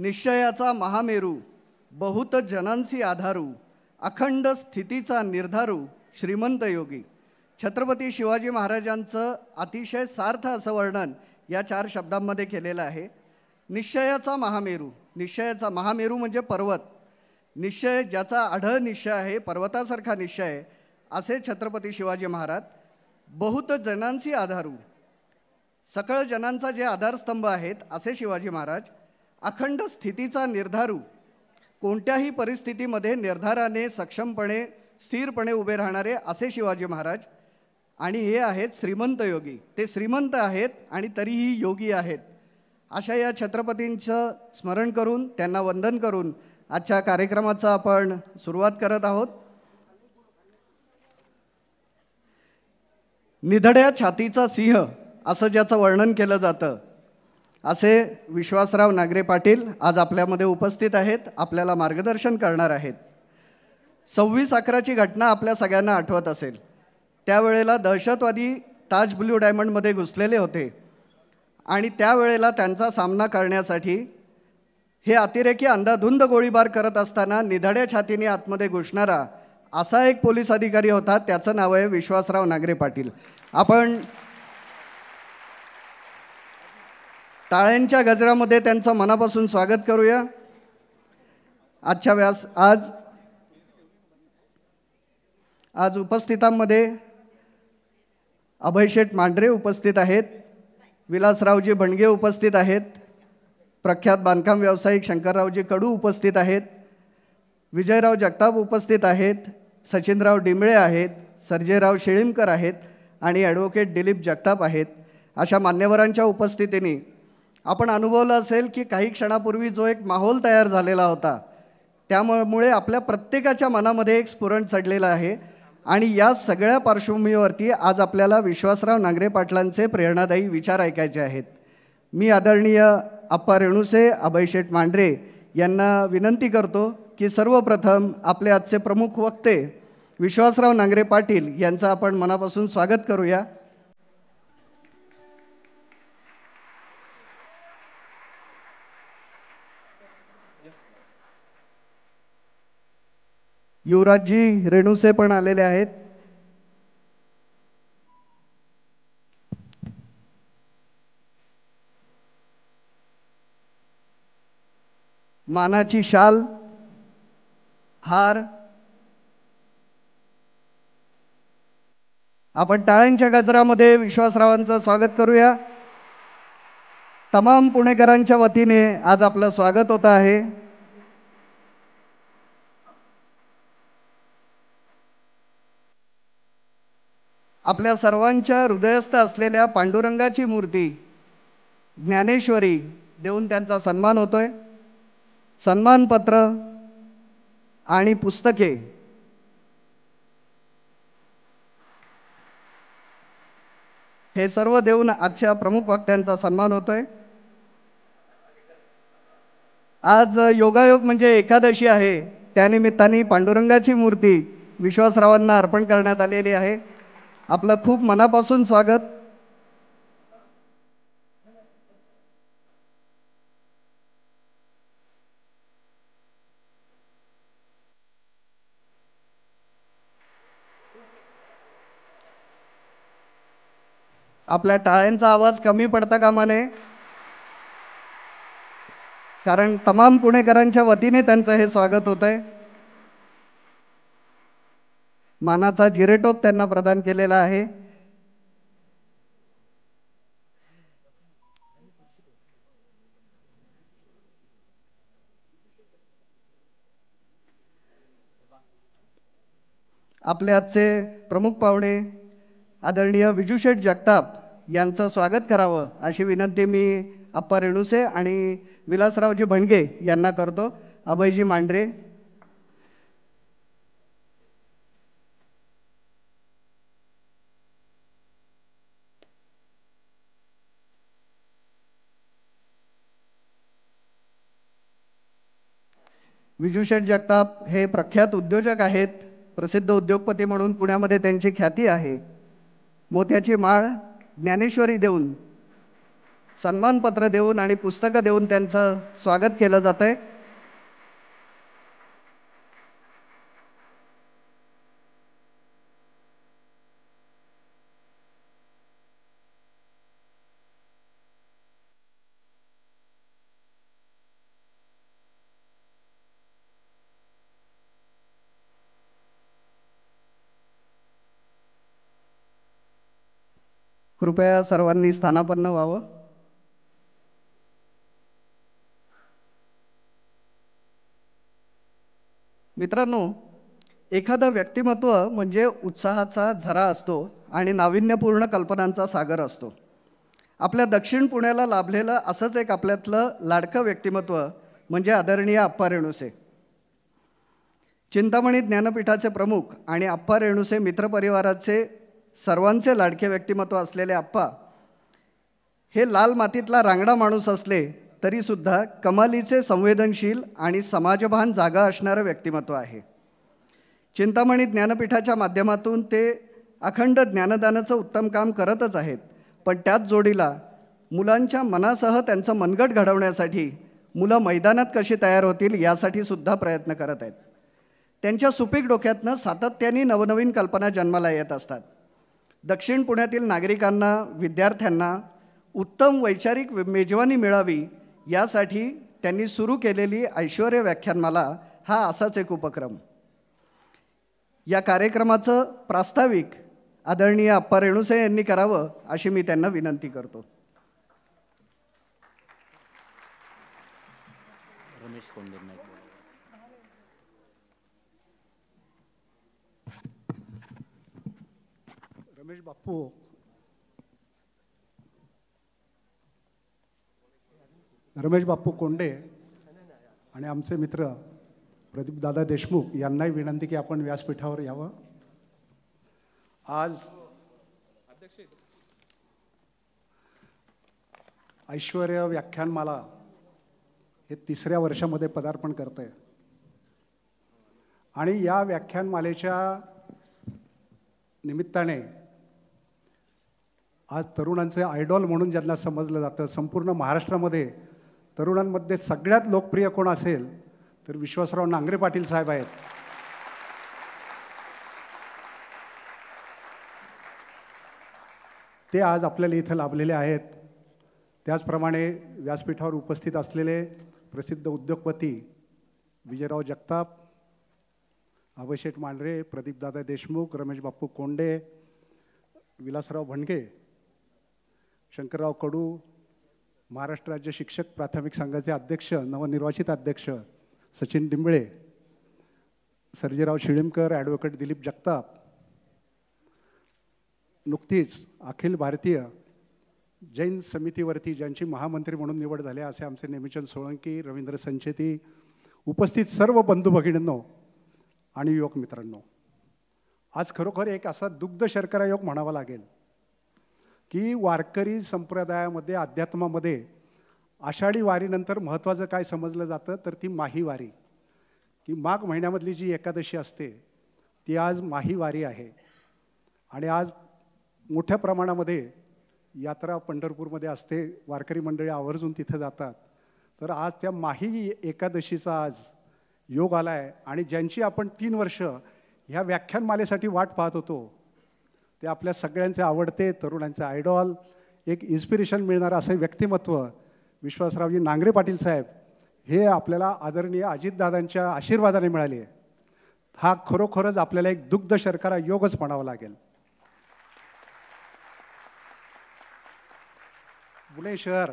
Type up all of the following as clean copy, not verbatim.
निश्चयाचा महामेरू, बहुत जनांसी आधारू, अखंड स्थितीचा निर्धारू, श्रीमंत योगी. छत्रपती शिवाजी महाराजांचं अतिशय सार्थ असं वर्णन या 4 शब्दांमध्ये केलेलं आहे. निश्चयाचा महामेरू. निश्चयाचा महामेरू म्हणजे पर्वत. निश्चय ज्याचा आढळ निश्चय आहे, पर्वतासारखा निश्चय आहे, असे छत्रपती शिवाजी महाराज. बहुत जनांसी आधारू, सकळ जनांचा जे आधारस्तंभ आहेत असे शिवाजी महाराज. अखंड स्थितीचा निर्धारू, कोणत्याही परिस्थितीमध्ये निर्धाराने, सक्षमपणे, स्थिरपणे उभे राहणारे असे शिवाजी महाराज. आणि हे आहेत श्रीमंत योगी. ते श्रीमंत आहेत आणि तरीही योगी आहेत. अशा या छत्रपतींचं स्मरण करून, त्यांना वंदन करून आजच्या कार्यक्रमाचा आपण सुरुवात करत आहोत. निधड्या छातीचा सिंह असं ज्याचं वर्णन केलं जातं, असे विश्वासराव नागरे पाटील आज आपल्यामध्ये उपस्थित आहेत, आपल्याला मार्गदर्शन करणार आहेत. 26/11ची घटना आपल्या सगळ्यांना आठवत असेल. त्यावेळेला दहशतवादी ताज ब्ल्यू डायमंडमध्ये घुसलेले होते आणि त्यावेळेला त्यांचा सामना करण्यासाठी हे अतिरेकी अंधाधुंद गोळीबार करत असताना निधड्या छातीने आतमध्ये घुसणारा असा एक पोलीस अधिकारी होता. त्याचं नाव आहे विश्वासराव नागरे पाटील. आपण टाळ्यांच्या गजरामध्ये त्यांचं मनापासून स्वागत करूया. आज उपस्थितांमध्ये अभयशेठ मांढरे उपस्थित आहेत, विलासरावजी भणगे उपस्थित आहेत, प्रख्यात बांधकाम व्यावसायिक शंकररावजी कडू उपस्थित आहेत, विजयराव जगताप उपस्थित आहेत, सचिनराव डिंबळे आहेत, सर्जेराव शिळीमकर आहेत आणि ॲडव्होकेट दिलीप जगताप आहेत. अशा मान्यवरांच्या उपस्थितीने आपण अनुभवलं असेल की काही क्षणापूर्वी जो एक माहोल तयार झालेला होता, त्यामुळे आपल्या प्रत्येकाच्या मनामध्ये एक स्फुरण चढलेलं आहे. आणि या सगळ्या पार्श्वभूमीवरती आज आपल्याला विश्वासराव नांगरे पाटलांचे प्रेरणादायी विचार ऐकायचे आहेत. मी आदरणीय आप्पा रेणुसे, अभयशेठ मांढरे यांना विनंती करतो की सर्वप्रथम आपले आजचे प्रमुख वक्ते विश्वासराव नांगरे पाटील यांचं आपण मनापासून स्वागत करूया. युवराजजी रेणुसे पण आलेले आहेत. मानाची शाल, हार, आपण टाळ्यांच्या गजरामध्ये विश्वासरावांचं स्वागत करूया. तमाम पुणेकरांच्या वतीने आज आपलं स्वागत होत आहे. आपल्या सर्वांच्या हृदयस्थ असलेल्या पांडुरंगाची मूर्ती ज्ञानेश्वरी देऊन त्यांचा सन्मान होतोय. सन्मानपत्र आणि पुस्तके हे सर्व देऊन आजच्या प्रमुख वक्त्यांचा सन्मान होतोय. आज योगायोग म्हणजे एकादशी आहे. त्यानिमित्ताने पांडुरंगाची मूर्ती विश्वासरावांना अर्पण करण्यात आलेली आहे. आपलं खूप मनापासून स्वागत. आपल्या टाळ्यांचा आवाज कमी पडता कामा नये, कारण तमाम पुणेकरांच्या वतीने त्यांचं हे स्वागत होत आहे. मानाचा जिरेटोप त्यांना प्रदान केलेला आहे. आपले आजचे प्रमुख पाहुणे आदरणीय विजूशेठ जगताप यांचं स्वागत करावं अशी विनंती मी आप्पा रेणुसे आणि विलासरावजी भणगे यांना करतो. अभयजी मांढरे, विजूशेठ जगताप हे प्रख्यात उद्योजक आहेत. प्रसिद्ध उद्योगपती म्हणून पुण्यामध्ये त्यांची ख्याती आहे. मोत्याची माळ, ज्ञानेश्वरी देऊन सन्मानपत्र देऊन आणि पुस्तकं देऊन त्यांचं स्वागत केलं जात आहे. कृपया सर्वांनी स्थानापन्न व्हावं. मित्रांनो, एखादं व्यक्तिमत्व म्हणजे उत्साहाचा झरा असतो आणि नाविन्यपूर्ण कल्पनांचा सागर असतो. आपल्या दक्षिण पुण्याला लाभलेलं असंच एक आपल्यातलं लाडकं व्यक्तिमत्व म्हणजे आदरणीय आप्पा रेणुसे. चिंतामणी ज्ञानपीठाचे प्रमुख आणि आप्पा रेणुसे मित्रपरिवाराचे सर्वांचे लाडके व्यक्तिमत्व असलेले आप्पा हे लाल मातीतला रांगडा माणूस असले तरीसुद्धा कमालीचे संवेदनशील आणि समाजभान जागा असणारं व्यक्तिमत्व आहे. चिंतामणी ज्ञानपीठाच्या माध्यमातून ते अखंड ज्ञानदानाचं उत्तम काम करतच आहेत, पण त्याच जोडीला मुलांच्या मनासह त्यांचं मनगट घडवण्यासाठी मुलं मैदानात कशी तयार होतील यासाठी सुद्धा प्रयत्न करत आहेत. त्यांच्या सुपीक डोक्यातनं सातत्याने नवनवीन कल्पना जन्माला येत असतात. दक्षिण पुण्यातील नागरिकांना, विद्यार्थ्यांना उत्तम वैचारिक मेजवानी मिळावी यासाठी त्यांनी सुरू केलेली ऐश्वर्य व्याख्यानमाला हा असाच एक उपक्रम. या कार्यक्रमाचं प्रास्ताविक आदरणीय आप्पा रेणुसे यांनी करावं अशी मी त्यांना विनंती करतो. रमेश बाप्पू कोंडे आणि आमचे मित्र प्रदीपदादा देशमुख यांनाही विनंती की आपण व्यासपीठावर यावं. आज ऐश्वर्य व्याख्यानमाला हे 3ऱ्या वर्षामध्ये पदार्पण करते आणि या व्याख्यानमालेच्या निमित्ताने आज तरुणांचे आयडॉल म्हणून ज्यांना समजलं जातं, संपूर्ण महाराष्ट्रामध्ये तरुणांमध्ये सगळ्यात लोकप्रिय कोण असेल तर विश्वासराव नांगरे पाटील साहेब आहेत. ते आज आपल्याला इथं लाभलेले आहेत. त्याचप्रमाणे व्यासपीठावर उपस्थित असलेले प्रसिद्ध उद्योगपती विजयराव जगताप, अभयशेठ मांढरे, प्रदीपदादा देशमुख, रमेश बाप्पू कोंडे, विलासराव भणगे, शंकरराव कडू, महाराष्ट्र राज्य शिक्षक प्राथमिक संघाचे अध्यक्ष, नवनिर्वाचित अध्यक्ष सचिन डिंबळे, सर्जेराव शिळीमकर, ॲडव्होकेट दिलीप जगताप, नुकतीच अखिल भारतीय जैन समितीवरती ज्यांची महामंत्री म्हणून निवड झाली असे आमचे नेमिचंद सोळंकी, रवींद्र संचेती, उपस्थित सर्व बंधू भगिनींनो आणि युवक मित्रांनो, आज खरोखर एक असा दुग्ध शर्करा योग म्हणावा लागेल की वारकरी संप्रदायामध्ये, अध्यात्मामध्ये आषाढी वारीनंतर महत्त्वाचं काय समजलं जातं तर ती माही वारी, की माघ महिन्यामधली जी एकादशी असते ती आज माही वारी आहे. आणि आज मोठ्या प्रमाणामध्ये यात्रा पंढरपूरमध्ये असते, वारकरी मंडळी आवर्जून तिथं जातात. तर आज त्या माही एकादशीचा आज योग आला आहे आणि ज्यांची आपण 3 वर्ष ह्या व्याख्यानमालेसाठी वाट पाहत होतो ते आपल्या सगळ्यांचे आवडते, तरुणांचे आयडॉल, एक इन्स्पिरेशन मिळणारं असं व्यक्तिमत्व विश्वासरावजी नांगरे पाटील साहेब हे आपल्याला आदरणीय अजितदादांच्या आशीर्वादाने मिळाले आहे. हा खरोखरच आपल्याला एक दुग्ध शर्करा योगच म्हणावा लागेल. पुणे शहर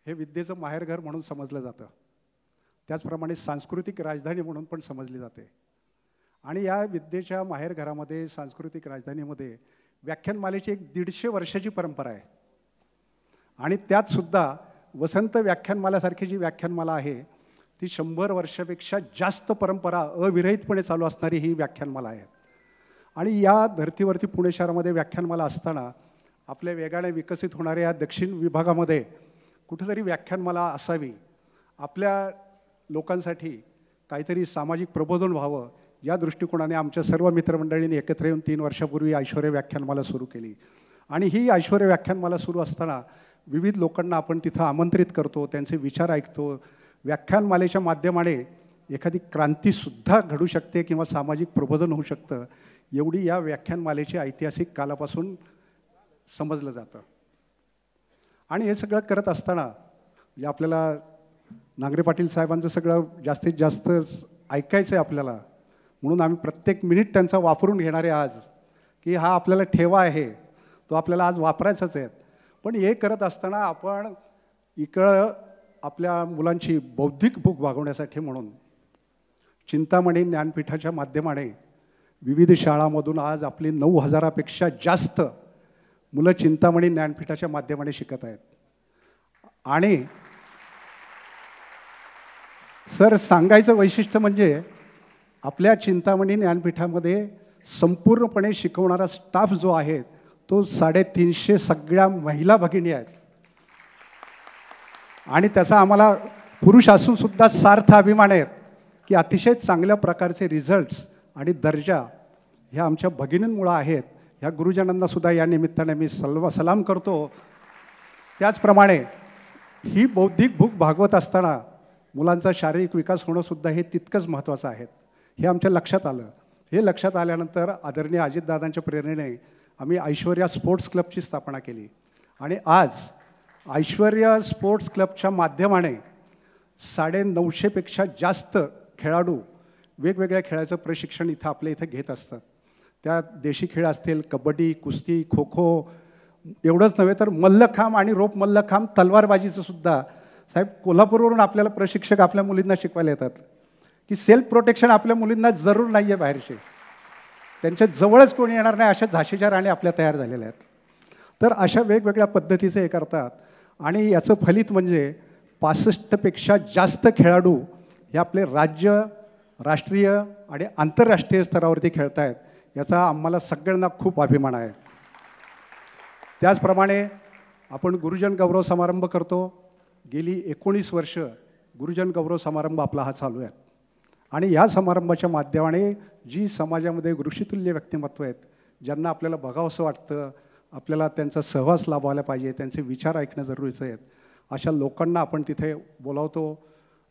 हे विद्येचं माहेरघर म्हणून समजलं जातं, त्याचप्रमाणे सांस्कृतिक राजधानी म्हणून पण समजली जाते. आणि या विद्येच्या माहेरघरामध्ये, सांस्कृतिक राजधानीमध्ये व्याख्यानमालेची एक 150 वर्षाची परंपरा आहे. आणि त्यात सुद्धा वसंत व्याख्यानमालासारखी जी व्याख्यानमाला आहे ती 100 वर्षापेक्षा जास्त परंपरा अविरहितपणे चालू असणारी ही व्याख्यानमाला आहे. आणि या धर्तीवरती पुणे शहरामध्ये व्याख्यानमाला असताना आपल्या वेगाने विकसित होणाऱ्या या दक्षिण विभागामध्ये कुठेतरी व्याख्यानमाला असावी, आपल्या लोकांसाठी काहीतरी सामाजिक प्रबोधन व्हावं या दृष्टिकोनाने आमच्या सर्व मित्रमंडळींनी एकत्र येऊन 3 वर्षापूर्वी ऐश्वर्य व्याख्यानमाला सुरू केली. आणि ही ऐश्वर्य व्याख्यानमाला सुरू असताना विविध लोकांना आपण तिथं आमंत्रित करतो, त्यांचे विचार ऐकतो. व्याख्यानमालेच्या माध्यमाने एखादी क्रांतीसुद्धा घडू शकते किंवा सामाजिक प्रबोधन होऊ शकतं, एवढी या व्याख्यानमालेची ऐतिहासिक कालापासून समजलं जातं. आणि हे सगळं करत असताना म्हणजे आपल्याला नांगरे पाटील साहेबांचं सगळं जास्तीत जास्त ऐकायचं आहे आपल्याला, म्हणून आम्ही प्रत्येक मिनिट त्यांचा वापरून घेणार आहे आज, की हा आपल्याला ठेवा आहे, तो आपल्याला आज वापरायचाच आहे. पण हे करत असताना आपण इकडं आपल्या मुलांची बौद्धिक भूक भागवण्यासाठी म्हणून चिंतामणी ज्ञानपीठाच्या माध्यमाने विविध शाळांमधून आज आपली 9,000पेक्षा जास्त मुलं चिंतामणी ज्ञानपीठाच्या माध्यमाने शिकत आहेत. आणि सर सांगायचं वैशिष्ट्य म्हणजे आपल्या चिंतामणी ज्ञानपीठामध्ये संपूर्णपणे शिकवणारा स्टाफ जो आहे तो 350 सगळ्या महिला भगिनी आहेत. आणि त्याचा आम्हाला पुरुष असूनसुद्धा सार्थ अभिमान आहे की अतिशय चांगल्या प्रकारचे रिझल्ट्स आणि दर्जा ह्या आमच्या भगिनींमुळं आहेत. ह्या गुरुजनांनासुद्धा या निमित्ताने मी सलाम करतो. त्याचप्रमाणे ही बौद्धिक भूक भागवत असताना मुलांचा शारीरिक विकास होणंसुद्धा हे तितकंच महत्त्वाचं आहे. हे आमच्या लक्षात आलं. हे लक्षात आल्यानंतर आदरणीय अजितदादांच्या प्रेरणेने आम्ही ऐश्वर्या स्पोर्ट्स क्लबची स्थापना केली. आणि आज ऐश्वर्या स्पोर्ट्स क्लबच्या माध्यमाने 950पेक्षा जास्त खेळाडू वेगवेगळ्या खेळाचं प्रशिक्षण इथं आपल्या इथं घेत असतात. त्या देशी खेळ असतील, कबड्डी, कुस्ती, खो खो, एवढंच नव्हे तर मल्लखांब आणि रोप मल्लखांब, तलवारबाजीचं सुद्धा साहेब कोल्हापूरवरून आपल्याला प्रशिक्षक आपल्या मुलींना शिकवायला येतात की सेल्फ प्रोटेक्शन आपल्या मुलींना जरूर नाही आहे बाहेरचे, त्यांच्या जवळच कोणी येणार नाही अशा झाशीच्या राणी आपल्या तयार झालेल्या आहेत. तर अशा वेगवेगळ्या पद्धतीचे हे करतात. आणि याचं फलित म्हणजे 65पेक्षा जास्त खेळाडू हे आपले राज्य, राष्ट्रीय आणि आंतरराष्ट्रीय स्तरावरती खेळत आहेत. याचा आम्हाला सगळ्यांना खूप अभिमान आहे. त्याचप्रमाणे आपण गुरुजन गौरव समारंभ करतो. गेली 19 वर्ष गुरुजन गौरव समारंभ आपला हा चालू आहे. आणि या समारंभाच्या माध्यमाने जी समाजामध्ये ऋषितुल्य व्यक्तिमत्व आहेत, ज्यांना आपल्याला बघावंसं वाटतं, आपल्याला त्यांचा सहवास लाभवायला पाहिजे, त्यांचे विचार ऐकणं जरुरीचं आहे, अशा लोकांना आपण तिथे बोलावतो,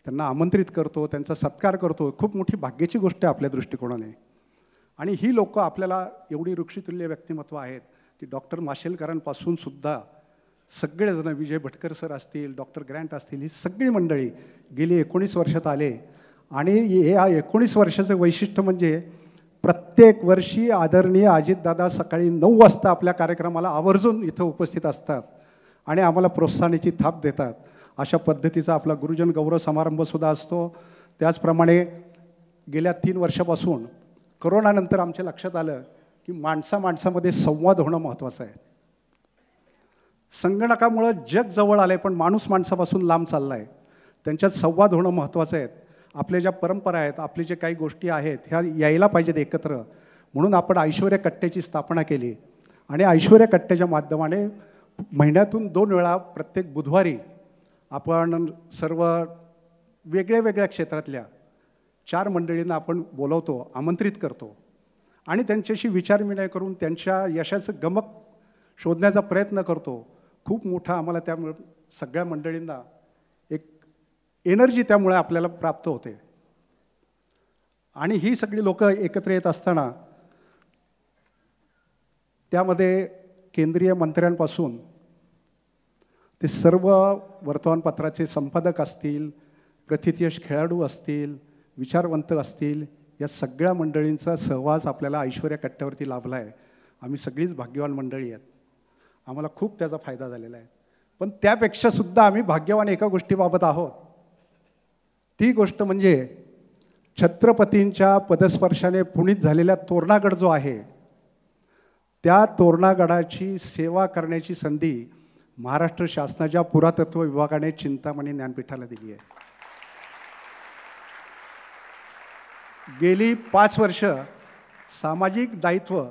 त्यांना आमंत्रित करतो, त्यांचा सत्कार करतो. खूप मोठी भाग्याची गोष्ट आहे आपल्या दृष्टिकोनाने. आणि ही लोकं आपल्याला एवढी ऋषितुल्य व्यक्तिमत्व आहेत की डॉक्टर माशेलकरांपासून सुद्धा सगळेजण, विजय भटकर सर असतील, डॉक्टर ग्रँट असतील, ही सगळी मंडळी गेली 19 वर्षात आले. आणि या 19 वर्षाचं वैशिष्ट्य म्हणजे प्रत्येक वर्षी आदरणीय अजितदादा सकाळी 9 वाजता आपल्या कार्यक्रमाला आवर्जून इथं उपस्थित असतात आणि आम्हाला प्रोत्साहनाची थाप देतात. अशा पद्धतीचा आपला गुरुजन गौरव समारंभसुद्धा असतो. त्याचप्रमाणे गेल्या 3 वर्षापासून करोनानंतर आमच्या लक्षात आलं की माणसामध्ये संवाद होणं महत्त्वाचं आहे. संगणकामुळं जग जवळ आलं आहे पण माणूस माणसापासून लांब चालला आहे. त्यांच्यात संवाद होणं महत्त्वाचं आहे. आपल्या ज्या परंपरा आहेत, आपली जे काही गोष्टी आहेत ह्या यायला पाहिजेत एकत्र. म्हणून आपण ऐश्वर्या कट्ट्याची स्थापना केली. आणि ऐश्वर्या कट्ट्याच्या माध्यमाने महिन्यातून 2 वेळा प्रत्येक बुधवारी आपण सर्व वेगळ्या क्षेत्रातल्या 4 मंडळींना आपण बोलवतो, आमंत्रित करतो आणि त्यांच्याशी विचारविनिमय करून त्यांच्या यशाचं गमक शोधण्याचा प्रयत्न करतो. खूप मोठा आम्हाला त्यामुळे सगळ्या मंडळींना एक एनर्जी त्यामुळे आपल्याला प्राप्त होते. आणि ही सगळी लोक एकत्र येत असताना त्यामध्ये केंद्रीय मंत्र्यांपासून ते सर्व वर्तमानपत्राचे संपादक असतील, प्रथितयश खेळाडू असतील, विचारवंत असतील, या सगळ्या मंडळींचा सहवास आपल्याला ऐश्वर्या कट्ट्यावरती लाभला आहे. आम्ही सगळीच भाग्यवान मंडळी आहेत. आम्हाला खूप त्याचा फायदा झालेला आहे. पण त्यापेक्षा सुद्धा आम्ही भाग्यवान एका गोष्टीबाबत आहोत. ती गोष्ट म्हणजे छत्रपतींच्या पदस्पर्शाने पुनीत झालेल्या तोरणागड जो आहे, त्या तोरणागडाची सेवा करण्याची संधी महाराष्ट्र शासनाच्या पुरातत्व विभागाने चिंतामणी ज्ञानपीठाला दिली आहे. गेली 5 वर्ष सामाजिक दायित्व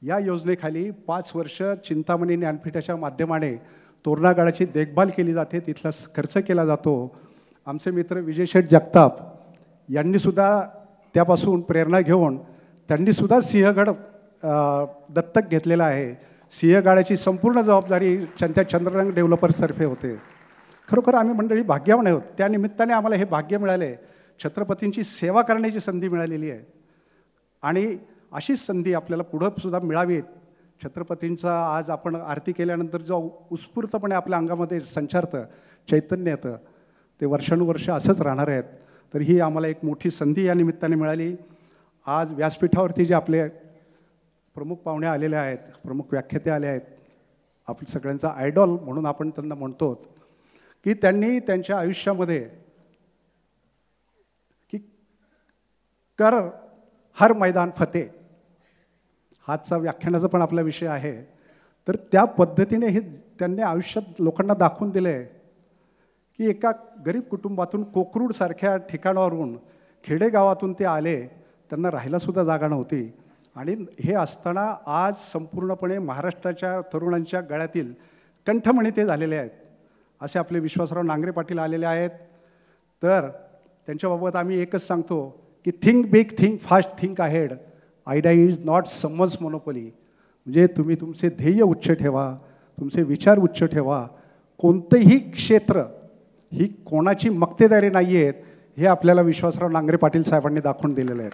या योजनेखाली 5 वर्ष चिंतामणी ज्ञानपीठाच्या माध्यमाने तोरणागडाची देखभाल केली जाते, तिथला खर्च केला जातो. आमचे मित्र विजय शेठ जगताप यांनीसुद्धा त्यापासून प्रेरणा घेऊन त्यांनीसुद्धा सिंहगड दत्तक घेतलेला आहे. सिंहगाड्याची संपूर्ण जबाबदारी त्या चंद्ररंग डेव्हलपर्सतर्फे होते. खरोखर आम्ही मंडळी भाग्यवान आहोत. त्या निमित्ताने आम्हाला हे भाग्य मिळाले, छत्रपतींची सेवा करण्याची संधी मिळालेली आहे. आणि अशीच संधी आपल्याला पुढं सुद्धा मिळावी. छत्रपतींचा आज आपण आरती केल्यानंतर जो उत्स्फूर्तपणे आपल्या अंगामध्ये संचारतं, चैतन्य येतं, ते वर्षानुवर्ष असंच राहणार आहेत. तर ही आम्हाला एक मोठी संधी या निमित्ताने मिळाली. आज व्यासपीठावरती जे आपले प्रमुख पाहुणे आलेले आहेत, प्रमुख व्याख्याते आले आहेत, आपल्या सगळ्यांचा आयडॉल म्हणून आपण त्यांना म्हणतो की त्यांनी त्यांच्या आयुष्यामध्ये की कर हर मैदान फतेह हाचा व्याख्यानाचा पण आपला विषय आहे. तर त्या पद्धतीने हे त्यांनी आयुष्यात लोकांना दाखवून दिलं आहे की एका गरीब कुटुंबातून कोकरूडसारख्या ठिकाणावरून खेडेगावातून ते आले, त्यांना राहायलासुद्धा जागा नव्हती. आणि हे असताना आज संपूर्णपणे महाराष्ट्राच्या तरुणांच्या गळ्यातील कंठमणी ते झालेले आहेत. असे आपले विश्वासराव नांगरे पाटील आलेले आहेत. तर त्यांच्याबाबत आम्ही एकच सांगतो की think big, think fast, think ahead. Idea is not someone's monopoly. म्हणजे तुम्ही तुमचे ध्येय उच्च ठेवा, तुमचे विचार उच्च ठेवा. कोणतंही क्षेत्र ही कोणाची मक्तेदारी नाही आहेत, हे आपल्याला विश्वासराव नांगरे पाटील साहेबांनी दाखवून दिलेलं आहे.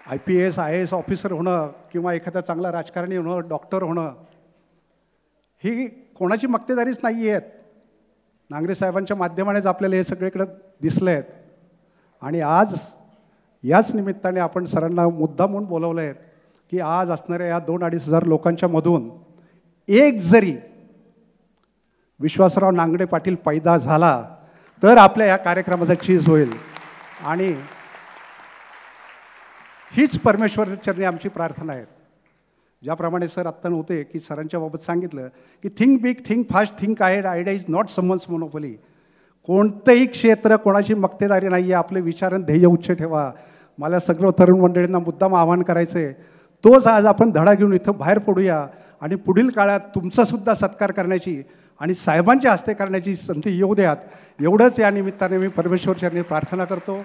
IPS IAS ऑफिसर होणं किंवा एखादा चांगला राजकारणी होणं, डॉक्टर होणं ही कोणाची मक्तेदारीच नाही आहेत. नांगरे साहेबांच्या माध्यमानेच आपल्याला हे सगळीकडे दिसलं आहेत. आणि आज याच निमित्ताने आपण सरांना मुद्दाम म्हणून बोलवलं आहे की आज असणाऱ्या या 2-2.5 लोकांच्या मधून एक जरी विश्वासराव नांगरे पाटील पैदा झाला तर आपल्या या कार्यक्रमाचा चीज होईल. आणि हीच परमेश्वरचरणी आमची प्रार्थना आहे. ज्याप्रमाणे सर आत्ता नव्हते की सरांच्या बाबत सांगितलं की think big, think fast, think ahead. Idea is not someone's monopoly. कोणतंही क्षेत्र कोणाची मक्तेदारी नाही आहे. आपले विचार आणि ध्येय उच्च ठेवा. मला सगळं तरुण मंडळींना मुद्दाम आवाहन करायचं आहे. तोच आज आपण धडा घेऊन इथं बाहेर पडूया आणि पुढील काळात तुमचासुद्धा सत्कार करण्याची आणि साहेबांच्या हस्ते करण्याची संधी येऊ द्यात. एवढंच या निमित्ताने मी परमेश्वरचरणी प्रार्थना करतो.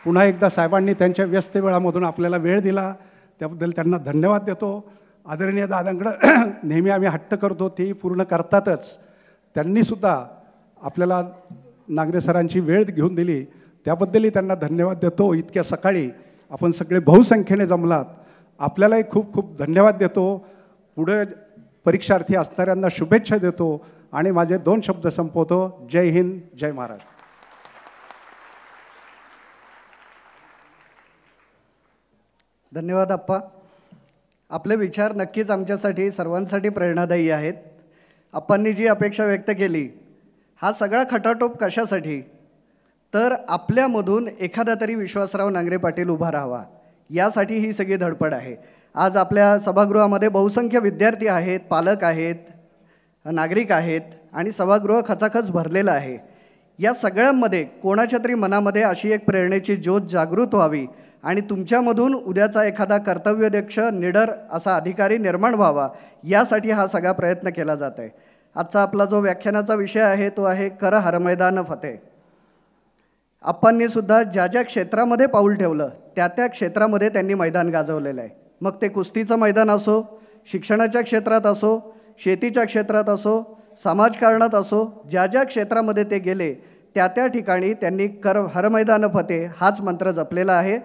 पुन्हा एकदा साहेबांनी त्यांच्या व्यस्त वेळामधून आपल्याला वेळ दिला त्याबद्दल त्यांना धन्यवाद देतो. आदरणीय दादांकडं नेहमी आम्ही हट्ट करतो, तेही पूर्ण करतातच. त्यांनीसुद्धा आपल्याला नांगरे सरांची वेळ घेऊन दिली त्याबद्दलही त्यांना धन्यवाद देतो. इतक्या सकाळी आपण सगळे बहुसंख्येने जमलात, आपल्यालाही खूप खूप धन्यवाद देतो. पुढे परीक्षार्थी असणाऱ्यांना शुभेच्छा देतो आणि माझे 2 शब्द संपवतो. जय हिंद, जय महाराष्ट्र. धन्यवाद अप्पा. आपले विचार नक्कीच आमच्यासाठी सर्वांसाठी प्रेरणादायी आहेत. अप्पांनी जी अपेक्षा व्यक्त केली, हा सगळा खटाटोप कशासाठी, तर आपल्यामधून एखादा तरी विश्वासराव नांगरे पाटील उभा राहावा, यासाठी ही सगळी धडपड आहे. आज आपल्या सभागृहामध्ये बहुसंख्य विद्यार्थी आहेत, पालक आहेत, नागरिक आहेत आणि सभागृह खचाखच भरलेलं आहे. या सगळ्यांमध्ये कोणाच्या तरी मनामध्ये अशी एक प्रेरणेची ज्योत जागृत व्हावी आणि तुमच्यामधून उद्याचा एखादा कर्तव्यदक्ष, निडर असा अधिकारी निर्माण व्हावा, यासाठी हा सगळा प्रयत्न केला जात आहे. आजचा आपला जो व्याख्यानाचा विषय आहे तो आहे कर हर मैदान फतेह. अप्पांनी सुद्धा ज्या ज्या क्षेत्रामध्ये पाऊल ठेवलं त्या त्या क्षेत्रामध्ये त्यांनी मैदान गाजवलेलं आहे. मग ते कुस्तीचं मैदान असो, शिक्षणाच्या क्षेत्रात असो, शेतीच्या क्षेत्रात असो, समाजकारणात असो, ज्या ज्या क्षेत्रामध्ये ते गेले त्या त्या ठिकाणी त्यांनी कर हर मैदान फतेह हाच मंत्र जपलेला आहे.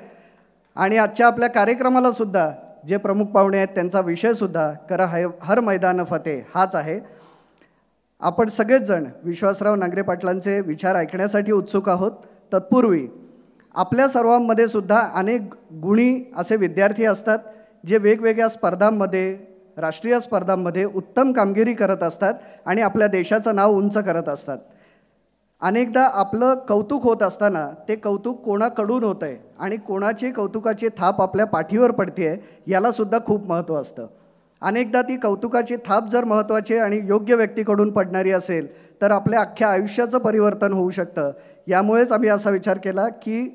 आणि आजच्या आपल्या कार्यक्रमाला सुद्धा जे प्रमुख पाहुणे आहेत त्यांचा विषयसुद्धा कर हर मैदान फतेह हाच आहे. आपण सगळेच जण विश्वासराव नांगरे पाटलांचे विचार ऐकण्यासाठी उत्सुक आहोत. तत्पूर्वी आपल्या सर्वांमध्ये सुद्धा अनेक गुणी असे विद्यार्थी असतात जे वेगवेगळ्या स्पर्धांमध्ये, राष्ट्रीय स्पर्धांमध्ये उत्तम कामगिरी करत असतात आणि आपल्या देशाचं नाव उंच करत असतात. अनेकदा आपलं कौतुक होत असताना ते कौतुक कोणाकडून होतं आहे आणि कोणाची कौतुकाची थाप आपल्या पाठीवर पडते आहे, यालासुद्धा खूप महत्त्व असतं. अनेकदा ती कौतुकाची थाप जर महत्त्वाची आणि योग्य व्यक्तीकडून पडणारी असेल तर आपल्या अख्ख्या आयुष्याचं परिवर्तन होऊ शकतं. यामुळेच आम्ही असा विचार केला की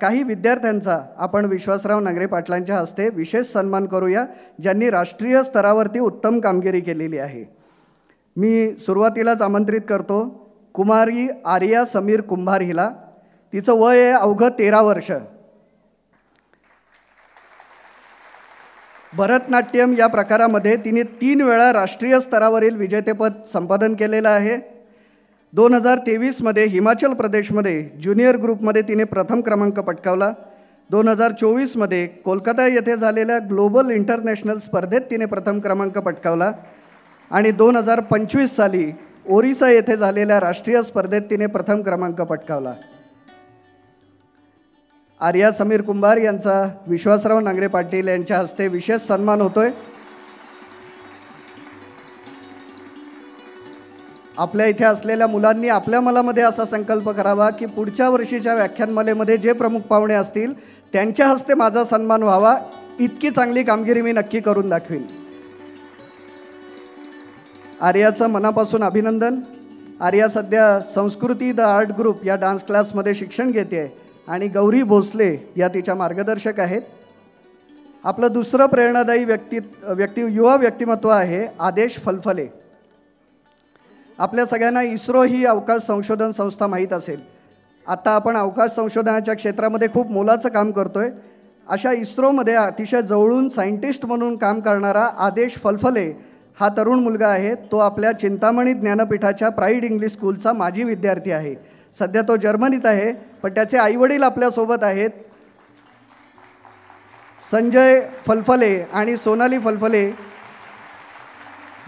काही विद्यार्थ्यांचा आपण विश्वासराव नांगरे पाटलांच्या हस्ते विशेष सन्मान करूया, ज्यांनी राष्ट्रीय स्तरावरती उत्तम कामगिरी केलेली आहे. मी सुरुवातीलाच आमंत्रित करतो कुमारी आर्या समीर कुंभार हिला. तिचं वय आहे अवघं 13 वर्ष. भरतनाट्यम या प्रकारामध्ये तिने 3 वेळा राष्ट्रीय स्तरावरील विजेतेपद संपादन केलेलं आहे. 2023मध्ये हिमाचल प्रदेशमध्ये ज्युनियर ग्रुपमध्ये तिने प्रथम क्रमांक पटकावला. 2024मध्ये कोलकाता येथे झालेल्या ग्लोबल इंटरनॅशनल स्पर्धेत तिने प्रथम क्रमांक पटकावला आणि 2025 साली ओरिसा येथे झालेल्या राष्ट्रीय स्पर्धेत तिने प्रथम क्रमांक पटकावला. आर्या समीर कुंभार यांचा विश्वासराव नांगरे पाटील यांच्या हस्ते विशेष सन्मान होतोय. आपल्या इथे असलेल्या मुलांनी आपल्या मनामध्ये असा संकल्प करावा की पुढच्या वर्षीच्या व्याख्यानमालेमध्ये जे प्रमुख पाहुणे असतील त्यांच्या हस्ते माझा सन्मान व्हावा. इतकी चांगली कामगिरी मी नक्की करून दाखवीन. आर्याचं मनापासून अभिनंदन. आर्या सध्या संस्कृती द आर्ट ग्रुप या डान्स क्लासमध्ये शिक्षण घेते आणि गौरी भोसले या तिच्या मार्गदर्शक आहेत. आपलं दुसरं प्रेरणादायी युवा व्यक्तिमत्व आहे आदेश फलफले. आपल्या सगळ्यांना इस्रो ही अवकाश संशोधन संस्था माहीत असेल. आता आपण अवकाश संशोधनाच्या क्षेत्रामध्ये खूप मोलाचं काम करतोय. अशा इस्रोमध्ये अतिशय जवळून सायंटिस्ट म्हणून काम करणारा आदेश फलफले हा तरुण मुलगा आहे. तो आपल्या चिंतामणी ज्ञानपीठाच्या प्राईड इंग्लिश स्कूलचा माजी विद्यार्थी आहे. सध्या तो जर्मनीत आहे, पण त्याचे आईवडील आपल्यासोबत आहेत. संजय फलफले आणि सोनाली फलफले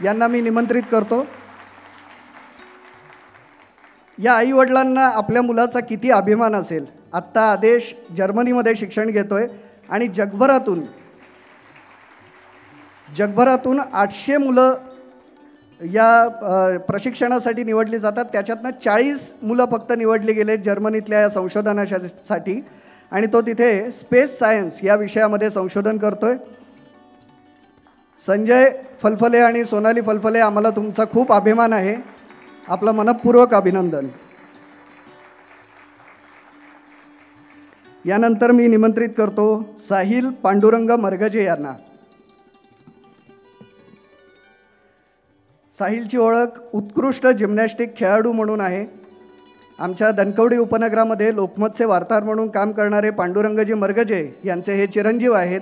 यांना मी निमंत्रित करतो. या आईवडिलांना आपल्या मुलाचा किती अभिमान असेल. आत्ता आदेश जर्मनीमध्ये शिक्षण घेतोय आणि जगभरातून 800 मुलं या प्रशिक्षणासाठी निवडली जातात. त्याच्यातनं 40 मुलं फक्त निवडली गेले जर्मनीतल्या या संशोधनासाठी आणि तो तिथे स्पेस सायन्स या विषयामध्ये संशोधन करतोय. संजय फलफले आणि सोनाली फलफले, आम्हाला तुमचा खूप अभिमान आहे. आपलं मनपूर्वक अभिनंदन. यानंतर मी निमंत्रित करतो साहिल पांडुरंग मरगजे यांना. साहिलची ओळख उत्कृष्ट जिम्नॅस्टिक खेळाडू म्हणून आहे. आमच्या धनकवडी उपनगरामध्ये लोकमतचे वार्ताहर म्हणून काम करणारे पांडुरंगजी मरगजे यांचे हे चिरंजीव आहेत.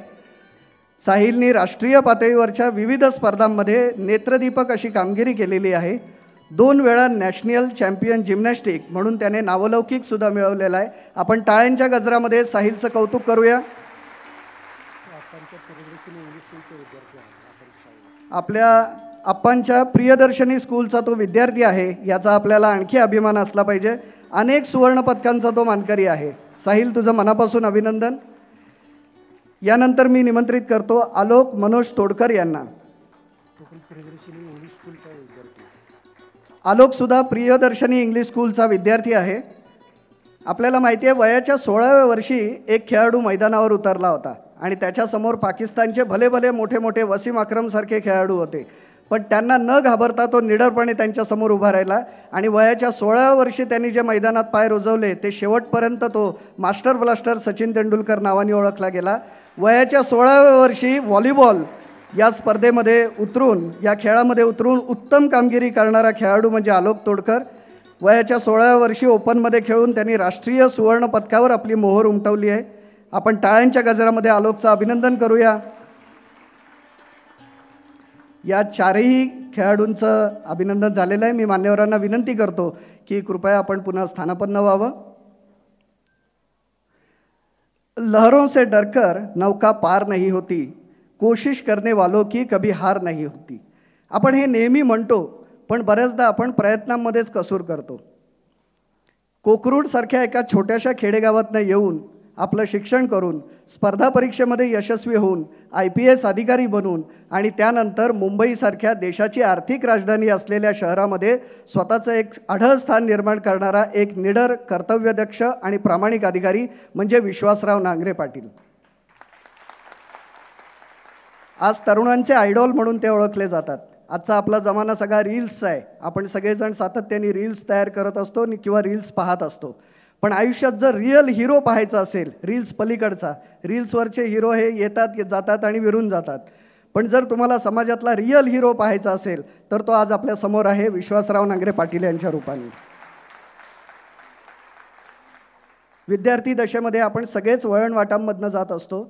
साहिलनी राष्ट्रीय पातळीवरच्या विविध स्पर्धांमध्ये नेत्रदीपक अशी कामगिरी केलेली आहे. 2 वेळा नॅशनल चॅम्पियन जिम्नॅस्टिक म्हणून त्याने नावलौकिकसुद्धा मिळवलेला आहे. आपण टाळ्यांच्या गजरामध्ये साहिलचं कौतुक करूया. आपल्या आप्पांच्या प्रियदर्शनी स्कूलचा तो विद्यार्थी आहे, याचा आपल्याला आणखी अभिमान असला पाहिजे. अनेक सुवर्ण पदकांचा तो मानकरी आहे. साहिल, तुझं मनापासून अभिनंदन. यानंतर मी निमंत्रित करतो आलोक मनोज तोडकर यांना. आलोक सुद्धा प्रियदर्शनी इंग्लिश स्कूलचा विद्यार्थी आहे. आपल्याला माहिती आहे वयाच्या 16व्या वर्षी एक खेळाडू मैदानावर उतरला होता आणि त्याच्यासमोर पाकिस्तानचे भले भले मोठे मोठे वसीम अक्रमसारखे खेळाडू होते, पण त्यांना न घाबरता तो निडरपणे त्यांच्यासमोर उभा राहिला आणि वयाच्या 16व्या वर्षी त्यांनी जे मैदानात पाय रुजवले ते शेवटपर्यंत तो मास्टर ब्लास्टर सचिन तेंडुलकर नावाने ओळखला गेला. वयाच्या 16व्या वर्षी व्हॉलीबॉल या स्पर्धेमध्ये उतरून, या खेळामध्ये उतरून उत्तम कामगिरी करणारा खेळाडू म्हणजे आलोक तोडकर. वयाच्या 16व्या वर्षी ओपनमध्ये खेळून त्यांनी राष्ट्रीय सुवर्ण पदकावर आपली मोहोर उमटवली आहे. आपण टाळ्यांच्या गजरामध्ये आलोकचं अभिनंदन करूया. या 4ही खेळाडूंचं अभिनंदन झालेलं आहे. मी मान्यवरांना विनंती करतो की कृपया आपण पुन्हा स्थानापन्न व्हावं. लहरों से डरकर नौका पार नहीं होती, कोशिश करने वालों की कभी हार नहीं होती. आपण हे नेहमी म्हणतो, पण बऱ्याचदा आपण प्रयत्नांमध्येच कसूर करतो. कोकरूडसारख्या एका छोट्याशा खेडेगावातनं येऊन आपलं शिक्षण करून स्पर्धा परीक्षेमध्ये यशस्वी होऊन IPS अधिकारी बनून आणि त्यानंतर मुंबईसारख्या देशाची आर्थिक राजधानी असलेल्या शहरामध्ये स्वतःचं एक आढळ स्थान निर्माण करणारा एक निडर, कर्तव्यदक्ष आणि प्रामाणिक अधिकारी म्हणजे विश्वासराव नांगरे पाटील. आज तरुणांचे आयडॉल म्हणून ते ओळखले जातात. आजचा आपला जमाना सगळा रील्सचा आहे. आपण सगळेजण सातत्याने रील्स तयार करत असतो किंवा रील्स पाहत असतो. पण आयुष्यात जर रिअल हिरो पाहायचा असेल, रील्स पलीकडचा, रील्सवरचे हिरो हे येतात जातात आणि विरून जातात, पण जर तुम्हाला समाजातला रिअल हिरो पाहायचा असेल तर तो आज आपल्या समोर आहे, विश्वासराव नांगरे पाटील यांच्या रूपाने. विद्यार्थी दशेमध्ये आपण सगळेच वळणवाटांमधनं जात असतो.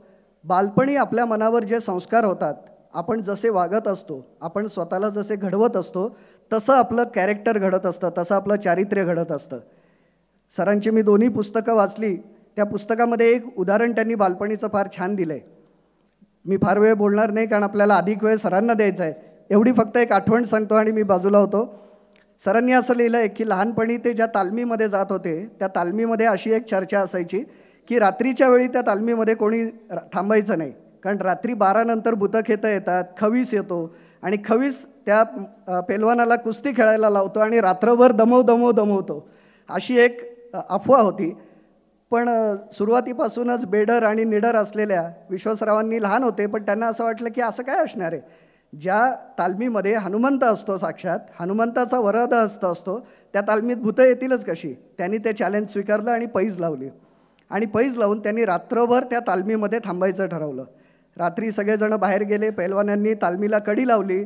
बालपणी आपल्या मनावर जे संस्कार होतात, आपण जसे वागत असतो, आपण स्वतःला जसे घडवत असतो, तसं आपलं कॅरेक्टर घडत असतं, तसं आपलं चारित्र्य घडत असतं. सरांची मी दोन्ही पुस्तकं वाचली. त्या पुस्तकामध्ये एक उदाहरण त्यांनी बालपणीचं फार छान दिलं आहे. मी फार वेळ बोलणार नाही, कारण आपल्याला अधिक वेळ सरांना द्यायचा आहे. एवढी फक्त एक आठवण सांगतो आणि मी बाजूला होतो. सरांनी असं लिहिलं आहे की लहानपणी ते ज्या तालमीमध्ये जात होते, त्या तालमीमध्ये अशी एक चर्चा असायची की रात्रीच्या वेळी त्या तालमीमध्ये कोणी थांबायचं नाही, कारण रात्री 12 नंतर भूतखेतं येतात, खवीस येतो आणि खवीस त्या पेलवानाला कुस्ती खेळायला लावतो आणि रात्रभर दमवतो. अशी एक अफवा होती. पण सुरुवातीपासूनच बेडर आणि निडर असलेल्या विश्वासरावांनी, लहान होते पण त्यांना असं वाटलं की असं काय असणार आहे. ज्या तालमीमध्ये हनुमंत असतो, साक्षात हनुमंताचा वरद हस्त असतो, त्या तालमीत भूतं येतीलच कशी. त्यांनी ते चॅलेंज स्वीकारलं आणि पैज लावली. आणि पैज लावून त्यांनी रात्रभर त्या तालमीमध्ये थांबायचं ठरवलं. रात्री सगळेजण बाहेर गेले. पैलवानांनी तालमीला कडी लावली.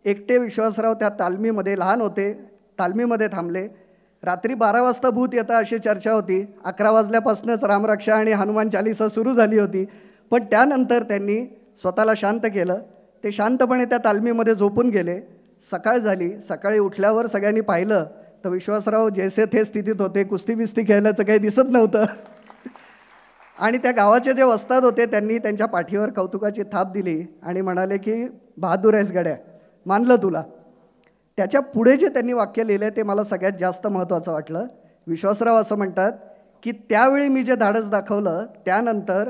एकटे विश्वासराव त्या तालमीमध्ये, लहान होते, तालमीमध्ये थांबले. रात्री 12 वाजता भूत येतं अशी चर्चा होती. 11 वाजल्यापासूनच रामरक्षा आणि हनुमान चालीसा सुरू झाली होती. पण त्यानंतर त्यांनी स्वतःला शांत केलं. ते शांतपणे त्या तालमीमध्ये झोपून गेले. सकाळ झाली. सकाळी उठल्यावर सगळ्यांनी पाहिलं तर विश्वासराव जैसे थे स्थितीत होते. कुस्ती बिस्ती खेळल्याचं काही दिसत नव्हतं. आणि त्या गावाचे जे वस्ताद होते त्यांनी त्यांच्या पाठीवर कौतुकाची थाप दिली आणि म्हणाले की बहादूर आहेस गड्या, मानलं तुला. त्याच्या पुढे जे त्यांनी वाक्य लिहिलं ते मला सगळ्यात जास्त महत्त्वाचं वाटलं. विश्वासराव असं म्हणतात की त्यावेळी मी जे धाडस दाखवलं, त्यानंतर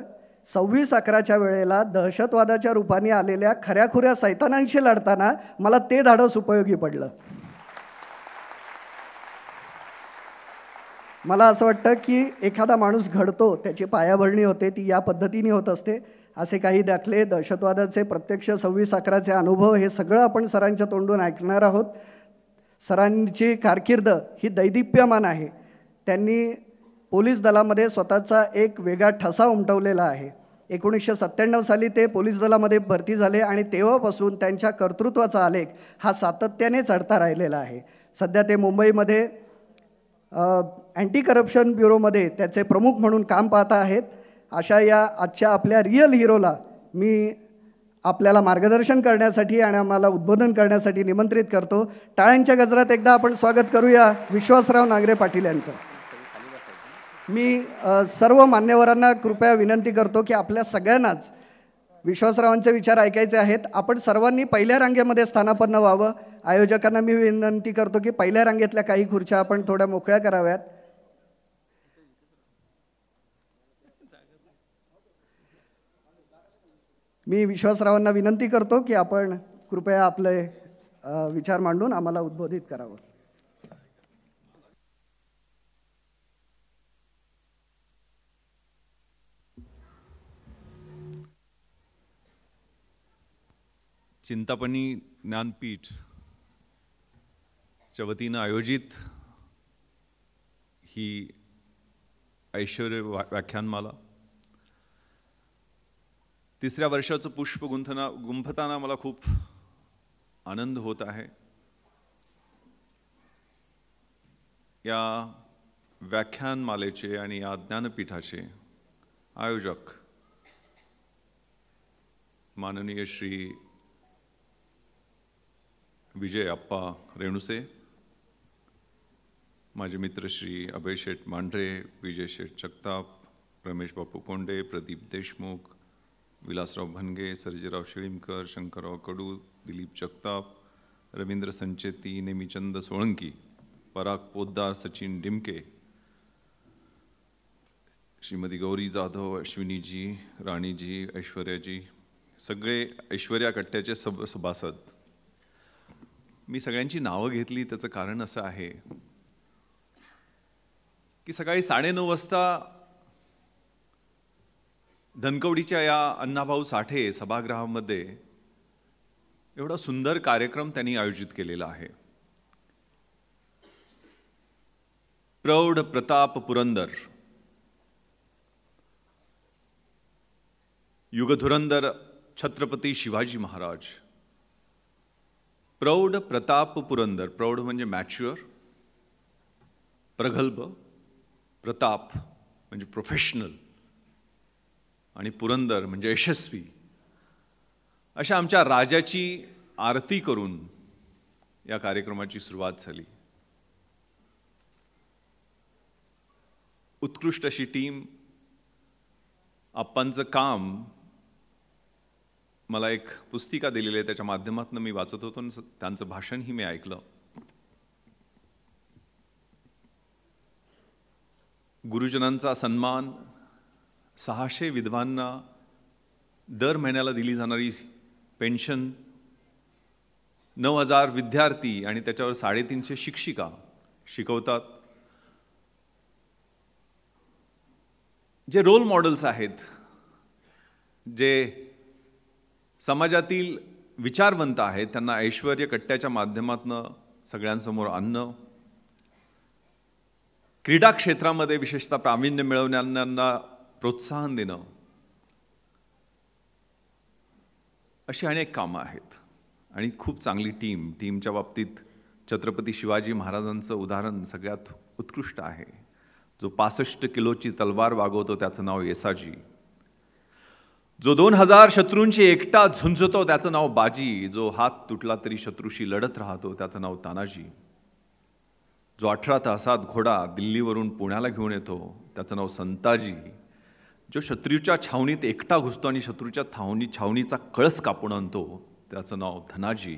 26/11च्या वेळेला दहशतवादाच्या रूपाने आलेल्या खऱ्याखुऱ्या सैतानांशी लढताना मला ते धाडस उपयोगी पडलं. मला असं वाटतं की एखादा माणूस घडतो, त्याची पायाभरणी होते, ती या पद्धतीने होत असते. असे काही दाखले, दहशतवादाचे प्रत्यक्ष 26/11चे अनुभव, हे सगळं आपण सरांच्या तोंडून ऐकणार आहोत. सरांची कारकीर्द ही दैदिप्यमान आहे. त्यांनी पोलीस दलामध्ये स्वतःचा एक वेगळा ठसा उमटवलेला आहे. 1997 साली ते पोलीस दलामध्ये भरती झाले आणि तेव्हापासून त्यांच्या कर्तृत्वाचा आलेख हा सातत्याने चढता राहिलेला आहे. सध्या ते मुंबईमध्ये अँटी करप्शन ब्युरोमध्ये त्याचे प्रमुख म्हणून काम पाहत आहेत. अशा या आजच्या आपल्या रिअल हिरोला मी आपल्याला मार्गदर्शन करण्यासाठी आणि आम्हाला उद्बोधन करण्यासाठी निमंत्रित करतो. टाळ्यांच्या गजरात एकदा आपण स्वागत करूया विश्वासराव नांगरे पाटील यांचं. मी सर्व मान्यवरांना कृपया विनंती करतो की आपल्या सगळ्यांनाच विश्वासरावांचे विचार ऐकायचे आहेत. आपण सर्वांनी पहिल्या रांगेमध्ये स्थानापन्न व्हावं. आयोजकांना मी विनंती करतो की पहिल्या रांगेतल्या काही खुर्च्या आपण थोड्या मोकळ्या कराव्यात. मी विश्वासरावांना विनंती करतो की आपण कृपया आपले विचार मांडून आम्हाला उद्बोधित करावं. चिंतामणी ज्ञानपीठ च्या वतीनं आयोजित ही ऐश्वर्य व्याख्यानमाला 3ऱ्या वर्षाचं पुष्प गुंफताना मला खूप आनंद होत आहे. या व्याख्यानमालेचे आणि या ज्ञानपीठाचे आयोजक माननीय श्री विजय अप्पा रेणुसे, माझे मित्र श्री अभय शेठ मांढरे, विजय शेठ जगताप, रमेश बापू कोंडे, प्रदीप देशमुख, विलासराव भनगे, सर्जेराव शिळीमकर, शंकरराव कडू, दिलीप जगताप, रवींद्र संचेती, नेमीचंद सोळंकी, पराग पोद्दार, सचिन डिमके, श्रीमती गौरी जाधव, अश्विनीजी, राणीजी, ऐश्वर्याजी, सगळे ऐश्वर्या कट्ट्याचे सभासद. मी सगळ्यांची नावं घेतली त्याचं कारण असं आहे की सकाळी 9:30 वाजता धनकवडीच्या या अण्णाभाऊ साठे सभागृहामध्ये एवढा सुंदर कार्यक्रम त्यांनी आयोजित केलेला आहे. प्रौढ प्रताप पुरंदर, युगधुरंदर छत्रपती शिवाजी महाराज. प्रौढ प्रताप पुरंदर, प्रौढ म्हणजे मॅच्युअर, प्रगल्भ, प्रताप म्हणजे प्रोफेशनल. आणि पुरंदर म्हणजे यशस्वी अशा आमच्या राजाची आरती करून या कार्यक्रमाची सुरुवात झाली. उत्कृष्ट अशी टीम, आप्पांचं काम, मला एक पुस्तिका दिलेली आहे त्याच्या माध्यमातून मी वाचत होतो, त्यांचं भाषणही मी ऐकलं. गुरुजनांचा सन्मान, 600 विधवांना दर महिन्याला दिली जाणारी पेन्शन, 9,000 विद्यार्थी आणि त्याच्यावर 350 शिक्षिका शिकवतात. जे रोल मॉडेल्स आहेत, जे समाजातील विचारवंत आहेत, त्यांना ऐश्वर्य कट्ट्याच्या माध्यमातून सगळ्यांसमोर आणणं, क्रीडा क्षेत्रामध्ये विशेषतः प्रावीण्य मिळवणाऱ्यांना प्रोत्साहन देणं, अशी अनेक कामं आहेत. आणि खूप चांगली टीमच्या बाबतीत छत्रपती शिवाजी महाराजांचं उदाहरण सगळ्यात उत्कृष्ट आहे. जो 65 किलोची तलवार वागवतो त्याचं नाव येसाजी, जो 2000 शत्रूंशी एकटा झुंजतो त्याचं नाव बाजी, जो हात तुटला तरी शत्रूशी लढत राहतो त्याचं नाव तानाजी, जो 18 तासात घोडा दिल्लीवरून पुण्याला घेऊन येतो त्याचं नाव संताजी, जो शत्रूच्या छावणीत एकटा घुसतो आणि शत्रूच्या छावणीचा कळस कापून आणतो त्याचं नाव धनाजी,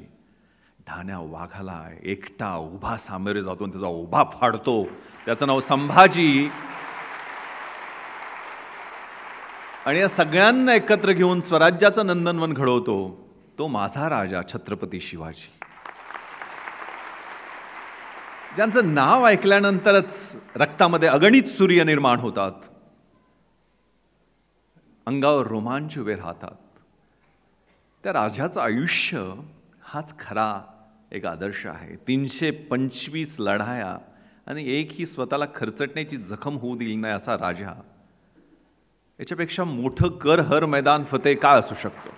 ढाण्या वाघाला एकटा उभा सामोरे जातो आणि त्याचा उभा फाडतो त्याचं नाव संभाजी, आणि या सगळ्यांना एकत्र घेऊन स्वराज्याचं नंदनवन घडवतो तो माझा राजा छत्रपती शिवाजी, ज्यांचं नाव ऐकल्यानंतरच रक्तामध्ये अगणित सूर्य निर्माण होतात, अंगावर रोमांच उभे राहतात. त्या राजाचं आयुष्य हाच खरा एक आदर्श आहे. 325 लढाया आणि एकही स्वतःला खरचटण्याची जखम होऊ दिली नाही असा राजा, याच्यापेक्षा मोठं कर हर मैदान फतेह काय असू शकतं.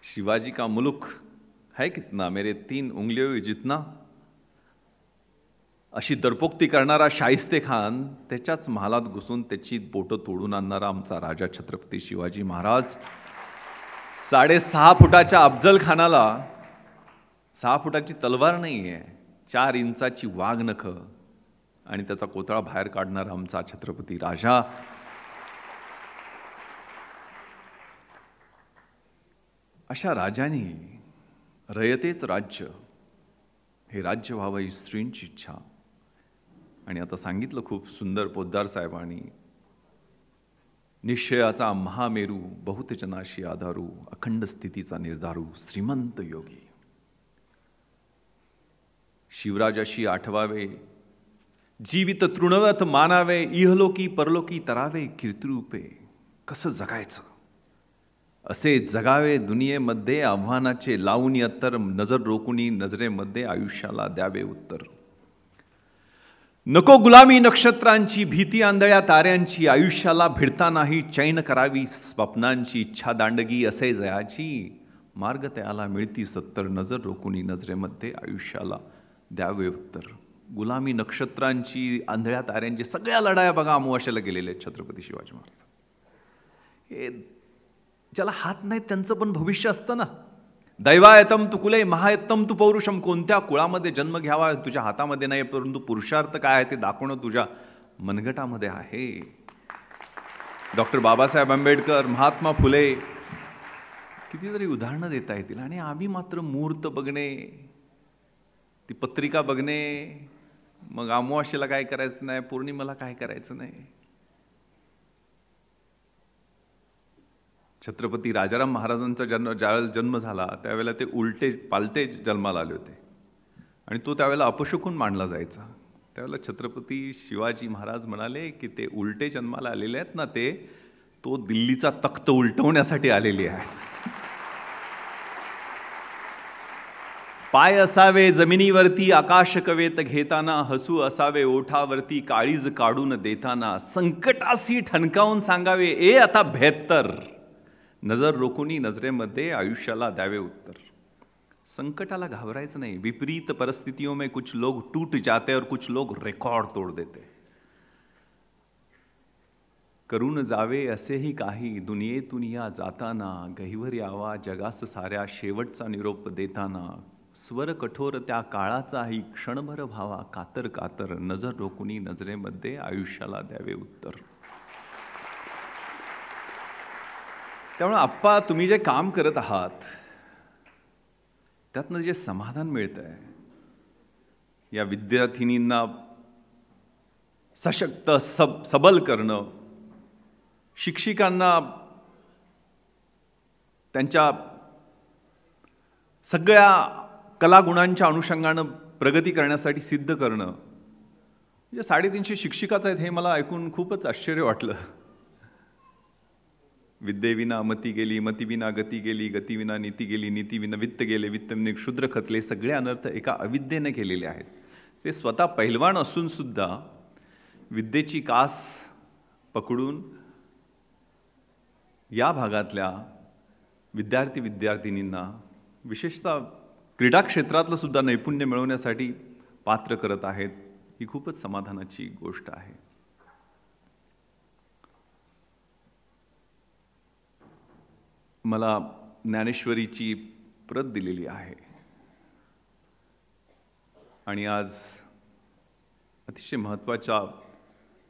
शिवाजी का मुलुक है कितना, मेरे 3 उंगलियों जितना, अशी दरपोक्ती करणारा शाहिस्ते खान, त्याच्याच महालात घुसून त्याची बोटं तोडून आणणारा आमचा राजा छत्रपती शिवाजी महाराज, 6.5 फुटाच्या अफजल खानाला 6 फुटाची तलवार नाहीये, 4 इंचाची वाघनख आणि त्याचा कोतळा बाहेर काढणारा आमचा छत्रपती राजा. अशा राजाने रयतेच राज्य, हे राज्य व्हावं ही स्त्रींची इच्छा. आणि आता सांगितलं खूप सुंदर पोद्दार साहेबांनी, निश्चयाचा महामेरू, बहुतजनाशी आधारू, अखंड स्थितीचा निर्धारू, श्रीमंत योगी. शिवराजाशी आठवावे, जीवित तृणवत मानावे, इहलोकी परलोकी तरावे कीर्तिरूपे. कसं जगायचं, असे जगावे दुनियेमध्ये, आव्हानाचे लावून अत्तर, नजर रोकुनी नजरेमध्ये आयुष्याला द्यावे उत्तर. नको गुलामी नक्षत्रांची, भीती आंधळ्या ताऱ्यांची, आयुष्याला भिडतानाही चैन करावी स्वप्नांची, इच्छा दांडगी असे जयाची, मार्ग त्याला मिळती 70, नजर रोकुनी नजरेमध्ये आयुष्याला द्यावे उत्तर. गुलामी नक्षत्रांची, आंधळ्या ताऱ्यांची, सगळ्या लढाया बघा अमावास्येला गेलेल्या आहेत छत्रपती शिवाजी महाराज. हे ज्याला हात नाहीत त्यांचं पण भविष्य असतं ना. दैवायतम तु कुले महायत्तम तु पौरुषम, कोणत्या कुळामध्ये जन्म घ्यावा तुझ्या हातामध्ये नाही, परंतु पुरुषार्थ काय आहे ते दाखवणं तुझ्या मनगटामध्ये आहे. डॉक्टर बाबासाहेब आंबेडकर, महात्मा फुले, कितीतरी उदाहरणं देता येतील. आणि आम्ही मात्र मुहूर्त बघणे, ती पत्रिका बघणे, मग अमावास्येला काय करायचं नाही, पौर्णिमेला काय करायचं नाही. छत्रपती राजाराम महाराजांचा ज्यावेळेला जन्म झाला त्यावेळेला ते उलटे पालटे जन्माला आले होते आणि तो त्यावेळेला अपशकुन मानला जायचा. त्यावेळेला छत्रपती शिवाजी महाराज म्हणाले की ते उलटे जन्माला आलेले आहेत ना, तो दिल्लीचा तख्त उलटवण्यासाठी आलेले आहेत. पाय असावे जमिनीवरती आकाश कवेत घेताना, हसू असावे ओठावरती काळीज काढून देताना, संकटाशी ठणकावून सांगावे ए आता 72, नजर रोकुनी नजरेमध्ये आयुष्याला द्यावे उत्तर. संकटाला घाबरायचं नाही. विपरीत परिस्थितियों में कुछ लोग टूट जाते और कुछ लोग रिकॉर्ड तोड़ देते. करून जावे असेही काही, दुनियेतून या जाताना, गहिवर यावा जगास साऱ्या शेवटचा निरोप देताना, स्वर कठोर त्या काळाचाही क्षणभर व्हावा कातर कातर, नजर रोखुनी नजरेमध्ये आयुष्याला द्यावे उत्तर. त्यामुळे आप्पा, तुम्ही जे काम करत आहात त्यातनं जे समाधान मिळतंय, या विद्यार्थिनींना सशक्त सबल करणं, शिक्षिकांना त्यांच्या सगळ्या कलागुणांच्या अनुषंगानं प्रगती करण्यासाठी सिद्ध करणं, म्हणजे 350 शिक्षिकाच आहेत हे मला ऐकून खूपच आश्चर्य वाटलं. विद्येविना मती गेली, मतीविना गती गेली, गतीविना नीती गेली, नीतीविना वित्त गेले, वित्तविना क्षुद्र खचले, सगळे अनर्थ एका अविद्येने केलेले आहेत. ते स्वतः पैलवान असून सुद्धा विद्येची कास पकडून या भागातल्या विद्यार्थिनींना, विशेषतः क्रीडा क्षेत्रातलं सुद्धा नैपुण्य मिळवण्यासाठी पात्र करत आहेत. ही खूपच समाधानाची गोष्ट आहे. मला ज्ञानेश्वरीची प्रत दिलेली आहे आणि आज अतिशय महत्त्वाच्या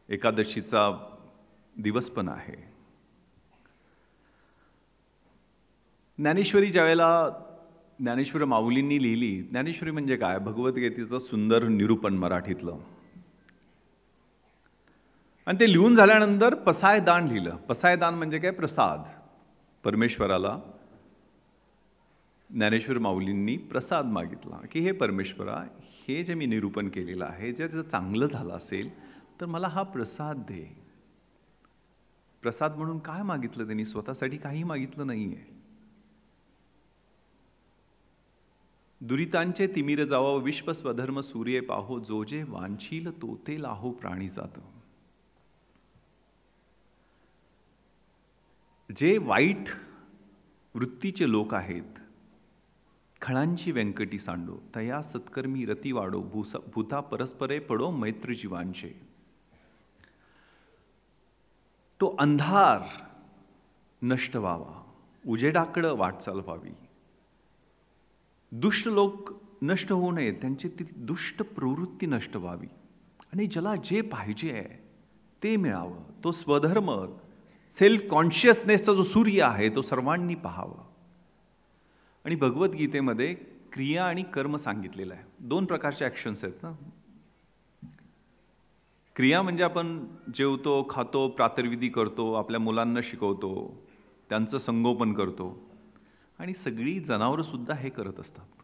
एकादशीचा दिवस पण आहे. ज्ञानेश्वरी ज्यावेळेला ज्ञानेश्वर माऊलींनी लिहिली, ज्ञानेश्वरी म्हणजे काय, भगवद्गीतेचं सुंदर निरूपण मराठीतलं, आणि ते लिहून झाल्यानंतर पसायदान लिहिलं. पसायदान म्हणजे काय, प्रसाद. परमेश्वराला ज्ञानेश्वर माऊलींनी प्रसाद मागितला की हे परमेश्वरा, हे जे मी निरूपण केलेलं आहे, जर चांगलं झालं असेल तर मला हा प्रसाद दे. प्रसाद म्हणून काय मागितलं त्यांनी, स्वतःसाठी काही मागितलं नाहीये. दुरितांचे तिमिर जावो, विश्व स्वधर्म सूर्य पाहो, जो जे वांछील तो ते लाहो प्राणी जात. जे वाईट वृत्तीचे लोक आहेत, खळांची व्यंकटी सांडो, तया सत्कर्मी रती वाढो, भूता परस्परे पडो मैत्र जीवांचे. तो अंधार नष्ट व्हावा, उजेडाकडं वाटचाल व्हावी. दुष्ट लोक नष्ट होऊ नयेत, त्यांची ती दुष्ट प्रवृत्ती नष्ट व्हावी आणि ज्याला जे पाहिजे आहे ते मिळावं. तो स्वधर्म, सेल्फ कॉन्शियसनेसचा जो सूर्य आहे तो सर्वांनी पाहावा. आणि भगवद्गीतेमध्ये क्रिया आणि कर्म सांगितलेलं आहे. 2 प्रकारचे ॲक्शन्स आहेत ना. क्रिया म्हणजे आपण जेवतो, खातो, प्रातर्विधी करतो, आपल्या मुलांना शिकवतो, त्यांचं संगोपन करतो, आणि सगळी जनावरं सुद्धा हे करत असतात,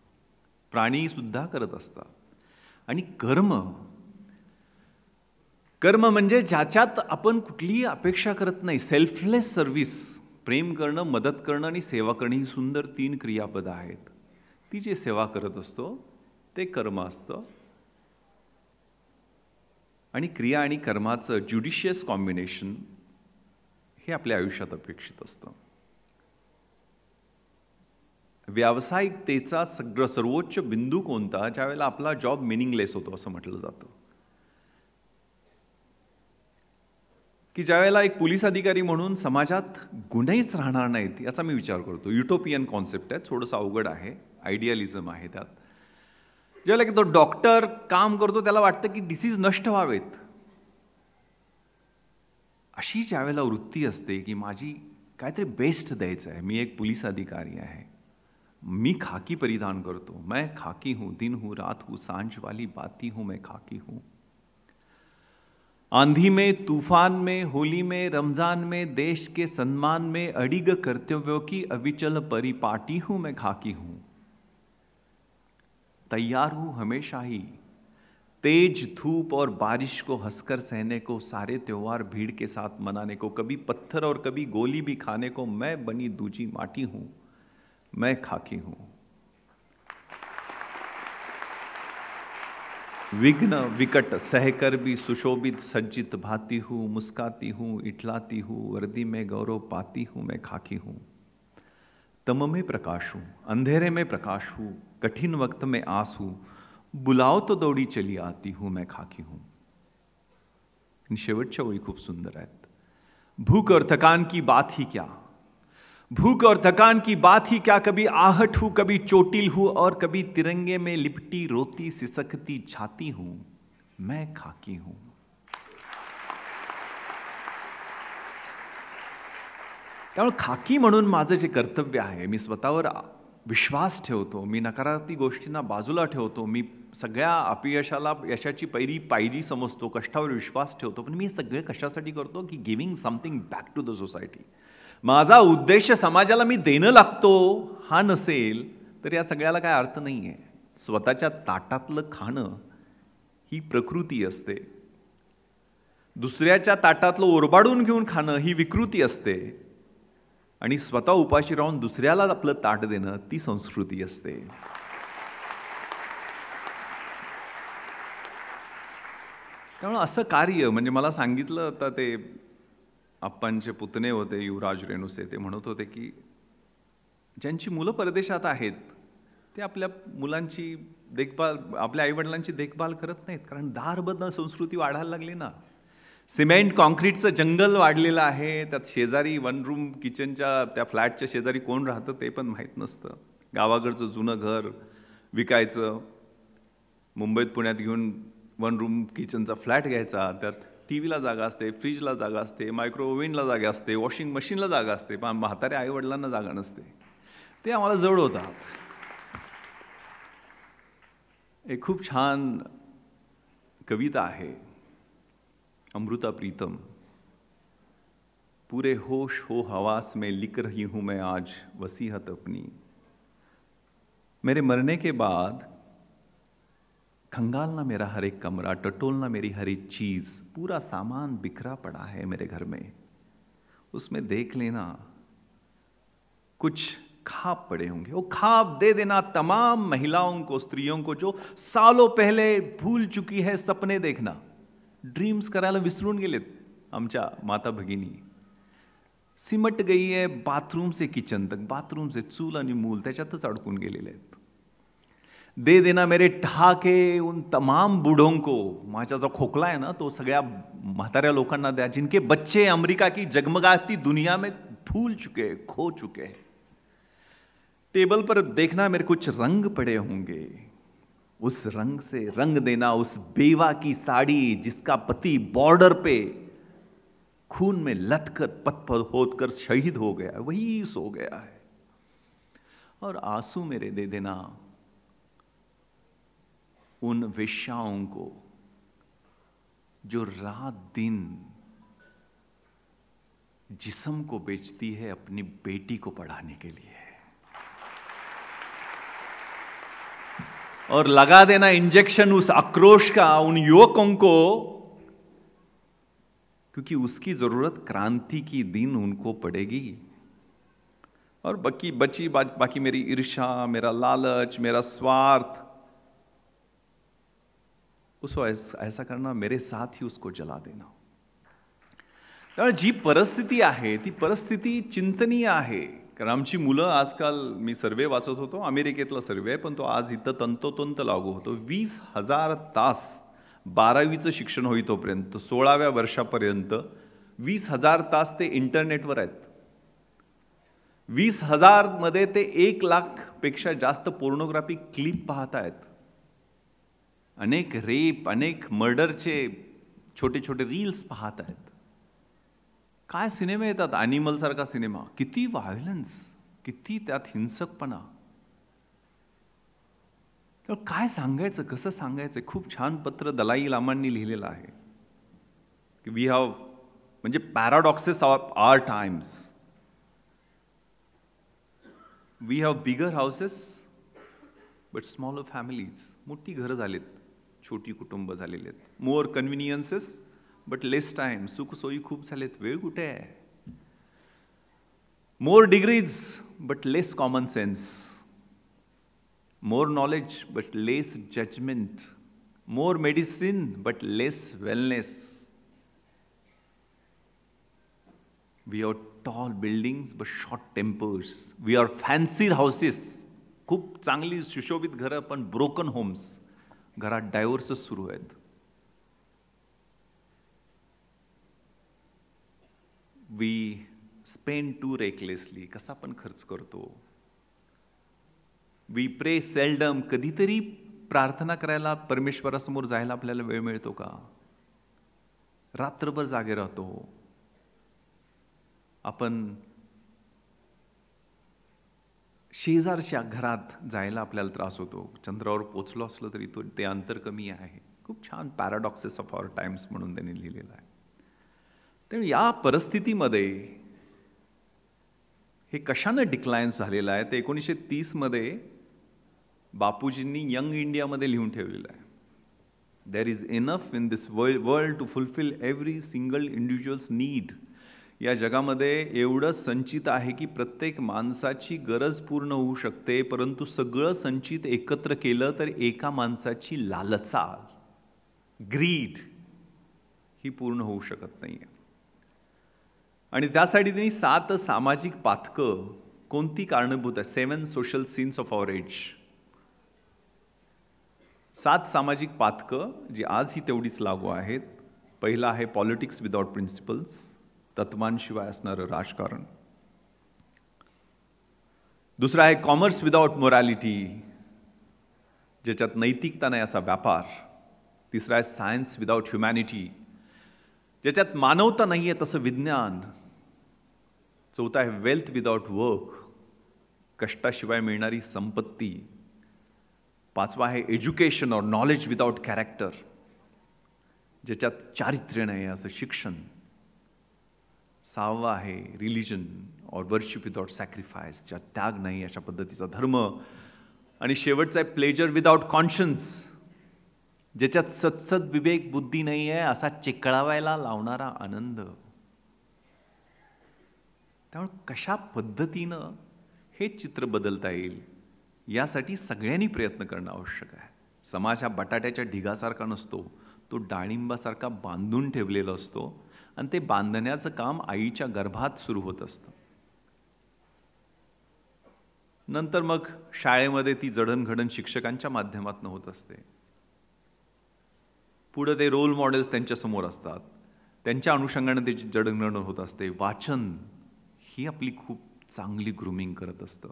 प्राणी सुद्धा करत असतात. आणि कर्म, कर्म म्हणजे ज्याच्यात आपण कुठलीही अपेक्षा करत नाही, सेल्फलेस सर्व्हिस. प्रेम करणं, मदत करणं आणि सेवा करणं ही सुंदर 3 क्रियापदं आहेत. ती जे सेवा करत असतो ते कर्म असतं. आणि क्रिया आणि कर्माचं ज्युडिशियस कॉम्बिनेशन हे आपल्या आयुष्यात अपेक्षित असतं. व्यावसायिकतेचा सर्वोच्च बिंदू कोणता, ज्यावेळेला आपला जॉब मिनिंगलेस होतो असं म्हटलं जातं. की ज्यावेळेला एक पोलीस अधिकारी म्हणून समाजात गुन्हेच राहणार नाहीत याचा मी विचार करतो. युटोपियन कॉन्सेप्ट आहे, थोडंसं अवघड आहे, आयडियालिझम आहे त्यात. ज्यावेळेला की तो डॉक्टर काम करतो त्याला वाटतं की डिसीज नष्ट व्हावेत, अशी ज्यावेळेला वृत्ती असते की माझी काहीतरी बेस्ट द्यायचं आहे. मी एक पोलीस अधिकारी आहे, मी खाकी परिधान करतो, मैं खाकी हूं, दिन हूं, रात हूं, सांझ वाली बाती हूं, मैं खाकी हूं. आंधी में, तूफान में, होली में, रमजान में, देश के सम्मान में, अडिग कर्तव्यों की अविचल परिपाटी हूं, मैं खाकी हूं. तैयार हूं हमेशा ही तेज धूप और बारिश को हंसकर सहने को, सारे त्योहार भीड़ के साथ मनाने को, कभी पत्थर और कभी गोली भी खाने को, मैं बनी दूजी माटी हूं, मैं खाकी हूं. विघ्न विकट सहकर भी सुशोभित सज्जित भाती हूँ, मुस्काती हूँ, इठलाती हूँ, वर्दी में गौरव पाती हूँ, मैं खाकी हूँ. तम में प्रकाश हूँ, अंधेरे में प्रकाश हूँ, कठिन वक्त में आस हूँ, बुलाओ तो दौड़ी चली आती हूँ, मैं खाकी हूँ. शेवटच्या ओळी खूप सुंदर आहेत. भूख और थकान की बात ही क्या, भूख और थकान की बात ही क्या, कभी आहट हूं, कभी चोटिल हूं, और कभी तिरंगे में लिपटी रोती सिसकती छाती हूं, मैं खाकी हूं। त्यामुळे खाकी म्हणून माझं जे कर्तव्य आहे, मी स्वतःवर विश्वास ठेवतो, मी नकारात्मक गोष्टींना बाजूला ठेवतो, मी सगळ्या अपयशाला यशाची पायरी समजतो, कष्टावर विश्वास ठेवतो, पण मी हे सगळे कशासाठी करतो की giving something back to the society. माझा उद्देश समाजाला मी देणं लागतो हा नसेल तर या सगळ्याला काय अर्थ नाहीये। स्वतःच्या ताटातलं खाणं ही प्रकृती असते, दुसऱ्याच्या ताटातलं ओरबाडून घेऊन खाणं ही विकृती असते, आणि स्वतः उपाशी राहून दुसऱ्याला आपलं ताट देणं ती संस्कृती असते। त्यामुळे असं कार्य म्हणजे मला सांगितलं होतं, ते आप्पांचे पुतणे होते युवराज रेणुसे, ते म्हणत होते की ज्यांची मुलं परदेशात आहेत ते आपल्या मुलांची देखभाल, आपल्या आईवडिलांची देखभाल करत नाहीत, कारण दारबंद संस्कृती वाढायला लागली ना। सिमेंट कॉन्क्रीटचं जंगल वाढलेलं आहे, त्यात शेजारी वन रूम किचनच्या त्या फ्लॅटच्या शेजारी कोण राहतं ते पण माहीत नसतं। गावाकडचं जुनं घर विकायचं, मुंबईत पुण्यात घेऊन वन रूम किचनचा फ्लॅट घ्यायचा, त्यात टीव्हीला जागा असते, फ्रीजला जागा असते, मायक्रोवेव्हला जागा असते, वॉशिंग मशीनला जागा असते, पण म्हाताऱ्या आईवडिलांना जागा नसते। ते आम्हाला जड होतात। एक खूप छान कविता आहे अमृता प्रीतम, पूरे होश हो हवास में लिख रही हूं मैं आज वसीहत अपनी, मेरे मरने के बाद खंगालना मेरा हर एक कमरा, टटोलना मेरी हर एक चीज, पूरा सामान बिखरा पड़ा है मेरे घर में, उसमें देख लेना कुछ ख्वाब पड़े होंगे, वो ख्वाब दे देना तमाम महिलाओं को, स्त्रियों को जो सालों पहले भूल चुकी है सपने देखना। ड्रीम्स करायला विसरून गेलेत आमच्या माता भगिनी, सिमट गई है बाथरूम से किचन तक, बाथरूम से चूल आणि मूल त्याच्यातच अडकून गेलेले आहेत। दे देना मेरे ठहाके उन तमाम बूढ़ों को, माझा जो खोकला आहे ना तो सगळ्या म्हाताऱ्या लोकांना द्या, जिनके बच्चे अमेरिका की जगमगाती दुनिया में भूल चुके, खो चुके। टेबल पर देखना मेरे कुछ रंग पड़े होंगे, उस रंग से रंग देना उस बेवा की साड़ी जिसका पति बॉर्डर पे खून में लथकर पत-पत होकर शहीद हो गया, वही सो गया है। और आंसू मेरे दे देना उन वेश्याओं को जो रात दिन जिस्म को बेचती है अपनी बेटी को पढ़ाने के लिए, और लगा देना इंजेक्शन उस आक्रोश का उन युवकों को, क्योंकि उसकी जरूरत क्रांति की दिन उनको पड़ेगी। और बाकी मेरी ईर्ष्या, मेरा लालच, मेरा स्वार्थ, उसको ऐसा करना, मेरे साथ ही उसको जला देना। त्यामुळे जी परिस्थिती आहे ती परिस्थिती चिंतनीय आहे, कारण आमची मुलं आजकाल, मी सर्वे वाचत होतो, अमेरिकेतला सर्वे आहे पण तो आज इथं तंतोतंत लागू होतो, 20,000 तास 12वीचं शिक्षण होईतोपर्यंत 16व्या वर्षापर्यंत 20,000 तास ते इंटरनेटवर आहेत। 20,000 मध्ये ते 1 लाख पेक्षा जास्त पोर्नोग्राफी क्लिप पाहतायत, अनेक रेप, अनेक मर्डरचे छोटे छोटे रील्स पाहतायत। काय सिनेमे येतात, ॲनिमल सारखा सिनेमा, किती व्हायलन्स, किती त्यात हिंसकपणा। तर काय सांगायचं, कसं सांगायचं? खूप छान पत्र दलाई लामांनी लिहिलेलं आहे की वी हॅव, म्हणजे paradoxes of our times, we have bigger houses but smaller families, मोठी घरं झालीत, छोटी कुटुंब झालेली आहेत, मोर कन्व्हिनियन्सेस बट लेस टाइम, सुखसोयी खूप झालेत, वेळ कुठे आहे, more degrees but less common sense, more knowledge but less judgement, more medicine but less wellness, we are tall buildings but short tempers, we are fancy houses, खूप चांगली सुशोभित घरं पण ब्रोकन होम्स, घरात डायव्होर्सेस सुरू आहेत। वी स्पेंड टू रेकलेसली, कसा पण खर्च करतो. वी प्रे सेल्डम, कधीतरी प्रार्थना करायला, परमेश्वरासमोर जायला आपल्याला वेळ मिळतो का? रात्रभर जागे राहतो. आपण शेजारच्या घरात जायला आपल्याला त्रास होतो. चंद्रावर पोचलो असलो तरी ते अंतर कमी आहे. खूप छान पॅराडॉक्सेस ऑफ आवर टाइम्स म्हणून त्यांनी लिहिलेलं आहे. तर या परिस्थितीमध्ये हे कशानं डिक्लाइन झालेलं आहे ते 1930 मध्ये बापूजींनी यंग इंडियामध्ये लिहून ठेवलेलं आहे. There is enough in this world to fulfil every single individuals need. या जगामध्ये एवढं संचित आहे की प्रत्येक माणसाची गरज पूर्ण होऊ शकते, परंतु सगळं संचित एकत्र केलं तर एका माणसाची लालचाल, ग्रीड, ही पूर्ण होऊ शकत नाही. आणि त्यासाठी त्यांनी 7 सामाजिक पातकं कोणती कारणीभूत आहे, 7 social since of our age, 7 सामाजिक पातकं जी आजही तेवढीच लागू आहेत. पहिलं आहे पॉलिटिक्स विदाउट प्रिन्सिपल्स, तत्वांशिवाय असणारं राजकारण. दुसरं आहे कॉमर्स विदाउट मोरॅलिटी, ज्याच्यात नैतिकता नाही असा व्यापार. तिसरं आहे सायन्स विदाउट ह्युमॅनिटी, ज्याच्यात मानवता नाही आहे तसं विज्ञान. चौथा आहे वेल्थ विदाउट वर्क, कष्टाशिवाय मिळणारी संपत्ती. पाचवा आहे एज्युकेशन और नॉलेज विदाउट कॅरेक्टर, ज्याच्यात चारित्र्य नाही असं शिक्षण. सहावा आहे रिलिजन और वर्शिप विदाउट सॅक्रिफाईस, ज्यात त्याग नाही अशा पद्धतीचा धर्म. आणि शेवटचा आहे प्लेजर विदाउट कॉन्शन्स, ज्याच्यात सत्सद विवेक बुद्धी नाही आहे असा चिकळावायला लावणारा आनंद. त्यामुळे कशा पद्धतीनं हे चित्र बदलता येईल यासाठी सगळ्यांनी प्रयत्न करणं आवश्यक आहे. समाज हा बटाट्याच्या ढिगासारखा नसतो, तो डाळिंबासारखा बांधून ठेवलेला असतो आणि ते बांधण्याचं काम आईच्या गर्भात सुरू होत असतं. नंतर मग शाळेमध्ये ती जडणघडण शिक्षकांच्या माध्यमातून होत असते. पुढे ते रोल मॉडेल्स त्यांच्यासमोर असतात, त्यांच्या अनुषंगाने त्याची जडणघडण होत असते. वाचन ही आपली खूप चांगली ग्रूमिंग करत असतं.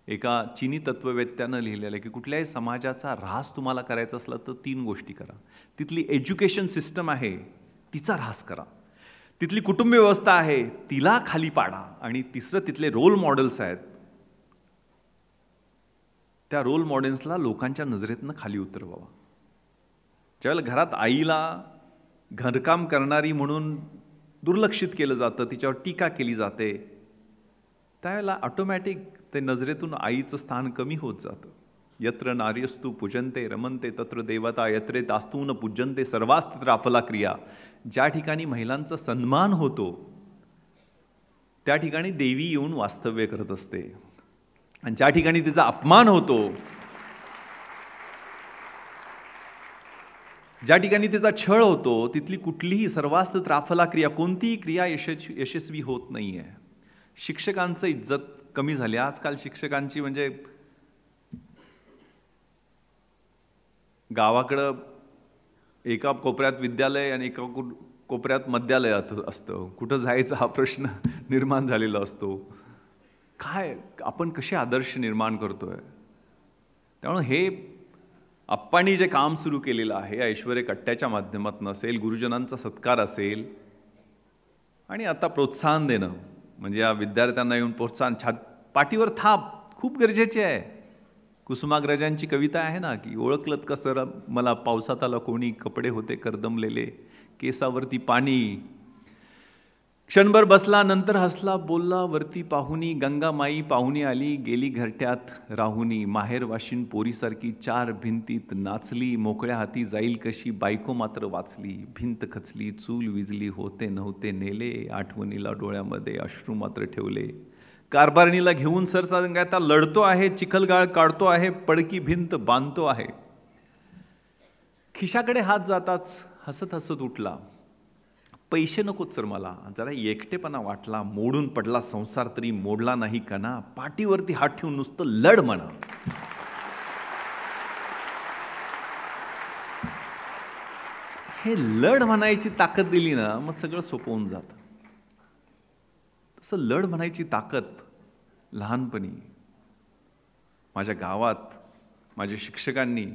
एका चीनी तत्ववेत्यानं लिहिलेलं आहे की कुठल्याही समाजाचा ऱ्हास तुम्हाला करायचा असला तर 3 गोष्टी करा. तिथली एज्युकेशन सिस्टम आहे तिचा ऱ्हास करा, तिथली कुटुंब व्यवस्था आहे तिला खाली पाडा, आणि तिसरं तिथले रोल मॉडेल्स आहेत त्या रोल मॉडेल्सला लोकांच्या नजरेतनं खाली उतरवावा. ज्यावेळेला घरात आईला घरकाम करणारी म्हणून दुर्लक्षित केलं जातं, तिच्यावर टीका केली जाते, त्यावेळेला ऑटोमॅटिक ते नजरेतून आईचं स्थान कमी होत जातं. यत्र नार्यस्तु पूजन्ते रमन्ते तत्र देवता, यत्रे तास्तून पूजन्ते सर्वास्त्र अफला क्रिया. ज्या ठिकाणी महिलांचा सन्मान होतो त्या ठिकाणी देवी येऊन वास्तव्य करत असते, आणि ज्या ठिकाणी तिचा अपमान होतो, ज्या ठिकाणी तिचा छळ होतो, तिथली कुठलीही सर्वास्त्र अफला क्रिया, कोणतीही क्रिया यशस्वी होत नाहीये. शिक्षकांचं इज्जत कमी झाली आजकाल. शिक्षकांची म्हणजे गावाकडं एका कोपऱ्यात विद्यालय आणि एका कोपऱ्यात मध्यालय असतं. कुठं जायचं हा प्रश्न निर्माण झालेला असतो. काय आपण कसे आदर्श निर्माण करतोय. त्यामुळे हे आप्पांनी जे काम सुरू केलेलं आहे, ऐश्वर्य कट्ट्याच्या माध्यमातून असेल, गुरुजनांचा सत्कार असेल, आणि आता प्रोत्साहन देणं, म्हणजे या विद्यार्थ्यांना येऊन प्रोत्साहन, पाठीवर थाप खूप गरजेचे आहे. कुसुमाग्रजांची कविता आहे ना की ओळखलत का सर मला पावसात आला कोणी, कपडे होते करदमलेले, केसावरती पाणी, क्षणभर बसला नंतर हसला, बोलला वरती पाहुनी, गंगा माई पाहुणी आली गेली घरट्यात राहुनी, माहेर वाशिन पोरीसारखी 4 भिंतीत नाचली, मोकळ्या हाती जाईल कशी बायको मात्र वाचली, भिंत खचली चूल विजली, होते नव्हते नेले, आठवणीला डोळ्यामध्ये अश्रू मात्र ठेवले, कारभारणीला घेऊन सरसांगाता लढतो आहे, चिखलगाळ काढतो आहे, पडकी भिंत बांधतो आहे. खिशाकडे हात जाताच हसत हसत उठला, पैसे नकोत सर मला, जरा एकटेपणा वाटला, मोडून पडला संसार तरी मोडला नाही कणा, पाठीवरती हात ठेवून नुसतं लढ म्हणा. हे लढ म्हणायची ताकद दिली ना मग सगळं सोपवून जातं. असं लढ म्हणायची ताकद लहानपणी माझ्या गावात माझ्या शिक्षकांनी,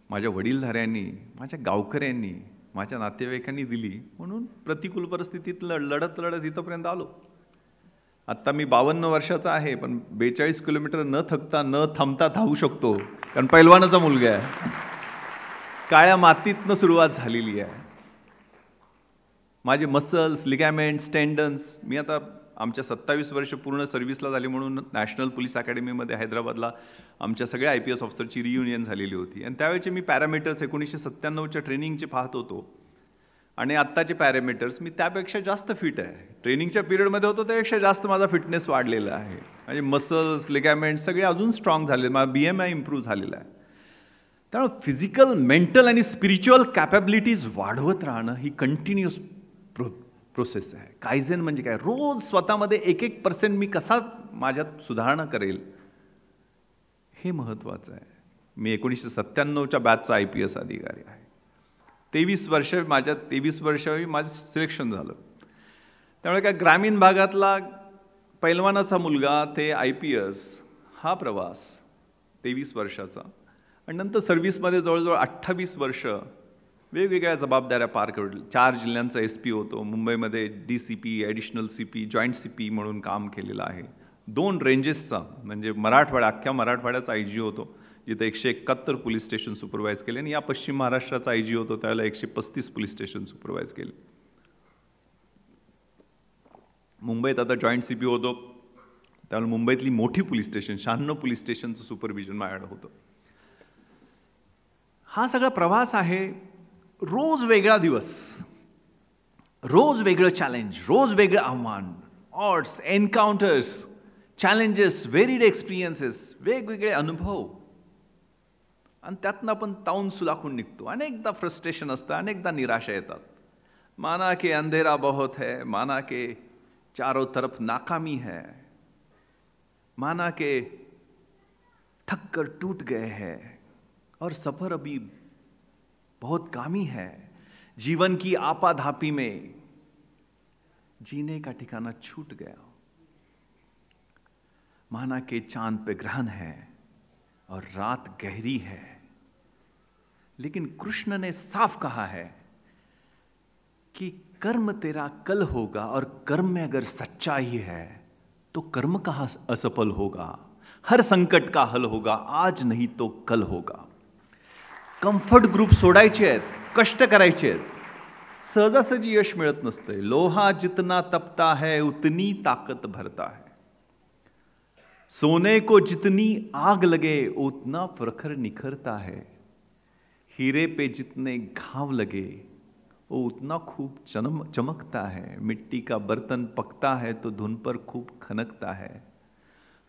माझ्या वडीलधाऱ्यांनी, माझ्या गावकऱ्यांनी, माझ्या नातेवाईकांनी दिली, म्हणून प्रतिकूल परिस्थितीत लढत इथंपर्यंत आलो. आत्ता मी 52 वर्षाचा आहे, पण 42 किलोमीटर न थकता न थांबता धावू शकतो, कारण पैलवानाचा मुलगा आहे. काळ्या मातीतनं सुरुवात झालेली आहे. माझे मसल्स, लिगॅमेंट्स, टेंडन्स, मी आता आमच्या 27 वर्ष पूर्ण सर्व्हिसला झाली म्हणून नॅशनल पोलीस अकॅडमीमध्ये हैदराबादला आमच्या सगळ्या IPS ऑफिसरची रियुनियन झालेली होती. आणि त्यावेळेचे मी पॅरामीटर्स 1997च्या ट्रेनिंगचे पाहत होतो आणि आत्ताचे पॅरामीटर्स मी त्यापेक्षा जास्त फिट आहे. ट्रेनिंगच्या पिरियडमध्ये होतो त्यापेक्षा जास्त माझा फिटनेस वाढलेला आहे. म्हणजे मसल्स, लिगॅमेंट्स सगळे अजून स्ट्रॉंग झाले. माझा BMI इम्प्रूव्ह झालेला आहे. त्यामुळे फिजिकल, मेंटल आणि स्पिरिच्युअल कॅपॅबिलिटीज वाढवत राहणं ही कंटिन्युअस प्रोसेस आहे. कायझेन म्हणजे काय? रोज स्वतःमध्ये 1% मी कसा माझ्यात सुधारणा करेल हे महत्त्वाचं आहे. मी 1997च्या बॅचचा IPS अधिकारी आहे. 23 वर्षावी माझं सिलेक्शन झालं. त्यामुळे काय ग्रामीण भागातला पैलवानाचा मुलगा ते IPS हा प्रवास 23 वर्षाचा आणि नंतर सर्व्हिसमध्ये जवळजवळ 28 वर्ष वेगवेगळ्या जबाबदाऱ्या पार केल्या. 4 जिल्ह्यांचा SP होतो. मुंबईमध्ये DCP, additional CP, joint CP म्हणून काम केलेलं आहे. 2 रेंजेसचा म्हणजे अख्ख्या मराठवाड्याचा IG होतो, जिथे 171 पोलीस स्टेशन सुपरवाईज केले, आणि या पश्चिम महाराष्ट्राचा IG होतो त्यावेळेला 135 पोलीस स्टेशन सुपरवाईज केले. मुंबईत आता जॉईंट CP होतो त्यावेळेला मुंबईतली मोठी पोलीस स्टेशन 96 पोलीस स्टेशनचं सुपरविजन माझ्याकडे होतं. हा सगळा प्रवास आहे. रोज वेगळा दिवस, रोज वेगळं चॅलेंज, रोज वेगळं आव्हान, ऑड्स, एन्काउंटर्स, चॅलेंजेस, व्हेरीड एक्सपिरियन्सेस, वेगवेगळे अनुभव, आणि त्यातनं आपण ताऊन सुलाखून निघतो. अनेकदा फ्रस्ट्रेशन असतं, अनेकदा निराशा येतात. माना के अंधेरा बहुत है, माना के चारों तरफ नाकामी है, माना के थक कर टूट गए हैं और सफर अभी बहुत कामी है, जीवन की आपाधापी में जीने का ठिकाना छूट गया, माना के चांद पे ग्रहण है और रात गहरी है, लेकिन कृष्ण ने साफ कहा है कि कर्म तेरा कल होगा, और कर्म में अगर सच्चाई है तो कर्म कहाँ असफल होगा. हर संकट का हल होगा, आज नहीं तो कल होगा. कम्फर्ट ग्रुप सोडायचे आहेत, कष्ट करायचे आहेत. सहजासहजी यश मिळत नसते. लोहा जितना तपता है उतनी ताकत भरता है. सोने को जितनी आग लगे उतना प्रखर निखरता है. हीरे पे जितने घाव लगे वो उतना खूब चमकता है. मिट्टी का बर्तन पकता है तो धुन पर खूब खनकता है.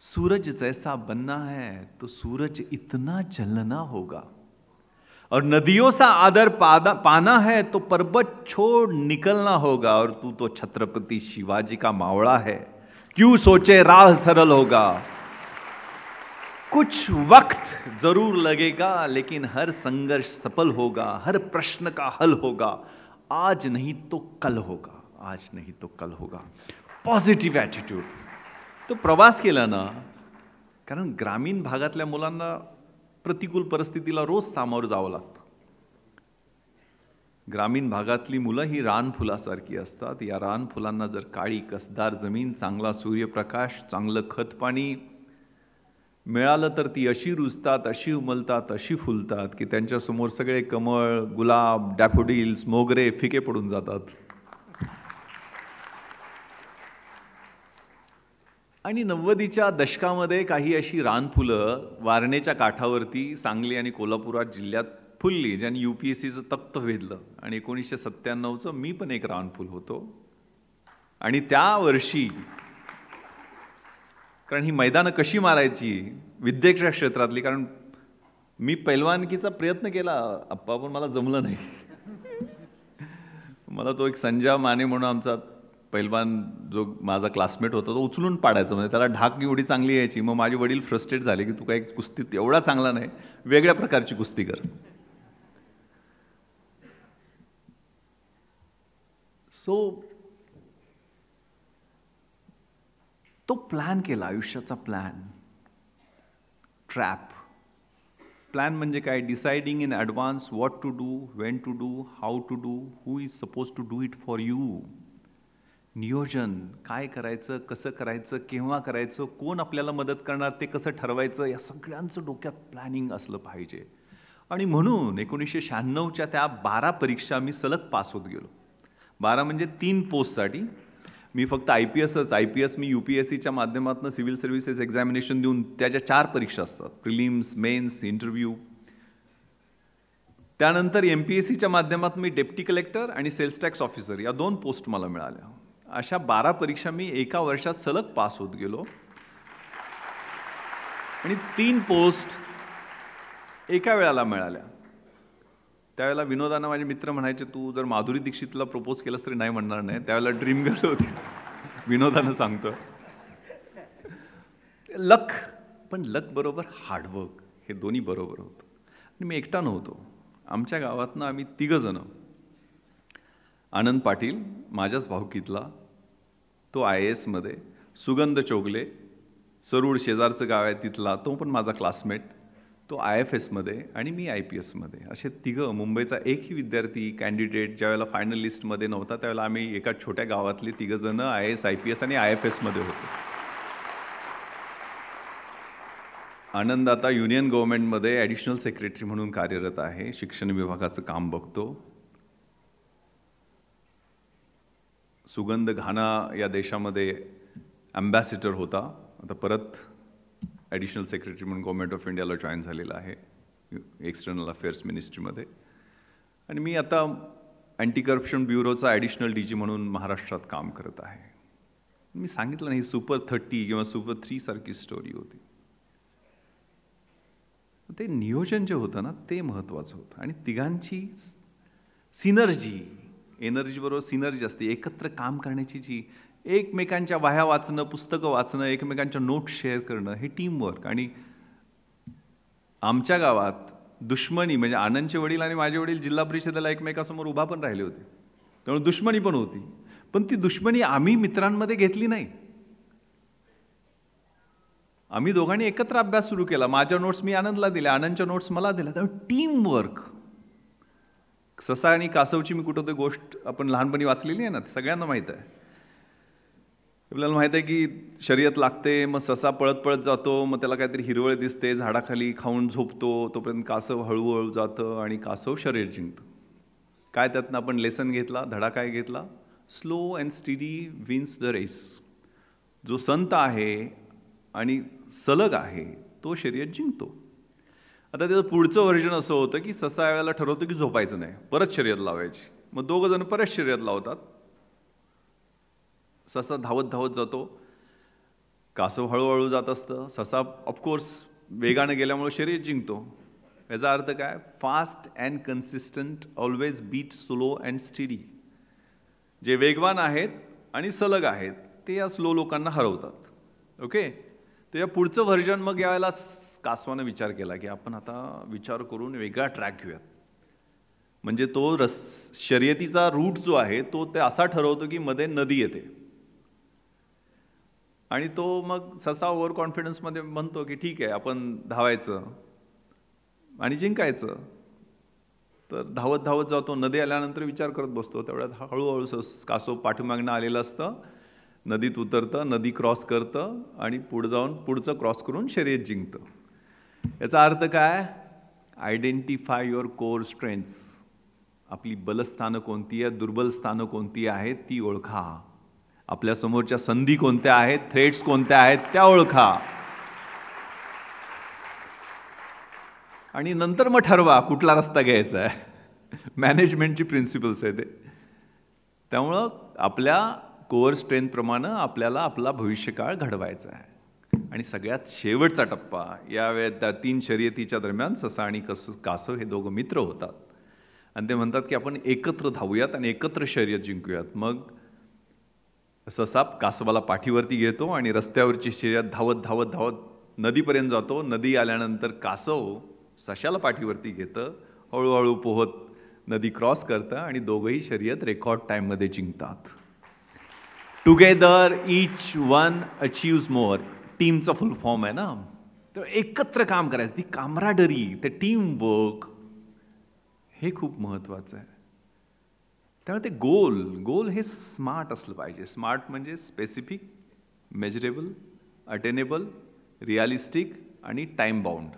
सूरज जैसा बनना है तो सूरज इतना जलना होगा, और नदियों सा आदर पाना है तो पर्वत छोड़ निकलना होगा. और तू तो छत्रपति शिवाजी का मावड़ा है, क्यों सोचे राह सरल होगा. कुछ वक्त जरूर लगेगा लेकिन हर संघर्ष सफल होगा, हर प्रश्न का हल होगा. आज नहीं तो कल होगा, आज नहीं तो कल होगा. Positive attitude. तो प्रवास केला ना, कारण ग्रामीण भागातल्या मुलांना प्रतिकूल परिस्थितीला रोज सामोरं जावं लागतं. ग्रामीण भागातली मुलं ही रानफुलासारखी असतात. या रानफुलांना जर काळी कसदार जमीन, चांगला सूर्यप्रकाश, चांगलं खत पाणी मिळालं तर ती अशी रुजतात, अशी उमलतात, अशी फुलतात की त्यांच्यासमोर सगळे कमळ, गुलाब, डॅफोडिल्स, मोगरे फिके पडून जातात. आणि 90च्या दशकामध्ये काही अशी रानफुलं वारणेच्या काठावरती सांगली आणि कोल्हापूर जिल्ह्यात फुलली, ज्यांनी UPSCचं तख्त वेधलं. आणि 1997चं मी पण एक रानफुल होतो. आणि त्या वर्षी, कारण ही मैदानं कशी मारायची विद्येच्या क्षेत्रातली, कारण मी पैलवानकीचा प्रयत्न केला अप्पा, पण मला जमलं नाही. मला तो एक संजय माने म्हणून आमचा पैलवान जो माझा क्लासमेट होता तो उचलून पाडायचा, म्हणजे त्याला ढाक एवढी चांगली यायची. मग माझे वडील फ्रस्ट्रेट झाले की तू काही कुस्तीत एवढा चांगला नाही, वेगळ्या प्रकारची कुस्ती कर. सो तो प्लॅन केला, आयुष्याचा प्लॅन. ट्रॅप. प्लॅन म्हणजे काय? Deciding in advance what to do, Wien to do, how to do, who is suppose to do it for you. नियोजन, काय करायचं, कसं करायचं, केव्हा करायचं, कोण आपल्याला मदत करणार ते कसं ठरवायचं, या सगळ्यांचं डोक्यात प्लॅनिंग असलं पाहिजे. आणि म्हणून 1996च्या त्या 12 परीक्षा मी सलग पास होत गेलो. 12 म्हणजे 3 पोस्टसाठी. मी फक्त IPS मी UPSCच्या माध्यमातून सिव्हिल सर्व्हिसेस एक्झामिनेशन देऊन त्याच्या 4 परीक्षा असतात, प्रिलिम्स, मेन्स, इंटरव्ह्यू. त्यानंतर MPSCच्या माध्यमातून मी डेप्टी कलेक्टर आणि सेल्स टॅक्स ऑफिसर या 2 पोस्ट मला मिळाल्या. अशा 12 परीक्षा मी एका वर्षात सलग पास होत गेलो. आणि 3 पोस्ट एका वेळेला मिळाल्या. त्यावेळेला विनोदानं माझे मित्र म्हणायचे, तू जर माधुरी दीक्षितला प्रपोज केलंस तरी नाही म्हणणार नाही. त्यावेळेला ड्रीम गर्ल होती. विनोदानं सांगतो. लक, पण लक बरोबर हार्डवर्क हे दोन्ही बरोबर होतं. आणि मी एकटा नव्हतो. आमच्या गावातनं आम्ही 3 जण, आनंद पाटील माझ्याच भाऊकीतला, तो IAS मध्ये, सुगंध चोगले सरूड शेजारचं गाव आहे तिथला, तो पण माझा क्लासमेट, तो IFS मध्ये, आणि मी IPS मध्ये. असे 3 मुंबईचा एकही विद्यार्थी कॅन्डिडेट ज्यावेळेला फायनल लिस्टमध्ये नव्हता त्यावेळेला आम्ही एका छोट्या गावातले 3 जण IAS, IPS आणि IFS मध्ये होतो. आनंद आता युनियन गव्हर्नमेंटमध्ये ॲडिशनल सेक्रेटरी म्हणून कार्यरत आहे, शिक्षण विभागाचं काम बघतो. सुगंध घाना या देशामध्ये ॲम्बॅसिडर होता, आता परत ॲडिशनल सेक्रेटरी म्हणून गव्हर्नमेंट ऑफ इंडियाला जॉईन झालेला आहे एक्सटर्नल अफेअर्स मिनिस्ट्रीमध्ये. आणि मी आता अँटी करप्शन ब्युरोचा ॲडिशनल DG म्हणून महाराष्ट्रात काम करत आहे. मी सांगितलं नाही, सुपर 30 किंवा सुपर 3 सारखी स्टोरी होती. ते नियोजन जे होतं ना ते महत्त्वाचं होतं. आणि तिघांची सिनर्जी, एनर्जी बरोबर सिनर्जी असते, एकत्र काम करण्याची जी, एकमेकांच्या वाह्या वाचणं, पुस्तकं वाचणं, एकमेकांच्या नोट्स शेअर करणं, हे टीमवर्क. आणि आमच्या गावात दुश्मनी म्हणजे आनंदचे वडील आणि माझे वडील जिल्हा परिषदेला एकमेकासमोर उभा पण राहिले होते, त्यामुळे दुश्मनी पण होती. पण ती दुश्मनी आम्ही मित्रांमध्ये घेतली नाही. आम्ही दोघांनी एकत्र अभ्यास सुरू केला. माझ्या नोट्स मी आनंदला दिल्या, आनंदच्या नोट्स मला दिल्या. त्यामुळे टीमवर्क. ससा आणि कासवची मी कुठं तरी गोष्ट आपण लहानपणी वाचलेली आहे ना, सगळ्यांना माहीत आहे. आपल्याला माहीत आहे की शर्यत लागते, मग ससा पळत पळत जातो, मग त्याला काहीतरी हिरवळ दिसते, झाडाखाली खाऊन झोपतो, तोपर्यंत कासव हळूहळू जातं आणि कासव शर्यत जिंकतं. काय त्यातनं आपण लेसन घेतला, धडा काय घेतला? Slow and steady wins the race. जो संत आहे आणि सलग आहे तो शर्यत जिंकतो. आता त्याचं पुढचं व्हर्जन असं होतं की ससा वेळेला ठरवतो की झोपायचं नाही, परत शर्यत लावायची. मग 2 जण परत शर्यत लावतात. ससा धावत धावत जातो, कासव हळूहळू जात असतं. ससा ऑफकोर्स वेगानं गेल्यामुळे शर्यत जिंकतो. याचा अर्थ काय? Fast and consistent always bit slow and steady. जे वेगवान आहेत आणि सलग आहेत ते या स्लो लोकांना हरवतात. ओके. तर या पुढचं व्हर्जन मग यावेळेला कासवानं विचार केला की आपण आता विचार करून वेगळा ट्रॅक घेऊयात. म्हणजे तो शर्यतीचा रूट जो आहे तो ते असा ठरवतो की मध्ये नदी येते आणि तो मग ससा ओव्हर कॉन्फिडन्समध्ये म्हणतो की ठीक आहे आपण धावायचं आणि जिंकायचं. तर धावत धावत जातो, नदी आल्यानंतर विचार करत बसतो. तेवढ्यात हळूहळू कासव पाठीमागणं आलेलं असतं, नदीत उतरतं, नदी क्रॉस करतं आणि पुढे जाऊन पुढचं क्रॉस करून शर्यत जिंकतं. याचा अर्थ काय? Identify your core strengths. आपली बलस्थानं कोणती आहेत, दुर्बल स्थानं कोणती आहेत ती ओळखा. आपल्या समोरच्या संधी कोणत्या आहेत, थ्रेट्स कोणत्या आहेत त्या ओळखा. आणि नंतर मग ठरवा कुठला रस्ता घ्यायचा आहे. मॅनेजमेंटची प्रिन्सिपल्स आहे ते. त्यामुळं आपल्या कोअर स्ट्रेंथप्रमाणे आपल्याला आपला भविष्यकाळ घडवायचा आहे. आणि सगळ्यात शेवटचा टप्पा या त्या 3 शर्यतीच्या दरम्यान ससा आणि कासव हे 2 मित्र होतात आणि ते म्हणतात की आपण एकत्र धावूयात आणि एकत्र शर्यत जिंकूयात. मग ससा कासवाला पाठीवरती घेतो आणि रस्त्यावरची शर्यत धावत धावत धावत नदीपर्यंत जातो. नदी आल्यानंतर कासव सशाला पाठीवरती घेतं, हळूहळू पोहत नदी क्रॉस करतं आणि दोघंही शर्यत रेकॉर्ड टाईममध्ये जिंकतात. टुगेदर ईच वन अचीव्स मोर. टीमचा फुल फॉर्म आहे ना. तर एकत्र काम करायचं, ती कामराडरी, ते टीम वर्क, हे खूप महत्वाचं आहे. त्यामुळे ते गोल हे स्मार्ट असलं पाहिजे. स्मार्ट म्हणजे स्पेसिफिक, मेजरेबल, अटेनेबल, रिअलिस्टिक आणि टाइम बाउंड.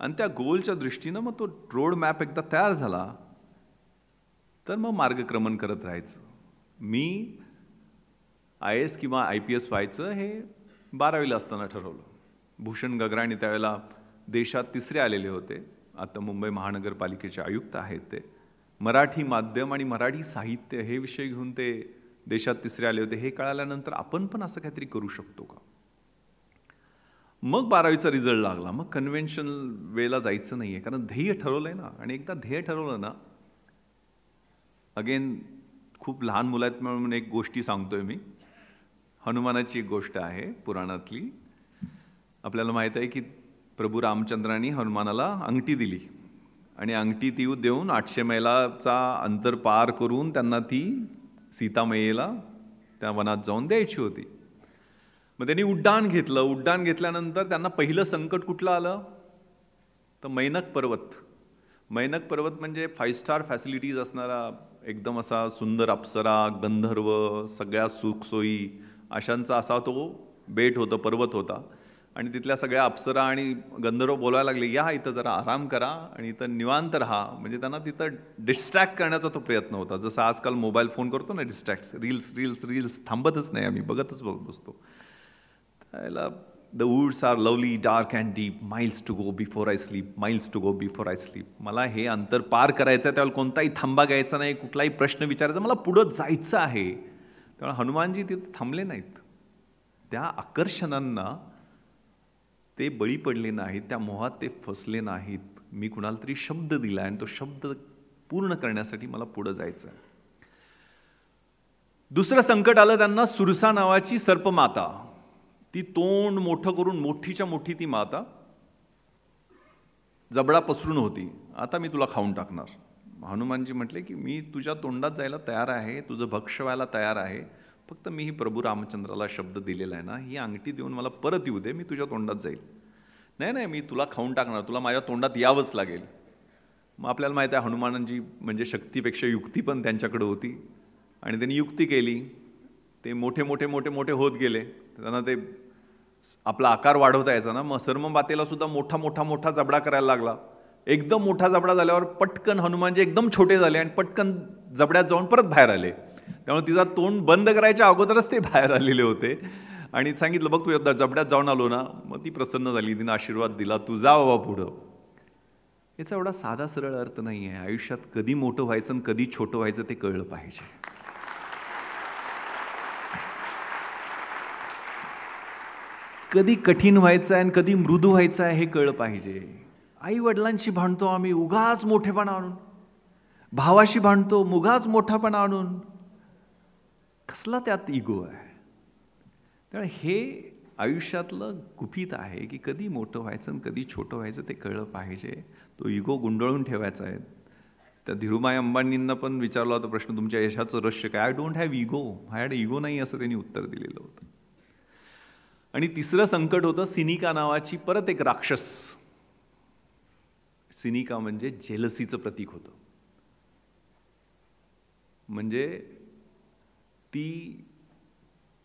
आणि त्या गोलच्या दृष्टीनं मग तो रोड मॅप एकदा तयार झाला तर मग मार्गक्रमण करत राहायचं. मी IAS किंवा IPS व्हायचं हे 12वीला असताना ठरवलं. भूषण गगराणी त्यावेळेला देशात 3रे आलेले होते. आता मुंबई महानगरपालिकेचे आयुक्त आहेत. ते मराठी माध्यम आणि मराठी साहित्य हे विषय घेऊन ते देशात 3रे आले होते. हे कळाल्यानंतर आपण पण असं काहीतरी करू शकतो का. मग 12वीचा रिझल्ट लागला. मग कन्व्हेन्शनल वेला जायचं नाहीये, कारण ध्येय ठरवलंय ना. आणि एकदा ध्येय ठरवलं ना, अगेन खूप लहान मुलं आहेत म्हणून एक गोष्टी सांगतोय मी. हनुमानाची एक गोष्ट आहे पुराणातली. आपल्याला माहित आहे की प्रभू रामचंद्रांनी हनुमानाला अंगठी दिली आणि अंगठी ती देऊन 800 मैलाचा अंतर पार करून त्यांना ती सीतामाईला त्या वनात जाऊन द्यायची होती. मग त्यांनी उड्डाण घेतलं. उड्डाण घेतल्यानंतर त्यांना पहिलं संकट कुठलं आलं तर मैनक पर्वत. मैनक पर्वत म्हणजे 5 स्टार फॅसिलिटीज असणारा एकदम असा सुंदर अप्सरा, गंधर्व, सगळ्या सुखसोयी अशांचा असा तो बेट होता, पर्वत होता. आणि तिथल्या सगळ्या अप्सरा आणि गंधर्व बोलायला लागले, या इथं जरा आराम करा आणि इथं निवांत राहा. म्हणजे त्यांना तिथं डिस्ट्रॅक्ट करण्याचा तो प्रयत्न होता. जसं आजकाल मोबाईल फोन करतो ना, डिस्ट्रॅक्ट, रील्स थांबतच नाही, आम्ही बघतच बसतो. त्याला the woods R lovely, dark and deep, miles to go before I sleep, miles to go before I sleep. मला हे अंतर पार करायचं आहे, त्यावेळेला कोणताही थांबा घ्यायचा नाही, कुठलाही प्रश्न विचारायचा, मला पुढं जायचं आहे. त्यामुळे हनुमानजी तिथे थांबले नाहीत. त्या आकर्षणांना ते बळी पडले नाहीत, त्या मोहात ते फसले नाहीत. मी कुणाला तरी शब्द दिला आणि तो शब्द पूर्ण करण्यासाठी मला पुढे जायचं आहे. दुसरं संकट आलं त्यांना. सुरसा नावाची सर्पमाता, ती तोंड मोठं करून मोठीच्या मोठी ती माता जबडा पसरून होती. आता मी तुला खाऊन टाकणार. हनुमानजी म्हटले की मी तुझ्या तोंडात जायला तयार आहे, तुझं भक्ष व्हायला तयार आहे, फक्त मी ही प्रभू रामचंद्राला शब्द दिलेला आहे ना, ही अंगठी देऊन मला परत येऊ दे, मी तुझ्या तोंडात जाईल. नाही, मी तुला खाऊन टाकणार, तुला माझ्या तोंडात यावंच लागेल. मग आपल्याला माहिती आहे हनुमानजी म्हणजे शक्तीपेक्षा युक्ती पण त्यांच्याकडे होती आणि त्यांनी युक्ती केली. ते मोठे मोठे मोठे मोठे होत गेले. त्यांना ते आपला आकार वाढवता यायचा ना. मग सर्ममातेला सुद्धा मोठा मोठा मोठा जबडा करायला लागला. एकदम मोठा जबडा झाल्यावर पटकन हनुमानजी एकदम छोटे झाले आणि पटकन जबड्यात जाऊन परत बाहेर आले. त्यामुळे तिचा तोंड बंद करायच्या अगोदरच ते बाहेर आलेले होते आणि सांगितलं, बघ तू जबड्यात जाऊन आलो ना. मग ती प्रसन्न झाली, तिने आशीर्वाद दिला, तू जा बाबा पुढं. याचा एवढा साधा सरळ अर्थ नाही आहे. आयुष्यात कधी मोठं व्हायचं आणि कधी छोटं व्हायचं ते कळलं पाहिजे. कधी कठीण व्हायचं आहे आणि कधी मृदू व्हायचं आहे हे कळलं पाहिजे. आई वडिलांशी भांडतो आम्ही उगाच मोठेपणा आणून, भावाशी भांडतो उगाच मोठापणा आणून, कसला त्यात इगो आहे. त्यामुळे हे आयुष्यातलं गुपित आहे की कधी मोठं व्हायचं आणि कधी छोटं व्हायचं ते कळलं पाहिजे. तो इगो गुंडाळून ठेवायचा आहे. त्या धीरूभाई अंबानींना पण विचारला होता प्रश्न, तुमच्या यशाचं रहस्य काय. आय डोंट हॅव इगो, माझ्याकडे इगो नाही असं त्यांनी उत्तर दिलेलं होतं. आणि तिसरं संकट होतं सिनिका नावाची परत एक राक्षस. सिनिका म्हणजे जेलसीचं प्रतीक होतं. म्हणजे ती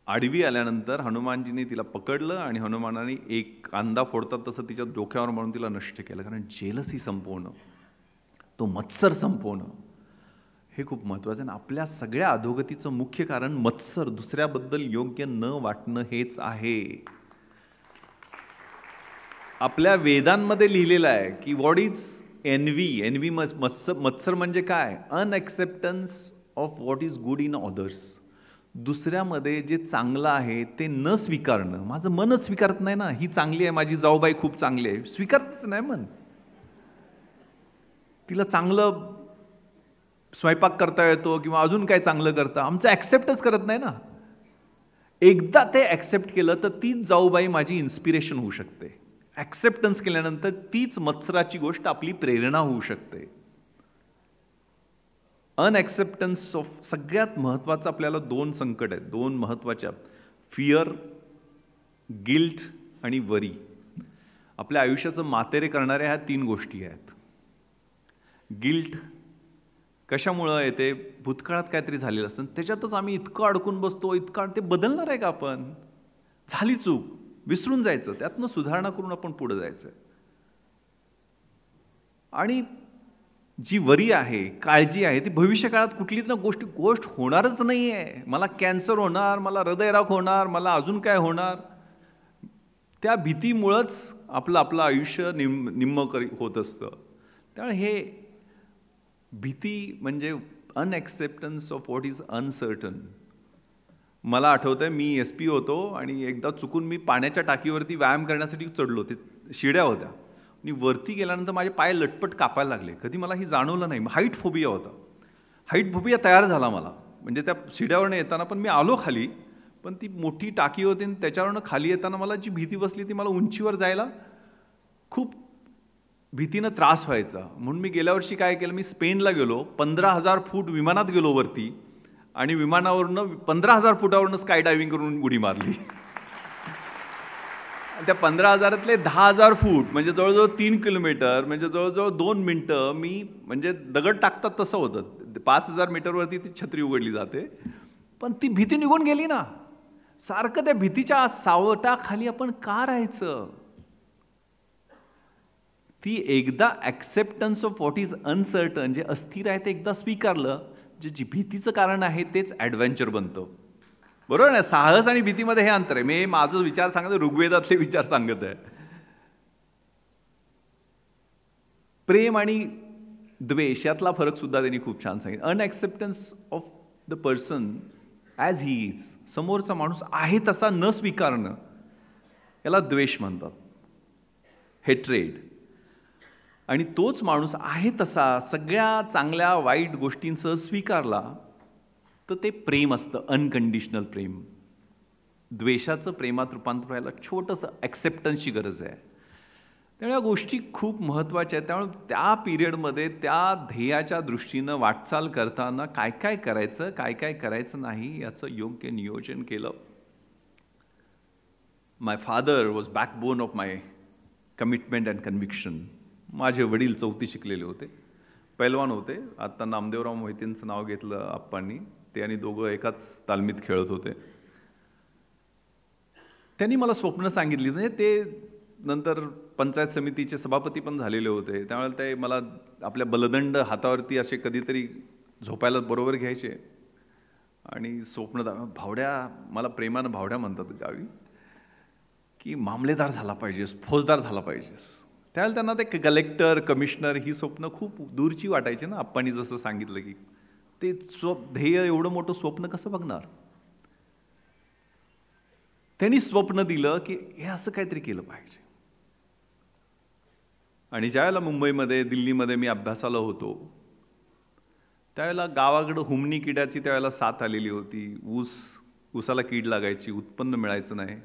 आडवी आल्यानंतर हनुमानजीने तिला पकडलं आणि हनुमानाने एक कांदा फोडतात तसं तिच्या डोक्यावर मारून तिला नष्ट केलं. कारण जेलसी संपवणं, तो मत्सर संपवणं हे खूप महत्त्वाचं आहे. आपल्या सगळ्या अधोगतीचं मुख्य कारण मत्सर, दुसऱ्याबद्दल योग्य न वाटणं हेच आहे. आपल्या वेदांमध्ये लिहिलेलं आहे की व्हॉट इज एनव्ही. मत्सर म्हणजे काय, unacceptance of what is good in others. दुसऱ्यामध्ये जे चांगलं आहे ते न स्वीकारणं. माझं मनच स्वीकारत नाही ना, ही चांगली आहे, माझी जाऊबाई खूप चांगली आहे, स्वीकारतच नाही मन. तिला चांगलं स्वयंपाक करता येतो किंवा अजून काय चांगलं करता, आमचं ॲक्सेप्टच करत नाही ना. एकदा ते ॲक्सेप्ट केलं तर तीच जाऊबाई माझी इन्स्पिरेशन होऊ शकते. ॲक्सेप्टन्स केल्यानंतर तीच मत्सराची गोष्ट आपली प्रेरणा होऊ शकते. अनॲक्सेप्टन्स ऑफ सगळ्यात महत्त्वाचं आपल्याला 2 संकट आहेत, 2 महत्त्वाच्या, फिअर, गिल्ट आणि वरी. आपल्या आयुष्याचं मातेरे करणाऱ्या ह्या 3 गोष्टी आहेत. गिल्ट कशामुळं येते? भूतकाळात काहीतरी झालेलं असतं त्याच्यातच आम्ही इतकं अडकून बसतो, ते बदलणार आहे का आपण? झाली चूक, विसरून जायचं, त्यातनं सुधारणा करून आपण पुढे जायचं. आणि जी वरी आहे, काळजी आहे, ती भविष्यकाळात कुठलीच ना गोष्ट होणारच नाही आहे. मला कॅन्सर होणार, मला हृदयरोग होणार, मला अजून काय होणार, त्या भीतीमुळंच आपलं आयुष्य निम्म होत असतं. त्यामुळे हे भीती म्हणजे अनॲक्सेप्टन्स ऑफ व्हॉट इज अनसर्टन. मला आठवतंय मी SP होतो आणि एकदा चुकून मी पाण्याच्या टाकीवरती व्यायाम करण्यासाठी चढलो. ते शिड्या होत्या आणि वरती गेल्यानंतर माझे पाय लटपट कापायला लागले. कधी मला ही जाणवलं नाही. हाईट फोबिया होता. हाईट फोबिया तयार झाला मला, म्हणजे त्या शिड्यावरनं येताना. पण मी आलो खाली, पण ती मोठी टाकी होती आणि त्याच्यावरनं खाली येताना मला जी भीती बसली ती, मला उंचीवर जायला खूप भीतीनं त्रास व्हायचा. म्हणून मी गेल्या वर्षी काय केलं, मी स्पेनला गेलो, 15,000 फूट विमानात गेलो वरती आणि विमानावरनं 15,000 फुटावरनं स्काय डायव्हिंग करून उडी मारली. त्या 15,000तले 10,000 फूट म्हणजे जवळजवळ 3 किलोमीटर, म्हणजे जवळजवळ 2 मिनटं मी, म्हणजे दगड टाकतात तसं होतं. 5,000 मीटरवरती ती छत्री उघडली जाते. पण ती भीती निघून गेली ना. सारखं त्या भीतीच्या सावटाखाली आपण का राहायचं? ती एकदा acceptance of what is uncertain, जे अस्थिर आहे ते एकदा स्वीकारलं, जे भीतीचं कारण आहे तेच ॲडव्हेंचर बनतं. बरोबर ना? साहस आणि भीतीमध्ये हे अंतर आहे. मी माझं विचार सांगत, ऋग्वेदातले विचार सांगत आहे. प्रेम आणि द्वेष यातला फरक सुद्धा त्यांनी खूप छान सांगितलं. Unacceptance of the person as he is, समोरचा माणूस आहे तसा न स्वीकारणं, याला द्वेष म्हणतात, हेट्रेड. आणि तोच माणूस आहे तसा सगळ्या चांगल्या वाईट गोष्टींसह स्वीकारला तर ते प्रेम असतं, अनकंडिशनल प्रेम. द्वेषाचं प्रेमात रूपांतर व्हायला छोटंसं ॲक्सेप्टन्सची गरज आहे. त्यामुळे या गोष्टी खूप महत्त्वाच्या आहेत. त्यामुळे त्या पिरियडमध्ये त्या ध्येयाच्या दृष्टीनं वाटचाल करताना काय काय करायचं, काय काय करायचं नाही याचं योग्य नियोजन केलं. My father was backbone of my commitment and conviction. माझे वडील 4थी शिकलेले होते, पैलवान होते. आता नामदेवराव मोहितेंचं नाव घेतलं आप्पांनी. ते आणि दोघं एकाच तालमीत खेळत होते. त्यांनी मला स्वप्न सांगितली. म्हणजे ते नंतर पंचायत समितीचे सभापती पण झालेले होते. त्यामुळे ते मला आपल्या बलदंड हातावरती असे कधीतरी झोपायला बरोबर घ्यायचे आणि स्वप्न भावड्या, मला प्रेमानं भावड्या म्हणतात गावी, की मामलेदार झाला पाहिजेस, फौजदार झाला पाहिजेस. त्यावेळेला त्यांना ते कलेक्टर, कमिशनर ही स्वप्न खूप दूरची वाटायची ना. आप्पांनी जसं सांगितलं की ते ध्येय, एवढं मोठं स्वप्न कसं बघणार. त्यांनी स्वप्न दिलं की हे असं काहीतरी केलं पाहिजे. आणि ज्यावेळेला मुंबईमध्ये, दिल्लीमध्ये मी अभ्यासाला होतो, त्यावेळेला गावाकडं हुमणी किड्याची त्यावेळेला साथ आलेली होती. ऊसाला कीड लागायची, उत्पन्न मिळायचं नाही.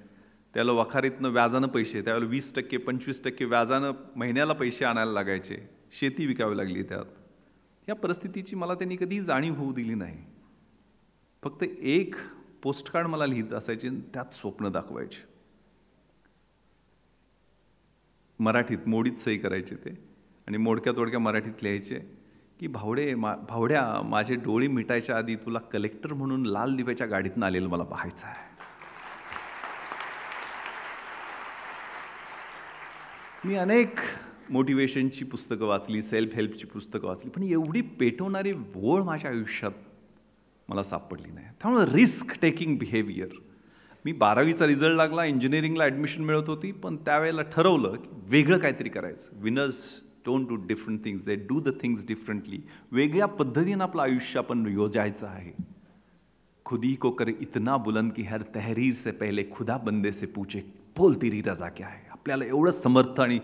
त्याला वखारीतनं व्याजानं पैसे, त्यावेळेला 20%, 25% व्याजानं महिन्याला पैसे आणायला लागायचे. शेती विकावी लागली त्यात. या परिस्थितीची मला त्यांनी कधी जाणीव होऊ दिली नाही. फक्त एक पोस्टकार्ड मला लिहित असायचे, त्यात स्वप्न दाखवायचे. मराठीत मोडीत सही करायचे ते आणि मोडक्या तोडक्या मराठीत लिहायचे की भावड्या, माझे डोळे मिटायच्या आधी तुला कलेक्टर म्हणून लाल दिव्याच्या गाडीतनं आलेलं मला पाहायचं आहे. मी अनेक मोटिवेशनची पुस्तकं वाचली, सेल्फ हेल्पची पुस्तकं वाचली, पण एवढी पेटवणारी ओळ माझ्या आयुष्यात मला सापडली नाही. त्यामुळे रिस्क टेकिंग बिहेवियर. मी 12वीचा रिझल्ट लागला, इंजिनिअरिंगला ॲडमिशन मिळत होती, पण त्यावेळेला ठरवलं की वेगळं काहीतरी करायचं. Winners don't do different things, they do the things differently. वेगळ्या पद्धतीनं आपलं आयुष्य आपण योजायचं आहे. खुदी को कर इतना बुलंद की हर तहरीर से पहले खुदा बंदे से पूछे बोल तेरी रजा क्या है. आपल्याला एवढं समर्थ आणि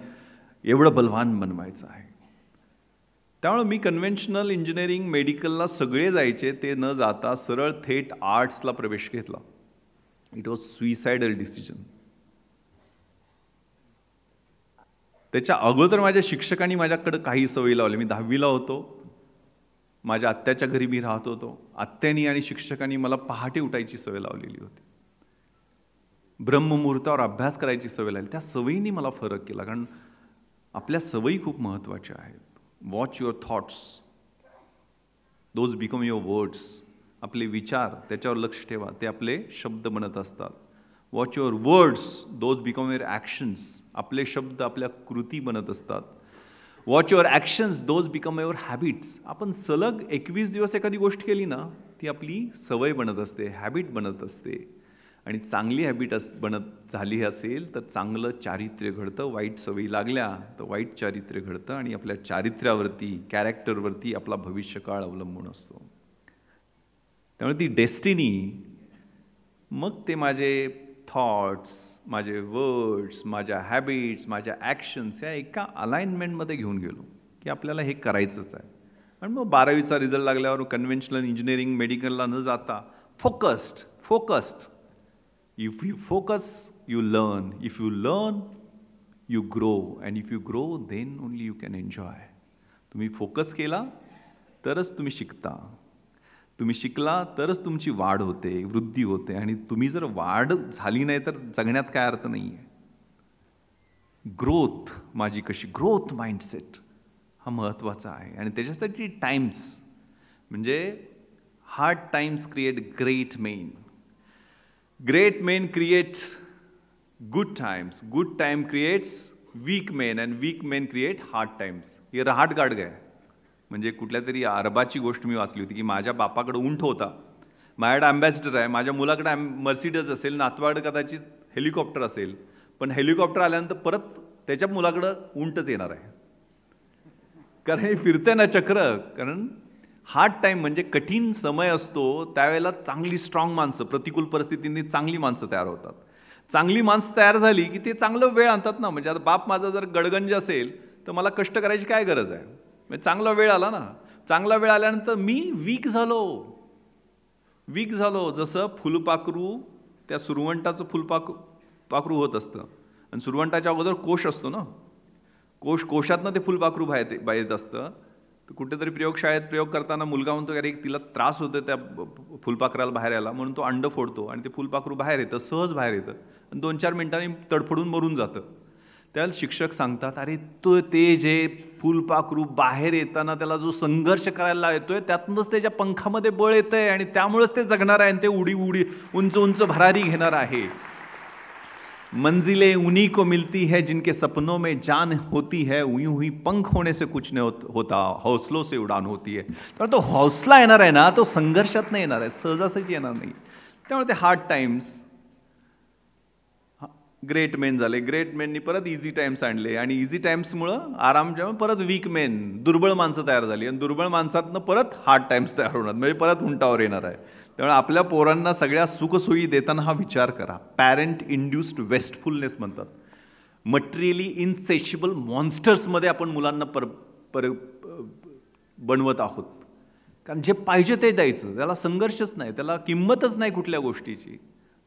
एवढं बलवान बनवायचं आहे. त्यामुळे मी कन्व्हेन्शनल इंजिनिअरिंग, मेडिकलला सगळे जायचे, ते न जाता सरळ थेट आर्ट्सला प्रवेश घेतला. It was suicidal decision. त्याच्या अगोदर माझ्या शिक्षकांनी माझ्याकडे काही सवयी लावल्या. मी 10वीला होतो, माझ्या आत्याच्या घरी मी राहत होतो. आत्यानी आणि शिक्षकांनी मला पहाटे उठायची सवय लावलेली होती. ब्रह्ममुहूर्तावर अभ्यास करायची सवय लागली. त्या सवयींनी मला फरक केला. कारण आपल्या सवयी खूप महत्त्वाच्या आहेत. Watch your thoughts, those become your words. आपले विचार त्याच्यावर लक्ष ठेवा, ते आपले शब्द बनत असतात. Watch your words, those become your actions. आपले शब्द आपल्या कृती बनत असतात. Watch your actions, those become your habits. आपण सलग 21 दिवस एखादी गोष्ट केली ना, ती आपली सवय बनत असते, हॅबिट बनत असते. आणि चांगली हॅबिट बनत झाली असेल तर चांगलं चारित्र्य घडतं. वाईट सवयी लागल्या तर वाईट चारित्र्य घडतं आणि आपल्या चारित्र्यावरती, कॅरेक्टरवरती आपला भविष्यकाळ अवलंबून असतो. त्यामुळे ती डेस्टिनी, मग ते माझे थॉट्स, माझे वर्ड्स, माझ्या हॅबिट्स, माझ्या ॲक्शन्स या एका अलाइनमेंटमध्ये घेऊन गेलो की आपल्याला हे करायचंच आहे. आणि मग 12वीचा रिझल्ट लागल्यावर कन्व्हेन्शनल इंजिनिअरिंग, मेडिकलला न जाता focused. If you focus, you learn. If you learn, you grow. And if you grow, then only you can enjoy. तुम्ही फोकस केला तरच तुम्ही शिकता. तुम्ही शिकला तरच तुमची वाढ होते, वृद्धी होते. आणि तुम्ही जर वाढ झाली नाही तर जगण्यात काय अर्थ नाही आहे. ग्रोथ माझी कशी, ग्रोथ माइंडसेट हा महत्त्वाचा आहे. आणि त्याच्यासाठी टाइम्स, म्हणजे hard times create great main. Great men create good times. Good time creates weak men and weak men create hard times. हे रहाट गाडग आहे. म्हणजे कुठल्या तरी अरबाची गोष्ट मी वाचली होती की माझ्या बापाकडे उंट होता, माझ्याकडे अँबॅसिडर आहे, माझ्या मुलाकडे मर्सिडीज असेल, नातवाकडे कदाचित हेलिकॉप्टर असेल, पण हेलिकॉप्टर आल्यानंतर परत त्याच्या मुलाकडं उंटच येणार आहे. कारण हे फिरते ना चक्र. कारण हार्ड टाईम म्हणजे कठीण समय असतो त्यावेळेला चांगली स्ट्रॉंग माणसं, प्रतिकूल परिस्थितींनी चांगली माणसं तयार होतात. चांगली माणसं तयार झाली की ते चांगलं वेळ आणतात ना. म्हणजे आता बाप माझा जर गडगंज असेल तर मला कष्ट करायची काय गरज आहे. म्हणजे चांगला वेळ आला ना. चांगला वेळ आल्यानंतर मी वीक झालो. जसं फुलपाखरू, त्या सुरवंटाचं फुलपाखरू होत असतं. आणि सुरवंटाच्या अगोदर कोश असतो ना. कोशातनं ते फुलपाखरू बाहेर येत असतं. तर कुठेतरी प्रयोगशाळेत प्रयोग करताना मुलगा म्हणतो अरे तिला त्रास होतो त्या फुलपाखराला बाहेर यायला, म्हणून तो अंड फोडतो आणि ते फुलपाखरू बाहेर येतं, सहज बाहेर येतं आणि 2-4 मिनिटांनी तडफडून मरून जातं. त्याला शिक्षक सांगतात अरे ते जे फुलपाखरू बाहेर येताना त्याला जो संघर्ष करायला येतोय त्यातूनच त्याच्या पंखामध्ये बळ येतंय आणि त्यामुळेच ते जगणार आहे आणि ते उडी उंच भरारी घेणार आहे. मंजिलें उन्हीं को मिलती है जिनके सपनों में जान होती है. यूं ही पंख होने से कुछ नहीं होता, हौसलों से उडान होती है. तर तो हौसला येणार आहे ना, तो संघर्षात नाही येणार आहे, सहजासहजी येणार नाही. त्यामुळे ते हार्ड टाइम्स ग्रेट मेन झाले. ग्रेट मेननी परत इझी टाइम्स आणले आणि इझी टाइम्समुळं आराम जेव्हा परत वीक मेन, दुर्बळ माणसं तयार झाली आणि दुर्बळ माणसातनं परत हार्ड टाइम्स तयार होणार, म्हणजे परत उंटावर येणार आहे. त्यामुळे आपल्या पोरांना सगळ्या सुखसोयी देताना हा विचार करा. पॅरेंट इंड्युस्ड वेस्टफुलनेस म्हणतात. मटेरियली इनसेशिबल मॉन्स्टर्समध्ये आपण मुलांना बनवत आहोत. कारण जे पाहिजे ते द्यायचं, त्याला संघर्षच नाही, त्याला किंमतच नाही कुठल्या गोष्टीची.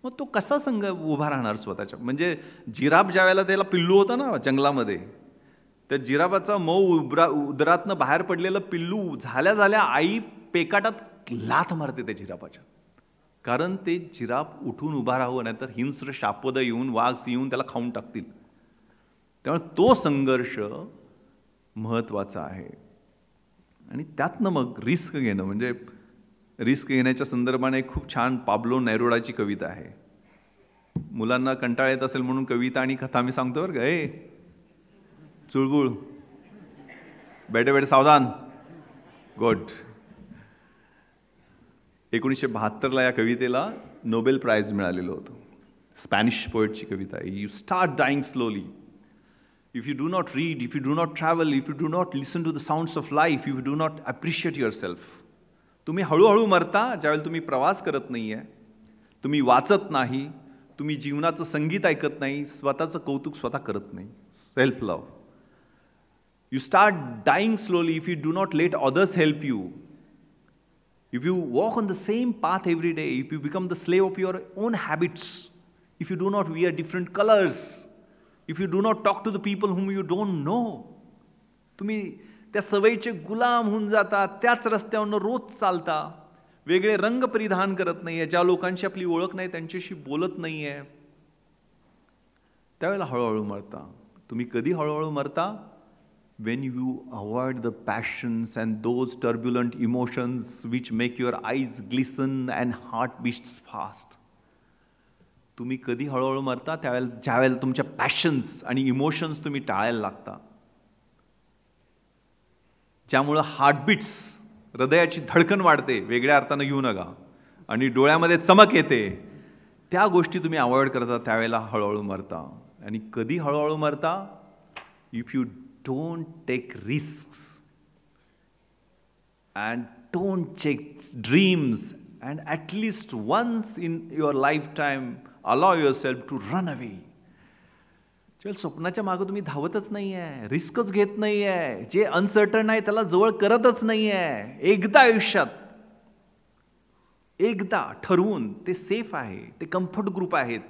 मग तो कसा उभा राहणार स्वतःच्या. म्हणजे जिराफ ज्या वेळेला त्याला पिल्लू होतं ना जंगलामध्ये, त्या जिराफाचा मऊ उदरातनं बाहेर पडलेलं पिल्लू झाल्या आई पेकाटात लाथ मारते त्या जिराफाच्या. कारण ते जिराफ उठून उभा राहावं, नाहीतर हिंस्र शापद येऊन, वाघ येऊन त्याला खाऊन टाकतील. त्यामुळे तो संघर्ष महत्त्वाचा आहे. आणि त्यातनं मग रिस्क घेणं, म्हणजे रिस्क घेण्याच्या संदर्भाने एक खूप छान पाब्लो नेरुडाची कविता आहे. मुलांना कंटाळा येत असेल म्हणून कविता आणि कथा मी सांगतो बरं का. चुळबुळ, बेटे सावधान, गुड. 1972ला या कवितेला नोबेल प्राइज मिळालेलं होतं. स्पॅनिश पोएटची कविता आहे. You start dyeing slowly if you do not read, if you do not travel, if you do not listen to the sounds of life, if you do not appreciate your self. तुम्ही हळूहळू मरता ज्यावेळेला तुम्ही प्रवास करत नाही आहे, तुम्ही वाचत नाही, तुम्ही जीवनाचं संगीत ऐकत नाही, स्वतःचं कौतुक स्वतः करत नाही. Self love. You start dyeing slowly if you do not let others help you. If you walk on the same path every day, if you become the slave of your own habits, if you do not wear different colors, if you do not talk to the people whom you don't know, तुम्ही त्या सवयीचे गुलाम होऊन जाता, त्याच रस्त्यावरनं रोज चालता, वेगळे रंग परिधान करत नाहीये, ज्या लोकांशी आपली ओळख नाही त्यांच्याशी बोलत नाहीये, त्यावेळेला हळूहळू मरता. तुम्ही कधी हळूहळू मरता? when you avoid the passions and those turbulent emotions which make your eyes glisten and heart beats fast. तुम्ही कधी हळूहळू मरता? ज्यावेळेला तुमच्या पॅशन्स आणि इमोशन्स तुम्ही टाळायला लागता, ज्यामुळं हार्टबीट्स, हृदयाची धडकन वाढते, वेगळ्या अर्थानं घेऊ नका, आणि डोळ्यामध्ये चमक येते, त्या गोष्टी तुम्ही अवॉइड करता, त्यावेळेला हळूहळू मरता. आणि कधी हळूहळू मरता? If you don't take risks and don't chase dreams and at least once in your lifetime allow yourself to run away. जेव्हा स्वप्नाच्या मागे तुम्ही धावतच नाहीये, रिस्कच घेत नाहीये, जे अनसर्टन आहे त्याला जवळ करतच नाहीये, एकदा आयुष्यात एकदा ठरवून ते सेफ आहे, ते कम्फर्ट ग्रुप आहेत,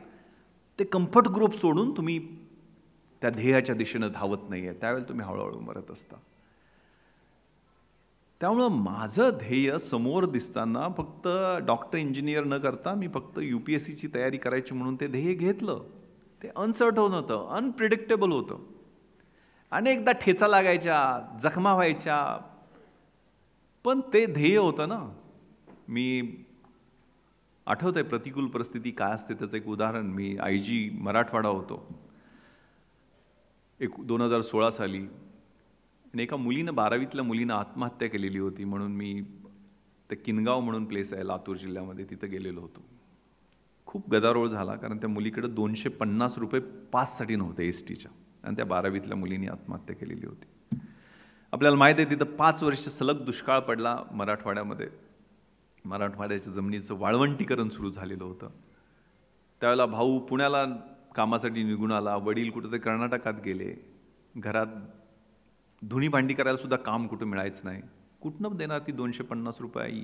ते कम्फर्ट ग्रुप सोडून तुम्ही त्या ध्येयाच्या दिशेनं धावत नाहीये, त्यावेळेला तुम्ही हळूहळू मरत असता. त्यामुळं माझं ध्येय समोर दिसताना फक्त डॉक्टर इंजिनियर न करता मी फक्त UPSCची तयारी करायची म्हणून ते ध्येय घेतलं. ते अनसर्टन होतं, अनप्रिडिक्टेबल होतं, अनेकदा ठेचा लागायच्या, जखमा व्हायच्या, पण ते ध्येय होतं ना. मी आठवतंय प्रतिकूल परिस्थिती काय असते त्याचं एक उदाहरण. मी IG मराठवाडा होतो 2016 साली, आणि एका मुलीनं 12वीतल्या मुलीनं आत्महत्या केलेली होती, म्हणून मी ते किनगाव म्हणून प्लेस आहे लातूर जिल्ह्यामध्ये, तिथं गेलेलो होतो. खूप गदारोळ झाला, कारण त्या मुलीकडे 250 रुपये पाससाठी नव्हते STच्या, आणि त्या 12वीतल्या मुलीने आत्महत्या केलेली होती. आपल्याला माहीत आहे तिथं 5 वर्ष सलग दुष्काळ पडला मराठवाड्यामध्ये. मराठवाड्याच्या जमिनीचं वाळवंटीकरण सुरू झालेलं होतं. त्यावेळेला भाऊ पुण्याला कामासाठी निघून आला, वडील कुठेतरी कर्नाटकात गेले, घरात धुणी भांडी करायला सुद्धा काम कुठं मिळायचं नाही, कुठनं देणार ती 250 रुपये आई?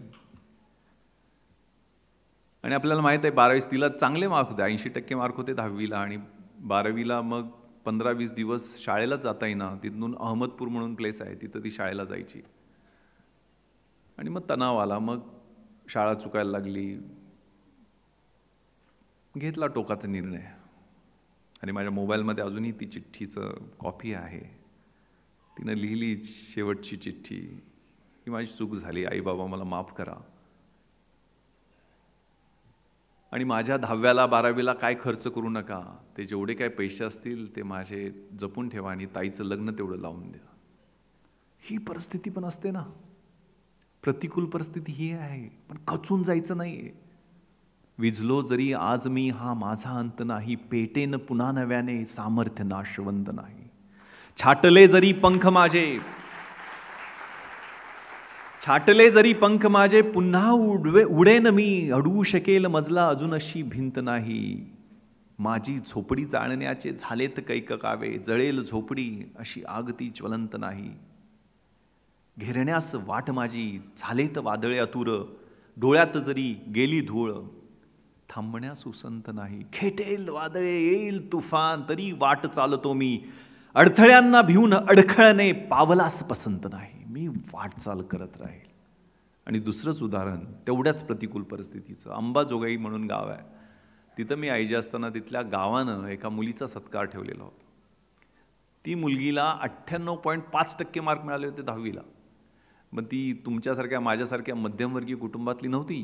आणि आपल्याला माहीत आहे 12वी तिला चांगले मार्क होते, 80% मार्क होते 10वीला, आणि 12वीला मग 15-20 दिवस शाळेलाच जाता येईना. तिथून अहमदपूर म्हणून प्लेस आहे, तिथं ती शाळेला जायची, आणि मग तणाव आला, मग शाळा चुकायला लागली, घेतला टोकाचा निर्णय. आणि माझ्या मोबाईलमध्ये अजूनही ती चिठ्ठीचं कॉपी आहे. तिनं लिहिली शेवटची चिठ्ठी की माझी चूक झाली, आई बाबा मला माफ करा, आणि माझ्या 10वीला 12वीला काय खर्च करू नका, ते जेवढे काय पैसे असतील ते माझे जपून ठेवा, आणि ताईचं लग्न तेवढं लावून द्या. ही परिस्थिती पण असते ना, प्रतिकूल परिस्थिती ही आहे, पण खचून जायचं नाही. विझलो जरी आज मी हा माझा अंत नाही, पेटेन पुन्हा नव्याने सामर्थ्य नाशवंत नाही. छाटले जरी पंख माझे, छाटले जरी पंख माझे, पुन्हा उडेन मी, अडवू शकेल मजला अजून अशी भिंत नाही. माझी झोपडी जाळण्याचे झालेत कैक कावे, जळेल झोपडी अशी आग ती ज्वलंत नाही. घेरण्यास वाट माझी झालेत वादळे अतुर, डोळ्यात जरी गेली धूळ, थांबण्यास उसंत नाही. खेटेल वादळे येईल तुफान, तरी वाट चालतो मी, अडथळ्यांना भिवून अडखळणे पावलास पसंत नाही. मी वाटचाल करत राहील. आणि दुसरंच उदाहरण तेवढ्याच प्रतिकूल परिस्थितीचं, अंबाजोगाई म्हणून गाव आहे, तिथं मी आईजी असताना तिथल्या गावानं एका मुलीचा सत्कार ठेवलेला होता. ती मुलगीला 98.5% मार्क मिळाले होते 10वीला. मग ती तुमच्यासारख्या माझ्यासारख्या मध्यमवर्गीय कुटुंबातली नव्हती.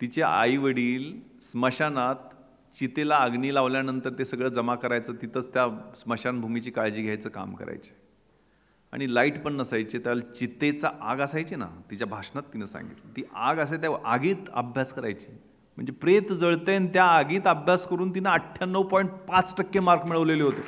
तिचे आई वडील स्मशानात चितेला अग्नी लावल्यानंतर ते सगळं जमा करायचं, तिथंच त्या स्मशानभूमीची काळजी घ्यायचं काम करायचे, आणि लाईट पण नसायचे. त्याला चितेचा आग असायची ना, तिच्या भाषणात तिनं सांगितलं, ती आग असे त्या आगीत अभ्यास करायची. म्हणजे प्रेत जळते आणि त्या आगीत अभ्यास करून तिनं 98.5% मार्क मिळवलेले होते.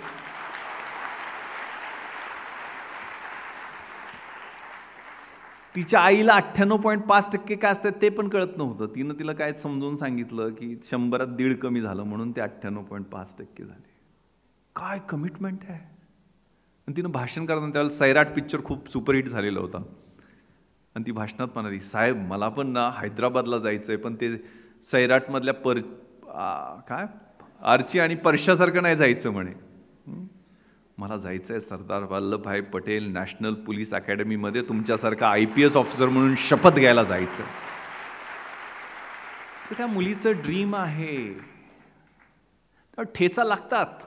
तिच्या आईला 98.5% काय असतात ते पण कळत नव्हतं. तिनं तिला काय समजून सांगितलं की 100त 1.5 कमी झालं म्हणून ते 98.5% झाले. काय कमिटमेंट आहे. आणि तिनं भाषण करताना त्यावेळेला सैराट पिक्चर खूप सुपरहिट झालेला होता, आणि ती भाषणात म्हणाली, साहेब मला पण ना हैदराबादला जायचं आहे, पण ते सैराटमधल्या काय आर्ची आणि परशासारखं नाही जायचं म्हणे. मला जायचं आहे सरदार वल्लभभाई पटेल नॅशनल पोलीस अकॅडमीमध्ये तुमच्यासारखा IPS ऑफिसर म्हणून शपथ घ्यायला जायचं. तर त्या मुलीचं ड्रीम आहे. ठेचा लागतात,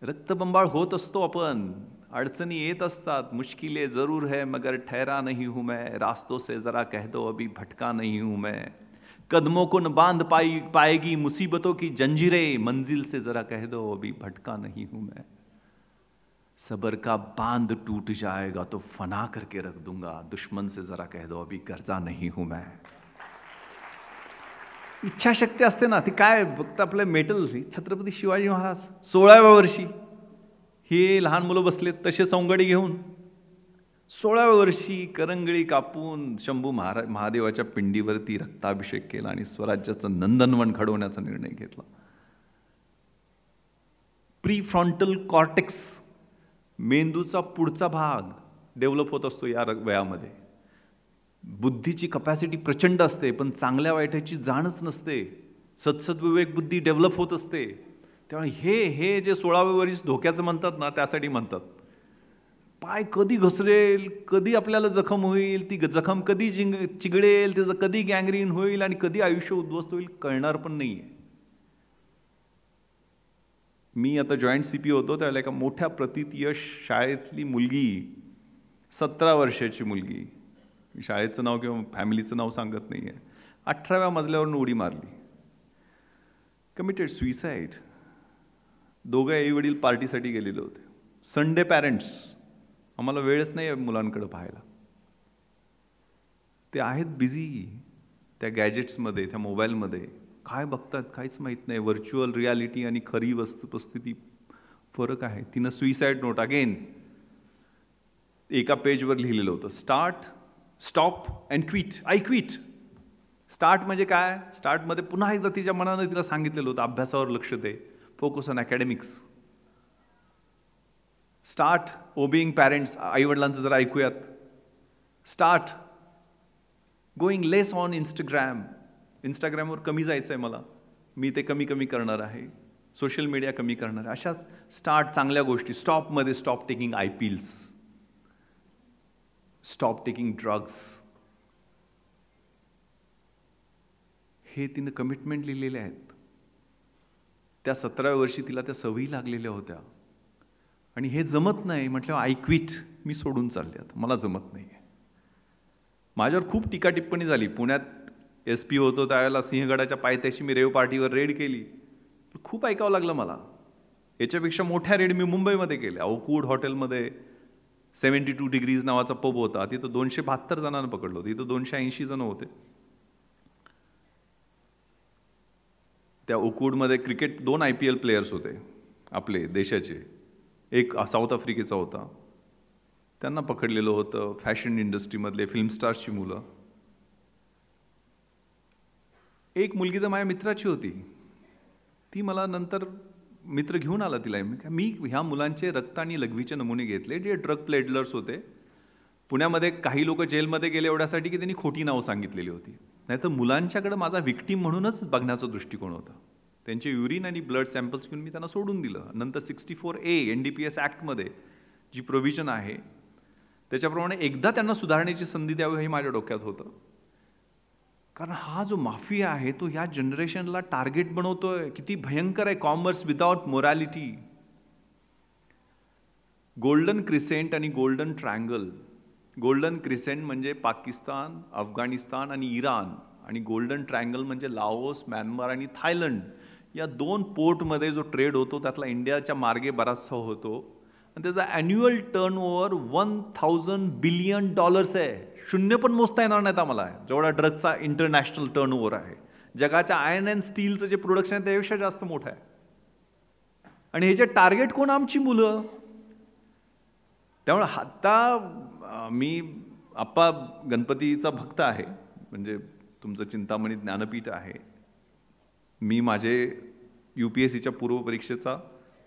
रक्तबंबाळ होत असतो आपण, अडचणी येत असतात. मुश्किलें जरूर है मगर ठहरा नहीं हूं मैं, रास्तों से जरा कह दो अभी भटका नहीं हूं मैं, कदमों को न बांध पाएगी मुसीबतों की जंजीरें, मंजिल से जरा कह दो अभी भटका नहीं हूं मैं, सबर का बांध टूट जाएगा तो फना करके रख दूंगा, दुश्मन से जरा कह दो अभी गर्जा नहीं हूं मैं. इच्छाशक्ती असते ना, ती काय फक्त आपलं मेटल. छत्रपती शिवाजी महाराज 16व्या वर्षी, हे लहान मुलं बसलेत तसे सौंगडी घेऊन 16व्या वर्षी करंगळी कापून शंभू महादेवाच्या पिंडीवरती रक्ताभिषेक केला आणि स्वराज्याचं नंदनवन घडवण्याचा निर्णय घेतला. प्रीफ्रंटल कॉर्टेक्स, मेंदूचा पुढचा भाग डेव्हलप होत असतो या वयामध्ये. बुद्धीची कपॅसिटी प्रचंड असते, पण चांगल्या वाईटाची जाणच नसते. सत्सद्विवेक बुद्धी डेव्हलप होत असते. त्यामुळे हे जे 16व्या वर्षी धोक्याचं म्हणतात ना, त्यासाठी म्हणतात. पाय कधी घसरेल, कधी आपल्याला जखम होईल, ती जखम कधी चिघळेल, त्याचं कधी गँग्रीन होईल आणि कधी आयुष्य उद्ध्वस्त होईल कळणार पण नाहीये. मी आता जॉईंट CP होतो त्यावेळेला एका मोठ्या प्रतीत शाळेतली मुलगी, 17 वर्षाची मुलगी, शाळेचं नाव किंवा फॅमिलीचं नाव सांगत नाहीये, 18व्या मजल्यावरून उडी मारली, कमिटेड सुइसाइड. दोघं आई वडील पार्टीसाठी गेलेले होते. संडे पॅरेंट्स, आम्हाला वेळच नाही मुलांकडे पाहायला. ते आहेत बिझी त्या गॅजेट्समध्ये, त्या मोबाईलमध्ये. काय बघतात काहीच माहीत नाही. व्हर्च्युअल रियालिटी आणि खरी वस्तुस्थिती फरक आहे. तिनं सुइसाइड नोट अगेन एका पेजवर लिहिलेलं होतं, start, stop and quit. I quit. Start म्हणजे काय? स्टार्टमध्ये पुन्हा एकदा तिच्या मनानं तिला सांगितलेलं होतं, अभ्यासावर लक्ष दे, focus on academics. Start obeying parents, आईवडिलांचं जरा ऐकूयात. स्टार्ट गोईंग लेस ऑन इंस्टाग्रामवर कमी जायचं आहे मला, मी ते कमी करणार आहे. सोशल मीडिया कमी करणार आहे. अशा स्टार्ट चांगल्या गोष्टी. स्टॉपमध्ये stop taking IPLs, stop taking drugs. हे तिनं कमिटमेंट लिहिलेले आहेत. त्या 17व्या वर्षी तिला त्या सवयी लागलेल्या होत्या आणि हे जमत नाही म्हटलं आय क्विट, मी सोडून चालले, आता मला जमत नाही. माझ्यावर खूप टीका टिप्पणी झाली. पुण्यात SP होतो त्यावेळेला सिंहगडाच्या पायथ्याशी मी रेव पार्टीवर रेड केली. खूप ऐकावं लागलं मला. याच्यापेक्षा मोठ्या रेड मी मुंबईमध्ये केल्या. ओकवूड हॉटेलमध्ये 72 डिग्रीज नावाचा पब होता, तिथं 272 जणांना पकडलं होतं, इथं 280 जण होते. त्या ओकवूडमध्ये क्रिकेट 2 IPL प्लेयर्स होते आपले देशाचे. एक साऊथ आफ्रिकेचा होता, त्यांना पकडलेलं होतं. फॅशन इंडस्ट्रीमधले फिल्म स्टार्सची मुलं. एक मुलगी तर माझ्या मित्राची होती, ती मला नंतर मित्र घेऊन आला तिला. मी ह्या मुलांचे रक्त आणि लघवीचे नमुने घेतले जे ड्रग प्लेडलर्स होते. पुण्यामध्ये काही लोक जेलमध्ये गेले एवढ्यासाठी की त्यांनी खोटी नावं सांगितलेली होती. नाहीतर मुलांच्याकडे माझा व्हिक्टीम म्हणूनच बघण्याचा दृष्टिकोन होता. त्यांचे युरिन आणि ब्लड सॅम्पल्स घेऊन मी त्यांना सोडून दिलं. नंतर 64A NDPS ॲक्टमध्ये जी प्रोव्हिजन आहे त्याच्याप्रमाणे एकदा त्यांना सुधारण्याची संधी द्यावी हे माझ्या डोक्यात होतं. कारण हा जो माफिया आहे तो ह्या जनरेशनला टार्गेट बनवतोय. किती भयंकर आहे. Commerce without morality. Golden crescent आणि गोल्डन ट्रायंगल. गोल्डन क्रिसेंट म्हणजे पाकिस्तान, अफगाणिस्तान आणि इराण, आणि गोल्डन ट्रायंगल म्हणजे लाओस, म्यानमार आणि थायलंड. या 2 पोर्टमध्ये जो ट्रेड होतो त्यातला इंडियाच्या मार्गे बराचसा होतो आणि त्याचा ॲन्युअल टर्नओव्हर $1000 बिलियन आहे. शून्य पण मोजता येणार नाहीत आम्हाला जेवढा ड्रगचा इंटरनॅशनल टर्नओव्हर आहे. जगाच्या आयर्न अँड स्टीलचं जे प्रोडक्शन आहे त्यापेक्षा जास्त मोठं आहे. आणि ह्याचे टार्गेट कोण? आमची मुलं. त्यामुळे आता मी आप्पा गणपतीचा भक्त आहे, म्हणजे तुमचं चिंतामणी ज्ञानपीठ आहे. मी माझे UPSCच्या पूर्वपरीक्षेचा,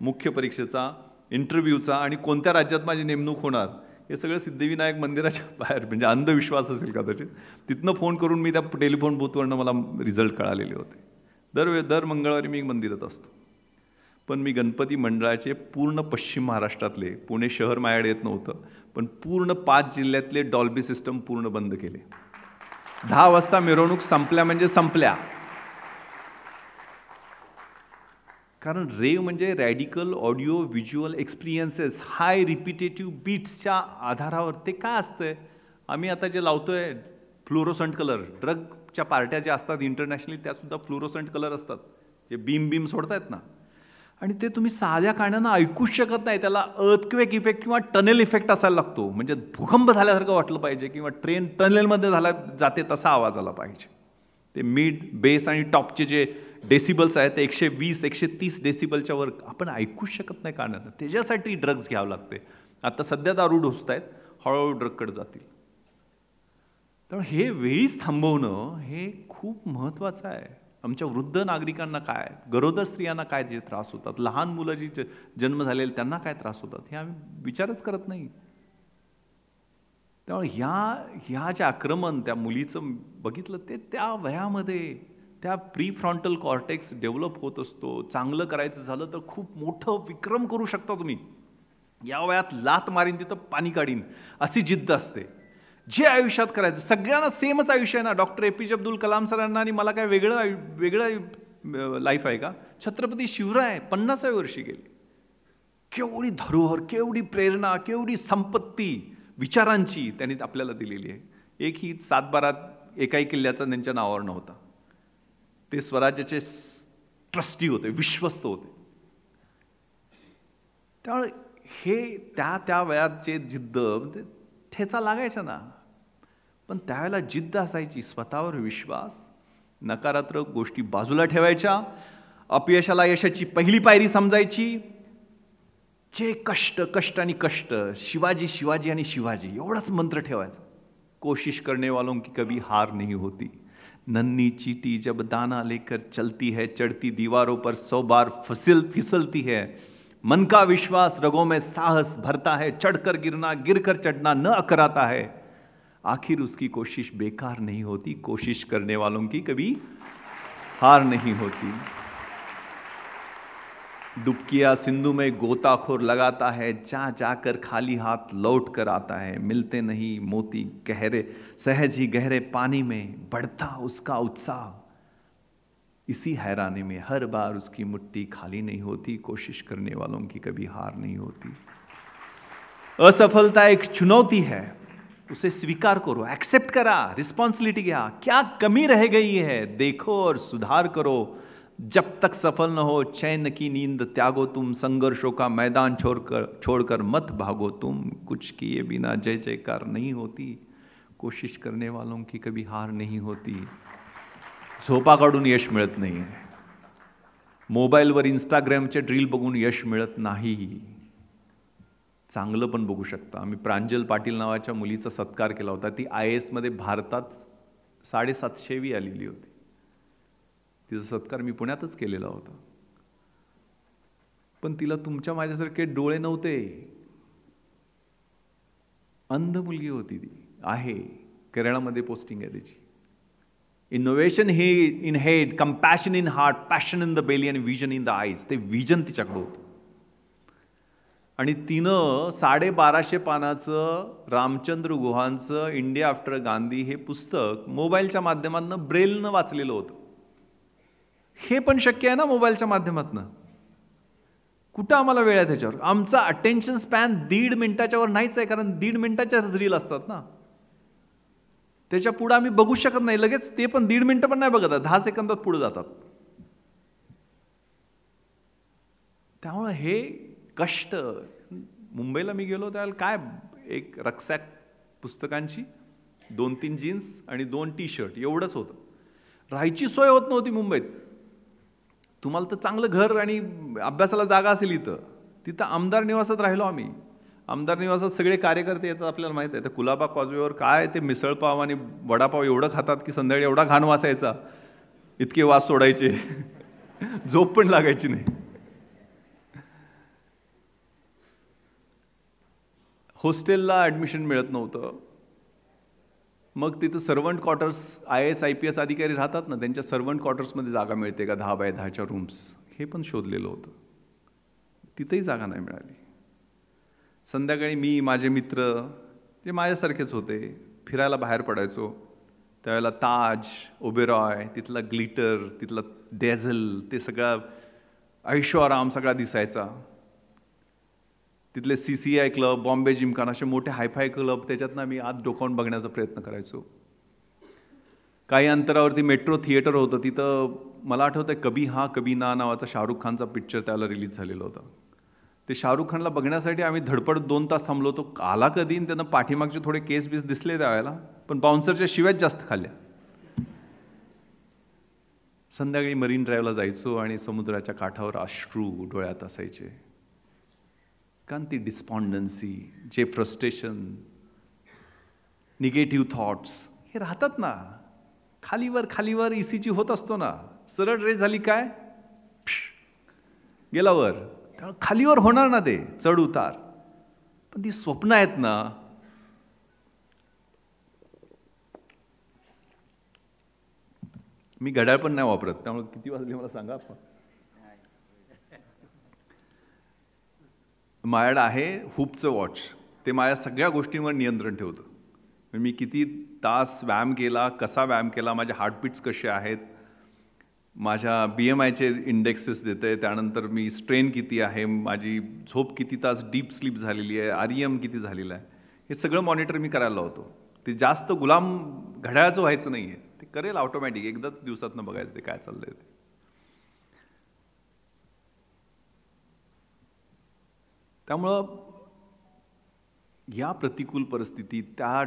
मुख्य परीक्षेचा, इंटरव्ह्यूचा आणि कोणत्या राज्यात माझी नेमणूक होणार हे सगळं सिद्धिविनायक मंदिराच्या बाहेर, म्हणजे अंधविश्वास असेल कदाचित, तिथनं फोन करून मी त्या टेलिफोन बूथवरनं मला रिझल्ट कळालेले होते. दर मंगळवारी मी मंदिरात असतो. पण मी गणपती मंडळाचे पूर्ण पश्चिम महाराष्ट्रातले, पुणे शहर माझ्याकडे येत नव्हतं, पण पूर्ण 5 जिल्ह्यातले डॉल्बी सिस्टम पूर्ण बंद केले. 10 वाजता मिरवणूक संपल्या म्हणजे संपल्या. कारण रेव म्हणजे रॅडिकल ऑडिओ व्हिज्युअल एक्सपिरियन्सेस, हाय रिपिटेटिव्ह बीट्सच्या आधारावर. ते काय असतंय, आम्ही आता जे लावतोय फ्लोरोसंट कलर, ड्रगच्या पार्ट्या ज्या असतात इंटरनॅशनली त्यासुद्धा फ्लोरोसंट कलर असतात, जे बीम सोडतायत ना, आणि ते तुम्ही साध्या कानानं ऐकूच शकत नाही. त्याला अर्थक्वेक इफेक्ट किंवा टनेल इफेक्ट असायला लागतो, म्हणजे भूकंप झाल्यासारखं वाटलं पाहिजे किंवा ट्रेन टनेलमध्ये जाते तसा आवाज आला पाहिजे. ते मिड, बेस आणि टॉपचे जे डेसिबल्स आहेत ते 120-130 डेसिबलच्या वर आपण ऐकूच शकत नाही कानानं. त्याच्यासाठी ड्रग्ज घ्यावं लागते. आता सध्या दारू ढोसत आहेत, हळूहळू ड्रगकडे जातील. त्यामुळे हे वेळीच थांबवणं हे खूप महत्त्वाचं आहे. आमच्या वृद्ध नागरिकांना काय, गरोदर स्त्रियांना काय जे त्रास होतात, लहान मुलं जी जन्म झालेले त्यांना काय त्रास होतात, हे आम्ही विचारच करत नाही. त्यामुळे ह्या जे आक्रमण त्या मुलीचं बघितलं, ते त्या वयामध्ये त्या प्री फ्रॉन्टल कॉर्टेक्स डेव्हलप होत असतो. चांगलं करायचं झालं तर खूप मोठं विक्रम करू शकता तुम्ही. या वयात लात मारीन तिथं पाणी काढीन अशी जिद्द असते. जे आयुष्यात करायचं, सगळ्यांना सेमच आयुष्य आहे ना. डॉक्टर APJ अब्दुल कलाम सरांना आणि मला काय वेगळं लाईफ आहे का? छत्रपती शिवराय 50व्या वर्षी गेले. केवढी धरोहर, केवढी प्रेरणा, केवढी संपत्ती विचारांची त्यांनी आपल्याला दिलेली आहे. एकही 7-12 एकाही किल्ल्याचा त्यांच्या नावावर नव्हता. ते स्वराज्याचे ट्रस्टी होते, विश्वस्त होते. त्यामुळे हे त्या वयात जिद्द ठेचा लागायचा ना, पण त्यावेळेला जिद्द असायची, स्वतःवर विश्वास, नकारात्मक गोष्टी बाजूला ठेवायच्या, अपयशाला यशाची पहिली पायरी समजायची. जे कष्ट आणि कष्ट, शिवाजी आणि शिवाजी, एवढाच मंत्र ठेवायचा. कोशिश करने वालों की कभी हार नहीं होती. नन्ही चीटी जब दाना लेकर चलती है, चढ़ती दीवारों पर 100 बार फिसलती है. मन का विश्वास रगों में साहस भरता है, चढ़कर गिरना, गिरकर चढ़ना न अकराता है. आखिर उसकी कोशिश बेकार नहीं होती. कोशिश करने वालों की कभी हार नहीं होती. डुबकिया सिंधु में गोताखोर लगाता है, जा जाकर खाली हाथ लौट कर आता है. मिलते नहीं मोती गहरे, सहज ही गहरे पानी में बढ़ता उसका उत्साह. इसी हैरानी में हर बार उसकी मुट्ठी खाली नहीं होती. कोशिश करने वालों की कभी हार नहीं होती. असफलता एक चुनौती है, उसे स्वीकार करो, एक्सेप्ट करा, रिस्पॉन्सिबिलिटी घ्या. क्या कमी रह गई है देखो और सुधार करो. जब तक सफल न हो चैन की नींद त्यागो तुम. संघर्षों का मैदान छोड़कर मत भागो तुम. कुछ किए बिना जय जयकार नहीं होती. कोशिश करने वालों की कभी हार नहीं होती. झोपा काढून यश मिळत नाही. मोबाईलवर इंस्टाग्रामचे रील बघून यश मिळत नाही. चांगलं पण बघू शकता. आम्ही प्रांजल पाटील नावाच्या मुलीचा सत्कार केला होता. ती IAS मध्ये भारतात 750वी आलेली होती. तिचा सत्कार मी पुण्यातच केलेला होता. पण तिला तुमच्या माझ्यासारखे डोळे नव्हते. अंध मुलगी होती ती. आहे केरळामध्ये पोस्टिंग आहे त्याची. इनोव्हेशन हे in head, compassion in heart, passion in the belly आणि विजन इन द आईज. ते विजन तिच्याकडे होतं. आणि तिनं 1250 पानाचं रामचंद्र गुहांचं इंडिया आफ्टर गांधी हे पुस्तक मोबाईलच्या माध्यमातून ब्रेलनं वाचलेलं होतं. हे पण शक्य आहे ना मोबाईलच्या माध्यमातून. कुठं आम्हाला वेळ आहे त्याच्यावर. आमचा अटेन्शन स्पॅन 1.5 मिनिटाच्या वर नाहीच आहे, कारण 1.5 मिनिटाच्याच रील असतात ना. त्याच्या पुढे आम्ही बघू शकत नाही लगेच. ते पण 1.5 मिनिटं पण नाही बघत, 10 सेकंदात पुढे जातात. त्यामुळे हे कष्ट. मुंबईला मी गेलो त्यावेळेला काय, एक रक्सॅक पुस्तकांची, 2-3 जीन्स आणि 2 टी-शर्ट एवढंच होतं. राहायची सोय होत नव्हती मुंबईत. तुम्हाला तर चांगलं घर आणि अभ्यासाला जागा असेल इथं. तिथं आमदार निवासात राहिलो आम्ही. आमदार निवासात सगळे कार्यकर्ते येतात, आपल्याला माहित आहे. तर कुलाबा कॉजवेवर काय ते मिसळपाव आणि वडापाव एवढं खातात की संध्याकाळी एवढा घाण वास यायचा, इतके वास सोडायचे, झोप पण लागायची नाही. हॉस्टेलला ॲडमिशन मिळत नव्हतं. मग तिथं सर्वंट क्वार्टर्स, IAS IPS अधिकारी राहतात ना, त्यांच्या सर्वंट क्वार्टर्समध्ये जागा मिळते का 10 बाय 10च्या रूम्स, हे पण शोधलेलं होतं. तिथेही जागा नाही मिळाली. संध्याकाळी मी, माझे मित्र जे माझ्यासारखेच होते, फिरायला बाहेर पडायचो. त्यावेळेला ताज, ओबेरॉय, तिथला ग्लिटर, तिथला डेझल, ते सगळा ऐशोआराम सगळा दिसायचा. तिथले CCI क्लब, बॉम्बे जिमखाना, असे मोठे हायफाय क्लब, त्याच्यातनं आम्ही आत डोकावून बघण्याचा प्रयत्न करायचो. काही अंतरावरती मेट्रो थिएटर होतं, तिथं मला आठवतं आहे कभी हाँ कभी ना नावाचा शाहरुख खानचा पिक्चर त्याला रिलीज झालेला होता. ते शाहरुख खानला बघण्यासाठी आम्ही धडपड 2 तास थांबलो होतो. आला कधी, त्यांना पाठीमागचे थोडे केस बीस दिसले त्यावेळेला, पण बाउन्सरच्या शिव्याच जास्त खाल्ल्या. संध्याकाळी मरीन ड्राईव्हला जायचो आणि समुद्राच्या काठावर अश्रू डोळ्यात असायचे. कारण ती डिस्पॉन्डन्सी, जे फ्रस्ट्रेशन, निगेटिव्ह थॉट्स हे राहतात ना. खालीवर खालीवर ECG होत असतो ना. सरळ रेस झाली काय, गेला वर. त्यामुळे खालीवर होणार ना, ते चढ उतार. पण ती स्वप्न आहेत ना, मी घड्याळ पण नाही वापरत, त्यामुळे किती वाजले मला सांगा. माझ्याकडे आहे हुपचं वॉच, ते माझ्या सगळ्या गोष्टींवर नियंत्रण ठेवतं. मी किती तास व्यायाम केला, कसा व्यायाम केला, माझे हार्टबीट्स कसे आहेत, माझ्या BMIचे इंडेक्सेस देते, त्यानंतर मी स्ट्रेन किती आहे, माझी झोप किती तास डीप स्लीप झालेली आहे, REM किती झालेलं आहे, हे सगळं मॉनिटर मी करायला लावतो. ते जास्त गुलाम घड्याळाचं व्हायचं नाही आहे, ते करेल ऑटोमॅटिक. एकदाच दिवसातनं बघायचं ते काय चाललंय ते. त्यामुळं या प्रतिकूल परिस्थितीत त्या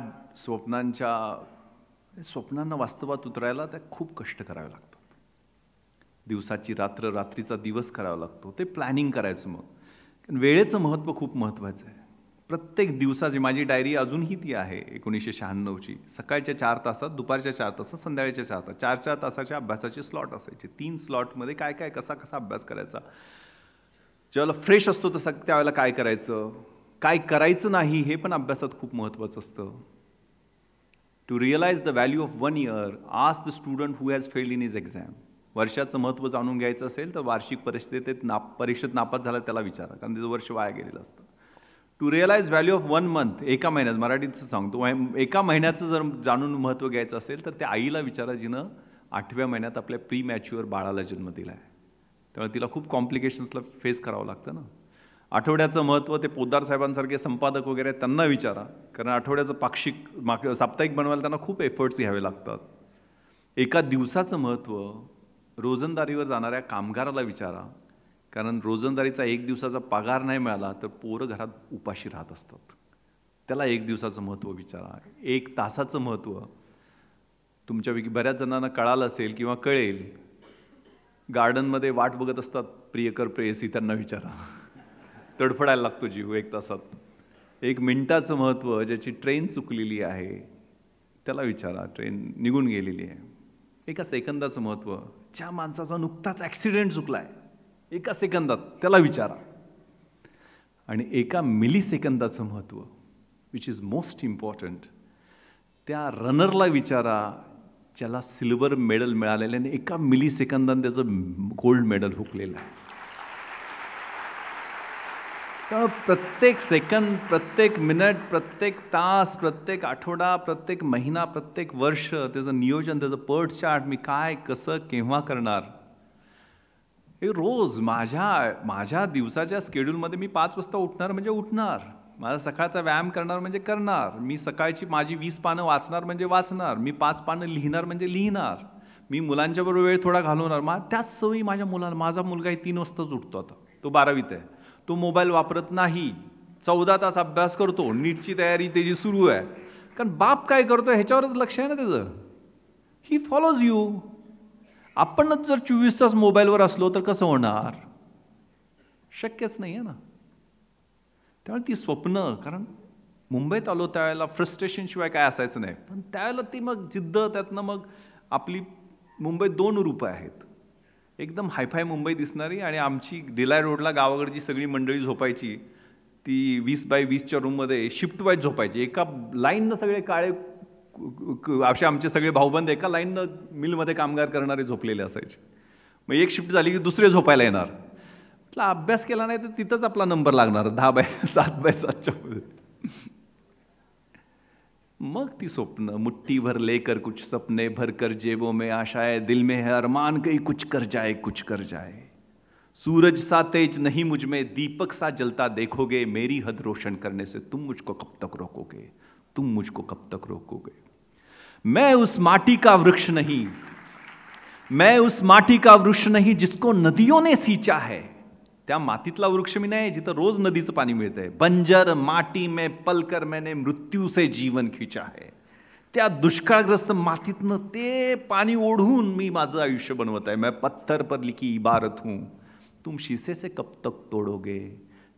स्वप्नांना वास्तवात उतरायला त्या खूप कष्ट करावे लागतात. दिवसाची रात्र, रात्रीचा दिवस करावा लागतो. ते प्लॅनिंग करायचं. मग वेळेचं महत्त्व खूप महत्त्वाचं आहे. प्रत्येक दिवसाची माझी डायरी अजूनही ती आहे 1996ची. सकाळच्या 4 तासात, दुपारच्या 4 तासात, संध्याकाळच्या 4 तास, 4-4 तासाच्या अभ्यासाचे स्लॉट असायचे. 3 स्लॉटमध्ये काय काय कसा अभ्यास करायचा, ज्यावेळेला फ्रेश असतो तसं त्यावेळेला काय करायचं, काय करायचं नाही हे पण अभ्यासात खूप महत्त्वाचं असतं. To realise the value of 1 year, ask the student who has failed in his exam. वर्षाचं महत्त्व जाणून घ्यायचं असेल तर वार्षिक परीक्षेत नापास झाला त्याला विचारा, कारण त्याचं वर्ष वाया गेलेलं असतं. To realise value of 1 month, एका महिन्यात, मराठीत सांगतो, एका महिन्याचं जर जाणून महत्त्व घ्यायचं असेल तर त्या आईला विचारा जिनं 8व्या महिन्यात आपल्या प्री मॅच्युअर बाळाला जन्म दिला आहे. त्यामुळे तिला खूप कॉम्प्लिकेशन्सला फेस करावं लागतं ना. आठवड्याचं महत्त्व ते पोद्दार साहेबांसारखे संपादक वगैरे त्यांना विचारा, कारण आठवड्याचं साप्ताहिक बनवायला त्यांना खूप एफर्ट्स घ्यावे लागतात. एका दिवसाचं महत्त्व रोजंदारीवर जाणाऱ्या कामगाराला विचारा, कारण रोजंदारीचा 1 दिवसाचा पगार नाही मिळाला तर पोरं घरात उपाशी राहत असतात. त्याला 1 दिवसाचं महत्त्व विचारा. 1 तासाचं महत्त्व तुमच्यापैकी बऱ्याच जणांना कळालं असेल किंवा कळेल. गार्डनमध्ये वाट बघत असतात प्रियकर प्रेयसी, त्यांना विचारा. तडफडायला लागतो जीव 1 तासात. 1 मिनिटाचं महत्त्व, ज्याची ट्रेन चुकलेली आहे त्याला विचारा, ट्रेन निघून गेलेली आहे. 1 सेकंदाचं महत्त्व, ज्या माणसाचा नुकताच ॲक्सिडेंट चुकला आहे 1 सेकंदात, त्याला विचारा. आणि 1 मिली सेकंदाचं महत्त्व, विच इज मोस्ट इम्पॉर्टंट, त्या रनरला विचारा ज्याला सिल्वर मेडल मिळालेलं आहे आणि 1 मिली सेकंदात त्याचं गोल्ड मेडल हुकलेलं आहे. त्यामुळे प्रत्येक सेकंद, प्रत्येक मिनिट, प्रत्येक तास, प्रत्येक आठवडा, प्रत्येक महिना, प्रत्येक वर्ष त्याचं नियोजन, त्याचं पर्ट चार्ट, मी काय, कसं, केव्हा करणार, हे रोज माझ्या दिवसाच्या स्केड्यूलमध्ये मी 5 वाजता उठणार म्हणजे उठणार, माझा सकाळचा व्यायाम करणार म्हणजे करणार, मी सकाळची माझी 20 पानं वाचणार म्हणजे वाचणार, मी 5 पानं लिहिणार म्हणजे लिहिणार, मी मुलांच्याबरोबर वेळ थोडा घालवणार. त्याच सवयी माझ्या मुलाला, माझा मुलगाही 3 वाजताच उठतो आता, तो 12वीत आहे. तो मोबाईल वापरत नाही, 14 तास अभ्यास करतो, नीटची तयारी त्याची सुरू आहे. कारण बाप काय करतो ह्याच्यावरच लक्ष आहे ना त्याचं. He follows you. आपणच जर 24 तास मोबाईलवर असलो तर कसं होणार, शक्यच नाही आहे ना. त्यामुळे ती स्वप्न, कारण मुंबईत आलो त्यावेळेला फ्रस्ट्रेशनशिवाय काय असायचं नाही, पण त्यावेळेला ती मग जिद्द, त्यातनं मग आपली मुंबईत 2 रूपं आहेत. एकदम हायफाय मुंबई दिसणारी आणि आमची डिलाय रोडला गावाकडची सगळी मंडळी झोपायची ती 20x20च्या रूममध्ये शिफ्ट वाईज झोपायची. एका लाईननं सगळे काळे असे आमचे सगळे भाऊबंद एका लाईननं मिलमध्ये कामगार करणारे झोपलेले असायचे. मग एक शिफ्ट झाली की दुसरे झोपायला येणार. म्हटलं अभ्यास केला नाही तर तिथंच आपला नंबर लागणार 10/7/7च्या मध्ये. मग ती स्वप्न, मुट्ठी भर लेकर कुछ सपने भर कर जेबों में आशाएं, दिल में है अरमान कहीं कुछ कर जाए कुछ कर जाए. सूरज सा तेज नहीं मुझ में, दीपक सा जलता देखोगे, मेरी हद रोशन करने से तुम मुझको कब तक रोकोगे, तुम मुझको कब तक रोकोगे. मैं उस माटी का वृक्ष नहीं, मैं उस माटी का वृक्ष नहीं जिसको नदियों ने सींचा है. त्या मातीतला वृक्ष मी नाही जिथं रोज नदीचं पाणी मिळतंय. बंजर माटी में पलकर मैंने मृत्यू से जीवन खींचा है. त्या दुष्काळग्रस्त मातीतनं ते पाणी ओढून मी माझं आयुष्य बनवत आहे. मैं पत्थर पर लिखी इबारत हूं, तुम शीशे से कब तक तोड़ोगे,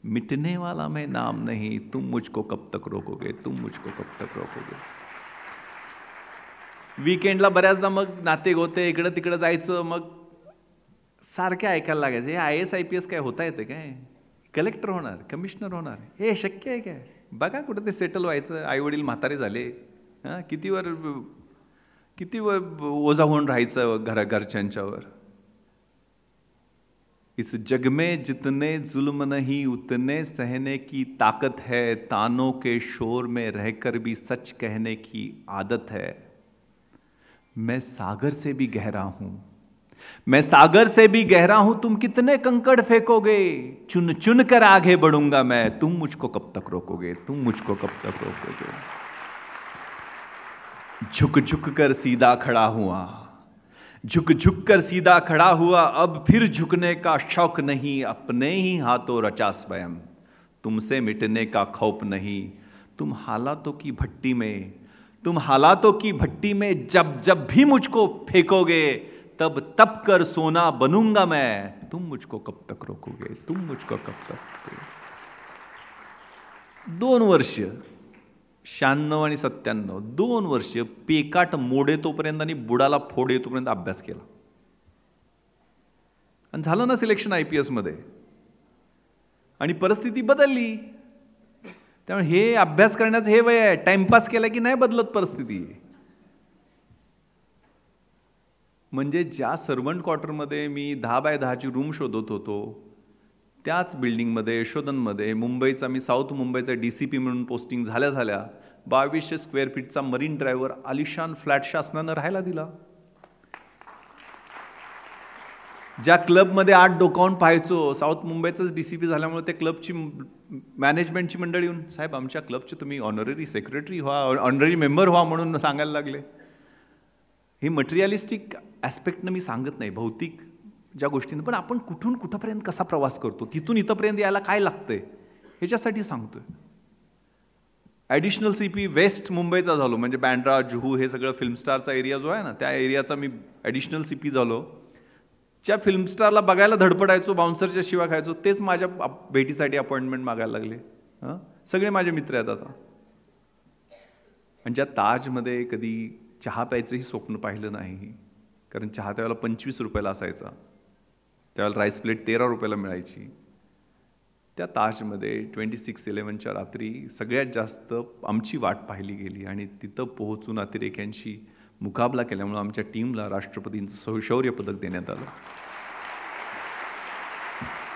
मिटने वाला मैं नाम नहीं, तुम मुझको कब तक रोकोगे, तुम मुझको कब तक रोकोगे. वीकेंडला बऱ्याचदा मग नाते गोते इकडं तिकडं जायचं. मग सारखे ऐकायला लागायचं, हे IAS IPS काय होता येते काय, कलेक्टर होणार, कमिशनर होणार, हे शक्य आहे काय, बघा कुठं ते सेटल व्हायचं, आई वडील म्हातारे झाले, हां किती वर ओझा होऊन राहायचं घरच्यांच्यावर. इस जग में जितने जुल्म नहीं उतने सहने की ताकत है, तानों के शोर में रहकर भी सच कहने की आदत है. मैं सागर से भी गहरा हूं, मैं सागर से भी गहरा हूं, तुम कितने कंकड़ फेंकोगे, चुन चुन कर आगे बढ़ूंगा मैं, तुम मुझको कब तक रोकोगे, तुम मुझको कब तक रोकोगे. झुक झुक कर सीधा खड़ा हुआ, झुक झुक कर सीधा खड़ा हुआ, अब फिर झुकने का शौक नहीं, अपने ही हाथों रचा स्वयं, तुमसे मिटने का खौफ नहीं. तुम हालातों की भट्टी में, तुम हालातों की भट्टी में जब जब भी मुझको फेंकोगे, तब तप कर सोना बनूंगा मैं, तुम मुझको कब तक रोकोगे, तुम मुझको कब तक. 2 वर्ष 96 आणि 97, 2 वर्ष पेकाट मोडे तोपर्यंत आणि बुडाला फोड येतोपर्यंत अभ्यास केला आणि झालं ना सिलेक्शन IPS मध्ये. आणि परिस्थिती बदलली, त्यामुळे हे अभ्यास करण्याचं हे वय आहे. टाइमपास केला की नाही बदलत परिस्थिती. म्हणजे ज्या सर्वंट क्वार्टरमध्ये मी 10x10ची रूम शोधत होतो, त्याच बिल्डिंगमध्ये यशोधनमध्ये मुंबईचा, मी साऊथ मुंबईचा DCP म्हणून पोस्टिंग झाल्या 2200 स्क्वेअर फीटचा मरीन ड्राईव्हर आलिशान फ्लॅट शासनानं राहायला दिला. ज्या क्लबमध्ये 8 डोकावून पाहायचो, साऊथ मुंबईचाच DCP झाल्यामुळे ते क्लबची मॅनेजमेंटची मंडळी येऊन, साहेब आमच्या क्लबचे तुम्ही ऑनररी सेक्रेटरी व्हा, ऑनररी मेंबर व्हा म्हणून सांगायला लागले. हे मटेरियलिस्टिक ॲस्पेक्टनं मी सांगत नाही, भौतिक ज्या गोष्टींना, पण आपण कुठून कुठंपर्यंत कसा प्रवास करतो, तिथून इथंपर्यंत यायला काय लागतंय ह्याच्यासाठी सांगतोय. ॲडिशनल CP वेस्ट मुंबईचा झालो, म्हणजे बँड्रा जुहू हे सगळं फिल्मस्टारचा एरिया जो आहे ना, त्या एरियाचा मी ॲडिशनल CP झालो. ज्या फिल्मस्टारला बघायला धडपडायचो, बाउन्सरच्या शिवा खायचो, तेच माझ्या भेटीसाठी अपॉइंटमेंट मागायला लागले. सगळे माझे मित्र आहेत आता. आणि ज्या ताजमध्ये कधी चहा प्यायचंही स्वप्न पाहिलं नाही, कारण चहा त्यावेळेला 25 रुपयाला असायचा, त्यावेळेला राईस प्लेट 13 रुपयाला मिळायची. त्या ताजमध्ये 26/11च्या रात्री सगळ्यात जास्त आमची वाट पाहिली गेली आणि तिथं पोहोचून अतिरेक्यांशी मुकाबला केल्यामुळे आमच्या टीमला राष्ट्रपतींचं शौर्य पदक देण्यात आलं.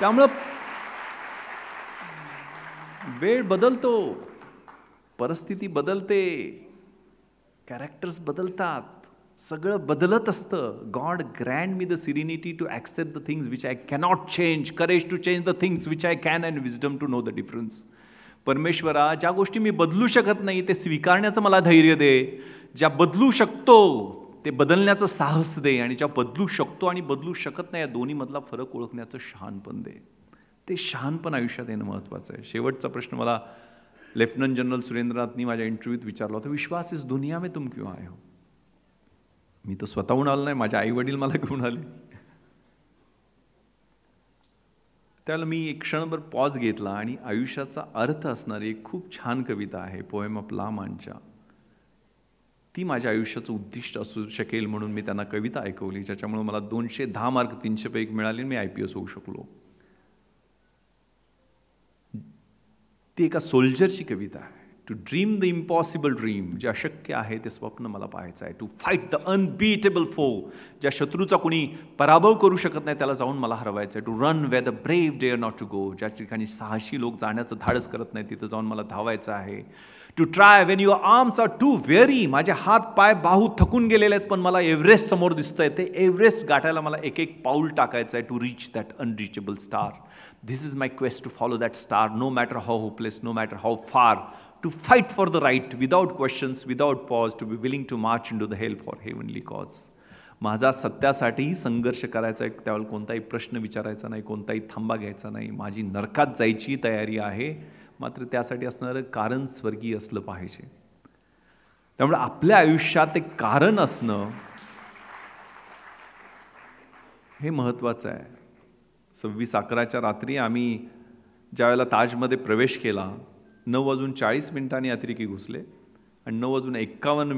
त्यामुळं वेळ बदलतो, परिस्थिती बदलते, कॅरेक्टर्स बदलतात, सगळं बदलत असतं. God grant me the serenity to accept the things which I cannot change, courage to change the things which I can, and wisdom to know the difference. परमेश्वरा, ज्या गोष्टी मी बदलू शकत नाही ते स्वीकारण्याचं मला धैर्य दे, ज्या बदलू शकतो ते बदलण्याचं साहस दे, आणि ज्या बदलू शकतो आणि बदलू शकत नाही या दोन्हीमधला फरक ओळखण्याचं शहाणपण दे. ते शहाणपण आयुष्यात येणं महत्त्वाचं आहे. शेवटचा प्रश्न मला लेफ्टनंट जनरल सुरेंद्रनाथनी माझ्या इंटरव्ह्यूत विचारला होता, विश्वास इस दुनिया में तुम क्यों आए हो. मी तर स्वतःहून आलो नाही, माझे आई वडील मला घेऊन आले. त्याला मी एक क्षणभर पॉज घेतला आणि आयुष्याचा अर्थ असणारी एक खूप छान कविता आहे पोएम ऑफ ला मांचा, ती माझ्या आयुष्याचं उद्दिष्ट असू शकेल म्हणून मी त्यांना कविता ऐकवली, ज्याच्यामुळे मला 210 मार्क 300 पैकी मिळाले, मी IPS होऊ शकलो. ती एका सोल्जरची कविता आहे. To dream the impossible dream, जे अशक्य आहे ते स्वप्न मला पाहायचं आहे. टू फाईट द अनबीटेबल फो, ज्या शत्रूचा कोणी पराभव करू शकत नाही त्याला जाऊन मला हरवायचं आहे. To run way the brave dare not to go, ज्या ठिकाणी साहसी लोक जाण्याचं धाडस करत नाही तिथं जाऊन मला धावायचं आहे. To try Wien your arms R to very, माझे हात पाय बाहू थकून गेलेले आहेत पण मला एव्हरेस्ट समोर दिसतंय, ते एव्हरेस्ट गाठायला मला एक एक पाऊल टाकायचं आहे. To reach that unreachable star. This is my quest, to follow that star, no matter how hopeless, no matter how फार. To fight for the right without questions, without pause, to be willing to march into the hell for heavenly cause. माझा सत्यासाठी संघर्ष करायचा आहे, त्यावेळेला कोणताही प्रश्न विचारायचा नाही, कोणताही थांबा घ्यायचा नाही. माझी नरकात जायची तयारी आहे, मात्र त्यासाठी असणारं कारण स्वर्गीय असलं पाहिजे. त्यामुळे आपल्या आयुष्यात एक कारण असणं हे महत्त्वाचं आहे. 26/11च्या रात्री आम्ही ज्यावेळेला ताजमध्ये प्रवेश केला, 9:40 अतिरेकी घुसले आणि 9:51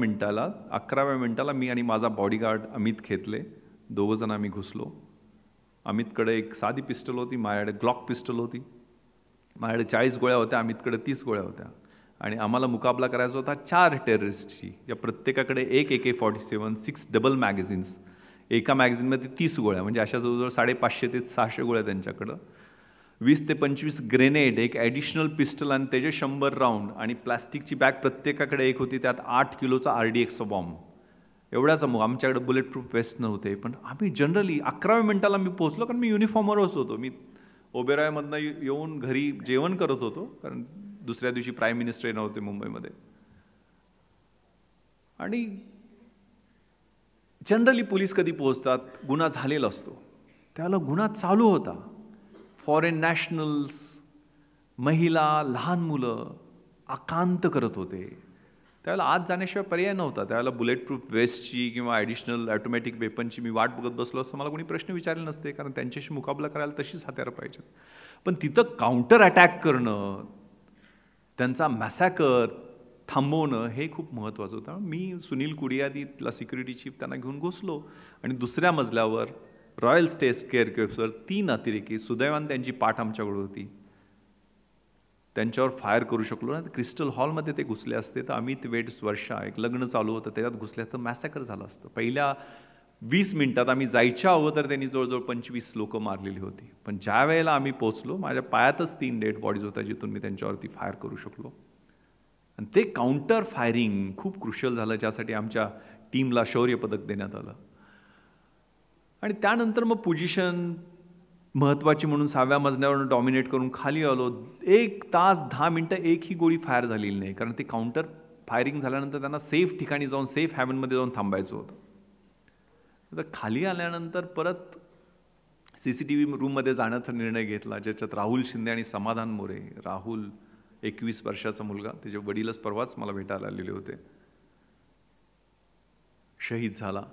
11व्या मिनिटाला मी आणि माझा बॉडीगार्ड अमित खेतले दोघंजण आम्ही घुसलो. अमितकडे एक साधी पिस्टल होती, माझ्याकडे ग्लॉक पिस्टल होती. माझ्याकडे 40 गोळ्या होत्या, अमितकडे 30 गोळ्या होत्या आणि आम्हाला मुकाबला करायचा होता 4 टेररिस्टची, या प्रत्येकाकडे एक AK-47 6 डबल मॅगझिन्स, एका मॅगझिनमध्ये 30 गोळ्या, म्हणजे अशा जवळजवळ 550 ते 600 गोळ्या त्यांच्याकडं, 20 ते 25 ग्रेनेड, एक ॲडिशनल पिस्टल आणि त्याचे 100 राऊंड आणि प्लास्टिकची बॅग प्रत्येकाकडे एक होती, त्यात 8 किलोचा RDX बॉम्ब. एवढ्याच आमच्याकडे बुलेट प्रूफ वेस्ट नव्हते. पण आम्ही जनरली 11व्या मिनिटाला मी पोहोचलो, कारण मी युनिफॉर्मवरच होतो. मी ओबेरॉयमधनं येऊन घरी जेवण करत होतो, कारण दुसऱ्या दिवशी प्राईम मिनिस्टर येणार होते मुंबईमध्ये. आणि जनरली पोलीस कधी पोहोचतात, गुन्हा झालेला असतो, त्याला गुन्हा चालू होता. फॉरेन नॅशनल्स, महिला, लहान मुलं आकांत करत होते. त्यावेळेला आत जाण्याशिवाय पर्याय नव्हता. त्यावेळेला बुलेट प्रूफ वेस्टची किंवा ॲडिशनल ऑटोमॅटिक वेपनची मी वाट बघत बसलो असतो, मला कोणी प्रश्न विचारले नसते, कारण त्यांच्याशी मुकाबला करायला तशीच हत्यारं पाहिजेत. पण तिथं काउंटर अटॅक करणं, त्यांचा मॅसॅकर थांबवणं हे खूप महत्त्वाचं होतं. मी सुनील कुडियादी, तिथला सिक्युरिटी चीफ, त्यांना घेऊन घुसलो आणि दुसऱ्या मजल्यावर रॉयल स्टेट केअरकेप्सवर 3 अतिरेकी, सुदैवाने त्यांची पाठ आमच्याकडे होती, त्यांच्यावर फायर करू शकलो ना. क्रिस्टल हॉलमध्ये ते घुसले असते तर अमित वेट्स वर्षा, एक लग्न चालू होतं, त्याच्यात घुसल्या तर मॅसॅकर झालं असतं. पहिल्या 20 मिनिटात आम्ही जायच्या अगोदर त्यांनी जवळजवळ 25 लोकं मारलेली होती. पण ज्या वेळेला आम्ही पोहोचलो, माझ्या पायातच 3 डेड बॉडीज होत्या, जिथून मी त्यांच्यावरती फायर करू शकलो. आणि ते काउंटर फायरिंग खूप क्रुशियल झालं, ज्यासाठी आमच्या टीमला शौर्य पदक देण्यात आलं. आणि त्यानंतर मग पोझिशन महत्त्वाची म्हणून 6व्या मजल्यावर डॉमिनेट करून खाली आलो. 1 तास 10 मिनटं एकही गोळी फायर झालेली नाही, कारण ते काउंटर फायरिंग झाल्यानंतर त्यांना सेफ ठिकाणी जाऊन, सेफ हॅव्हनमध्ये जाऊन थांबायचं होतं. तर खाली आल्यानंतर परत CCTV रूममध्ये जाण्याचा निर्णय घेतला, ज्याच्यात राहुल शिंदे आणि समाधान मोरे. राहुल 21 वर्षाचा मुलगा, त्याचे वडीलच परवाच मला भेटायला आलेले होते, शहीद झाला,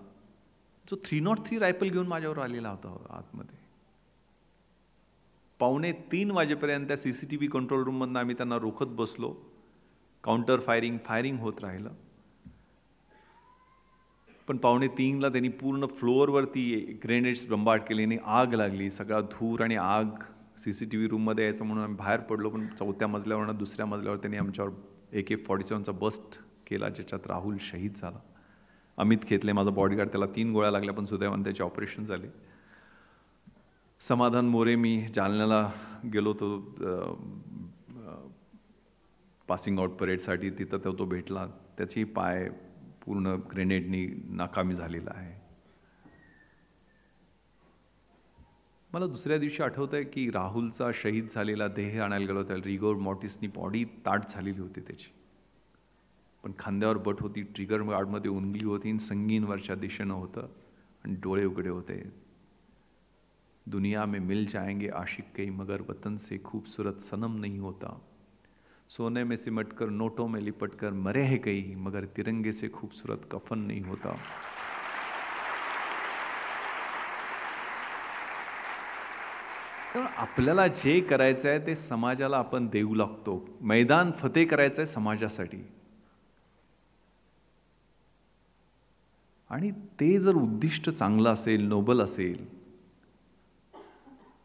जो 303 रायफल घेऊन माझ्यावर आलेला होता आतमध्ये. 2:45 वाजेपर्यंत त्या CCTV कंट्रोल रूममधनं आम्ही त्यांना रोखत बसलो. काउंटर फायरिंग होत राहिलं. पण 2:45ला त्यांनी पूर्ण फ्लोअरवरती ग्रेनेड्स बंबार्ड केले आणि आग लागली. सगळा धूर आणि आग CCTV रूममध्ये यायचं म्हणून आम्ही बाहेर पडलो. पण 4थ्या मजल्यावरनं 2ऱ्या मजल्यावर त्यांनी आमच्यावर AK-47चा बस्ट केला, ज्याच्यात राहुल शहीद झाला. अमित खेतले माझा बॉडीगार्ड, त्याला 3 गोळ्या लागल्या, पण सुदैवाने त्याचे ऑपरेशन झाले. समाधान मोरे, मी जालन्याला गेलो होतो पासिंग आउट परेडसाठी, तिथं तो भेटला. त्याची पाय पूर्ण ग्रेनेडनी नाकामी झालेला आहे. मला दुसऱ्या दिवशी आठवतं आहे की राहुलचा शहीद झालेला देह आणायला गेलो, त्याला रिगोर मॉर्टिसनी बॉडी ताट झालेली होती त्याची, पण खांद्यावर बट होती, ट्रिगर गार्डमध्ये उंगली होती आणि संगीन वर्षा दिशेनं होतं आणि डोळे उघडे होते. दुनिया में मिल जाएंगे आशिक कई, मगर वतन से खूबसूरत सनम नहीं होता. सोने में सिमट कर, नोटों में लिपट कर मरे हैं कई, मगर तिरंगे से खूबसूरत कफन नहीं होता. आपल्याला जे करायचं आहे ते समाजाला आपण देऊ लागतो. मैदान फतेह करायचं आहे समाजासाठी, आणि ते जर उद्दिष्ट चांगलं असेल, नोबल असेल,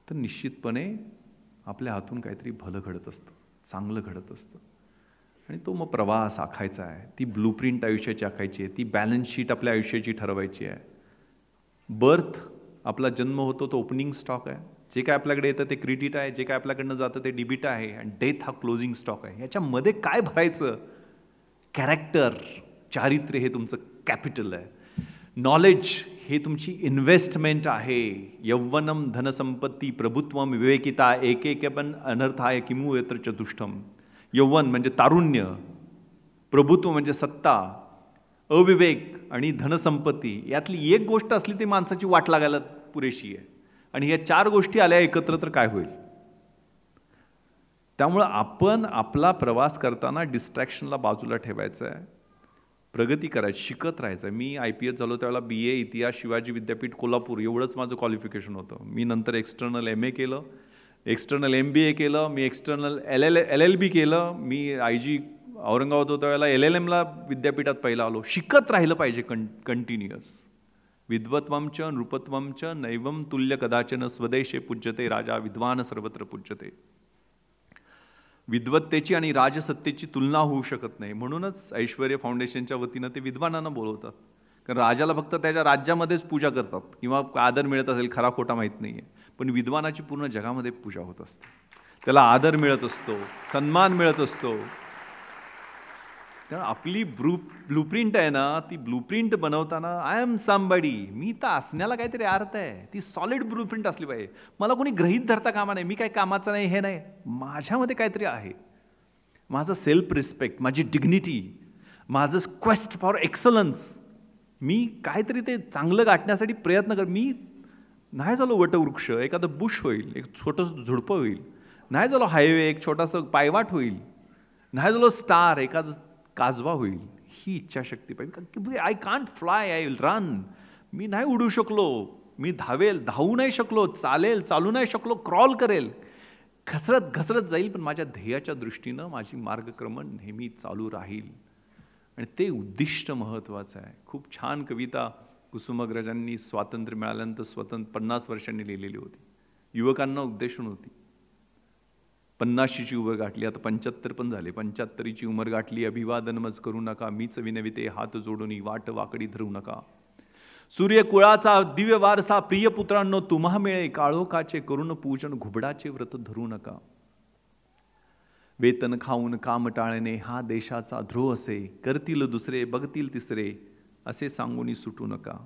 तर निश्चितपणे आपल्या हातून काहीतरी भलं घडत असतं, चांगलं घडत असतं. आणि तो मग प्रवास आखायचा आहे, ती ब्लूप्रिंट आयुष्याची आखायची आहे, ती बॅलन्स शीट आपल्या आयुष्याची ठरवायची आहे. बर्थ, आपला जन्म होतो तो ओपनिंग स्टॉक आहे, जे काय आपल्याकडे येतं ते क्रेडिट आहे, जे काय आपल्याकडनं जातं ते डिबिट आहे, आणि डेथ हा क्लोजिंग स्टॉक आहे. याच्यामध्ये काय भरायचं? कॅरेक्टर, चारित्र्य हे तुमचं कॅपिटल आहे. नॉलेज हे तुमची इन्व्हेस्टमेंट आहे. यौवनम धनसंपत्ती प्रभुत्वम विवेकिता एकेकपन अनर्थाय किमू यत्र चतुष्टम. यौवन म्हणजे तारुण्य, प्रभुत्व म्हणजे सत्ता, अविवेक आणि धनसंपत्ती यातली एक गोष्ट असली ती माणसाची वाट लागायला पुरेशी आहे. आणि या 4 गोष्टी आल्या एकत्र तर काय होईल? त्यामुळं आपण आपला प्रवास करताना डिस्ट्रॅक्शनला बाजूला ठेवायचं आहे, प्रगती करायची, शिकत राहायचं. मी IPS झालो त्यावेळेला BA इतिहास शिवाजी विद्यापीठ कोल्हापूर एवढंच माझं क्वालिफिकेशन होतं. मी नंतर एक्सटर्नल MA केलं, एक्सटर्नल MBA केलं, मी एक्सटर्नल LLB केलं, मी IG औरंगाबाद होत्या वेळेला LLMला विद्यापीठात पहिला आलो. शिकत राहिलं पाहिजे कंटिन्युअस. विद्वत्वम च नृपत्वम च नैवम तुल्य कदाचन स्वदेशे पूज्यते राजा विद्वान सर्वत्र पूज्यते. विद्वत्तेची आणि राजसत्तेची तुलना होऊ शकत नाही. म्हणूनच ऐश्वर्य फाउंडेशनच्या वतीनं ते विद्वानांना बोलवतात, कारण राजाला फक्त त्याच्या राज्यामध्येच पूजा करतात किंवा आदर मिळत असेल, खरा खोटा माहीत नाही आहे, पण विद्वानाची पूर्ण जगामध्ये पूजा होत असते, त्याला आदर मिळत असतो, सन्मान मिळत असतो. त्यामुळे आपली ब्लूप्रिंट आहे ना, ती ब्लूप्रिंट बनवताना आय एम समबडी, मी तर असण्याला काहीतरी अर्थ आहे, ती सॉलिड ब्लूप्रिंट असली पाहिजे. मला कोणी गृहीत धरता कामा नाही, मी काय कामाचं नाही हे नाही, माझ्यामध्ये काहीतरी आहे. माझं सेल्फ रिस्पेक्ट, माझी डिग्निटी, माझं क्वेस्ट फॉर एक्सलन्स, मी काहीतरी ते चांगलं गाठण्यासाठी प्रयत्न कर. मी नाही झालो वटवृक्ष, एखादं बुश होईल, एक छोटंसं झुडपं होईल, नाही झालो हायवे, एक छोटासा पायवाट होईल, नाही झालो स्टार, एखादं काजवा होईल. ही इच्छाशक्ती पाहिजे. I can't fly, I will run. मी नाही उडू शकलो, मी धावू नाही शकलो, चालू नाही शकलो, क्रॉल करेल, घसरत जाईल, पण माझ्या ध्येयाच्या दृष्टीनं माझी मार्गक्रमण नेहमी चालू राहील. आणि ते उद्दिष्ट महत्त्वाचं आहे. खूप छान कविता कुसुमाग्रजांनी स्वातंत्र्य मिळाल्यानंतर 50 वर्षांनी लिहिलेली होती, युवकांना उद्देशून होती. 50ची उमर गाठली, आता 75 पण झाले, 75ची उमर गाठली, अभिवादन मज करू नका, मीच विनविते हात जोडून वाट वाकडी धरू नका. सूर्यकुळाचा दिव्य वारसा प्रिय पुत्रांनो तुम्हा मिळे, काळोखाचे करुण पूजन घुबडाचे व्रत धरू नका. वेतन खाऊन काम टाळणे हा देशाचा ध्रुव असे, करतील दुसरे बघतील तिसरे असे सांगून सुटू नका.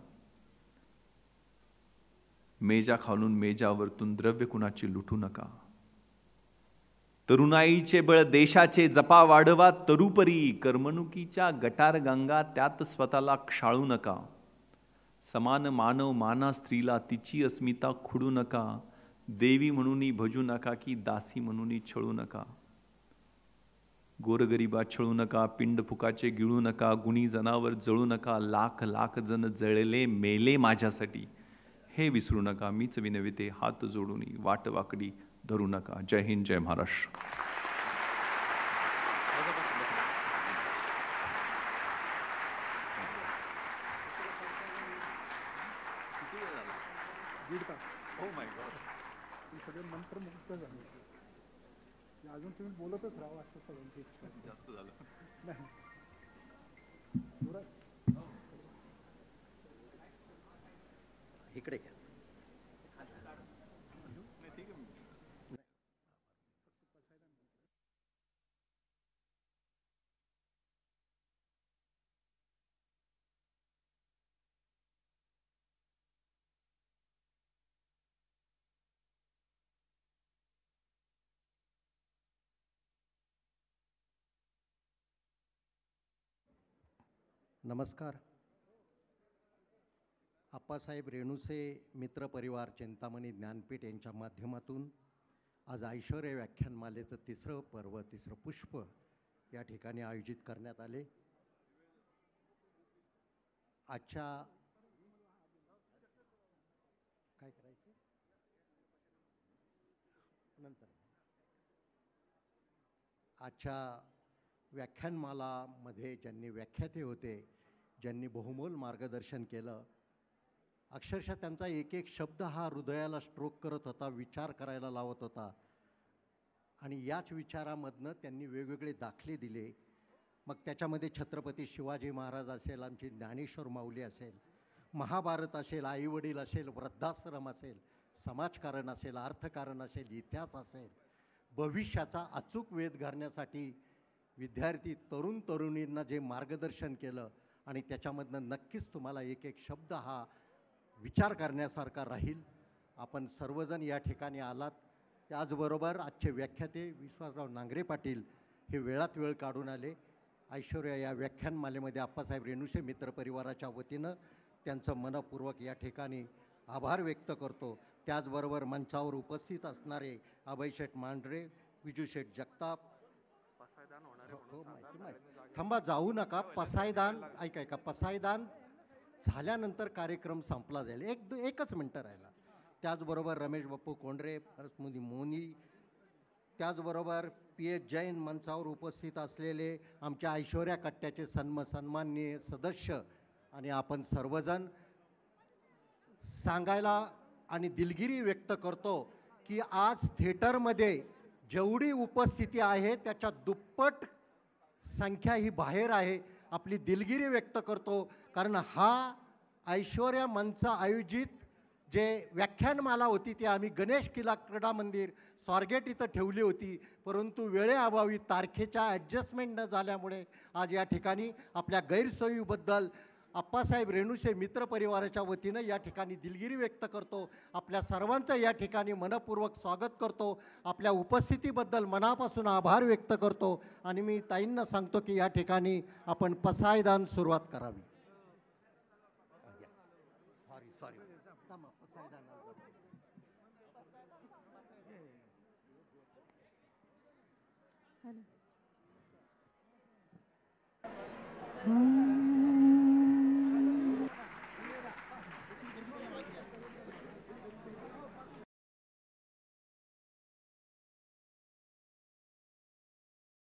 मेजा खालून मेजावरतून द्रव्य कुणाची लुटू नका. तरुणाईचे बळ देशाचे जपा वाढवा तरुपरी, करमणुकीच्या गटार गंगा त्यात स्वतःला क्षाळू नका. समान मानव माना स्त्रीला तिची अस्मिता खुडू नका. देवी म्हणून भजू नका की दासी म्हणून छळू नका. गोरगरिबा छळू नका, पिंड फुकाचे गिळू नका, गुणी जनावर जळू नका. लाख लाख जण जळले मेले माझ्यासाठी, हे विसरू नका. मीच विनविते हात जोडून वाट वाकडी धरू नका. जय हिंद, जय महाराष्ट्र. अजून तुम्ही बोलतच राहा असं सगळ्यांची इच्छा. जास्त झालं नाही इकडे घ्या. नमस्कार. आप्पासाहेब रेणुसे मित्र परिवार चिंतामणी ज्ञानपीठ यांच्या माध्यमातून आज ऐश्वर्य व्याख्यानमालेचं तिसरं पर्व, तिसरं पुष्प या ठिकाणी आयोजित करण्यात आले. आजच्या काय करायचं नंतर आजच्या व्याख्यानमालामध्ये ज्यांनी व्याख्याते होते, ज्यांनी बहुमोल मार्गदर्शन केलं, अक्षरशः त्यांचा एक एक शब्द हा हृदयाला स्ट्रोक करत होता, विचार करायला लावत होता. आणि याच विचारामधनं त्यांनी वेगवेगळे दाखले दिले मग त्याच्यामध्ये छत्रपती शिवाजी महाराज असेल, आमची ज्ञानेश्वर माऊली असेल, महाभारत असेल, आईवडील असेल, वृद्धाश्रम असेल, समाजकारण असेल, अर्थकारण असेल, इतिहास असेल, भविष्याचा अचूक वेध घालण्यासाठी विद्यार्थी तरुण तरुणींना जे मार्गदर्शन केलं आणि त्याच्यामधनं नक्कीच तुम्हाला एक एक शब्द हा विचार करण्यासारखा राहील. आपण सर्वजण या ठिकाणी आलात. त्याचबरोबर आजचे व्याख्याते विश्वासराव नांगरे पाटील हे वेळात वेळ काढून आले. ऐश्वर्या या व्याख्यानमालेमध्ये आप्पासाहेब रेणुसे मित्र परिवाराच्या वतीनं त्यांचं मनपूर्वक या ठिकाणी आभार व्यक्त करतो. त्याचबरोबर मंचावर उपस्थित असणारे अभयशेठ मांढरे, विजूशेठ जगताप, थांबा जाऊ नका, पसायदान ऐका, पसायदान झाल्यानंतर कार्यक्रम संपला जाईल. एकच मिनटं राहिला. त्याचबरोबर रमेश बाप्पू कोंडरे, परसमुदी मोनी, त्याचबरोबर PS जैन मंचावर उपस्थित असलेले आमच्या ऐश्वर्या कट्ट्याचे सन्माननीय सदस्य आणि आपण सर्वजण सांगायला आणि दिलगिरी व्यक्त करतो की आज थिएटरमध्ये जेवढी उपस्थिती आहे त्याच्या दुप्पट संख्या ही बाहेर आहे. आपली दिलगिरी व्यक्त करतो कारण हा ऐश्वर्या मंच आयोजित जे व्याख्यानमाला होती ती आम्ही गणेश किल्ला क्रीडा मंदिर स्वारगेट इथं ठेवली होती, परंतु वेळेअभावी तारखेच्या ॲडजस्टमेंट न झाल्यामुळे आज या ठिकाणी आपल्या गैरसोयीबद्दल आप्पासाहेब रेणुसे मित्र परिवाराच्या वतीनं या ठिकाणी दिलगिरी व्यक्त करतो. आपल्या सर्वांचं या ठिकाणी मनपूर्वक स्वागत करतो. आपल्या उपस्थितीबद्दल मनापासून आभार व्यक्त करतो आणि मी ताईंना सांगतो की या ठिकाणी आपण पसायदान सुरुवात करावी. Sorry hello.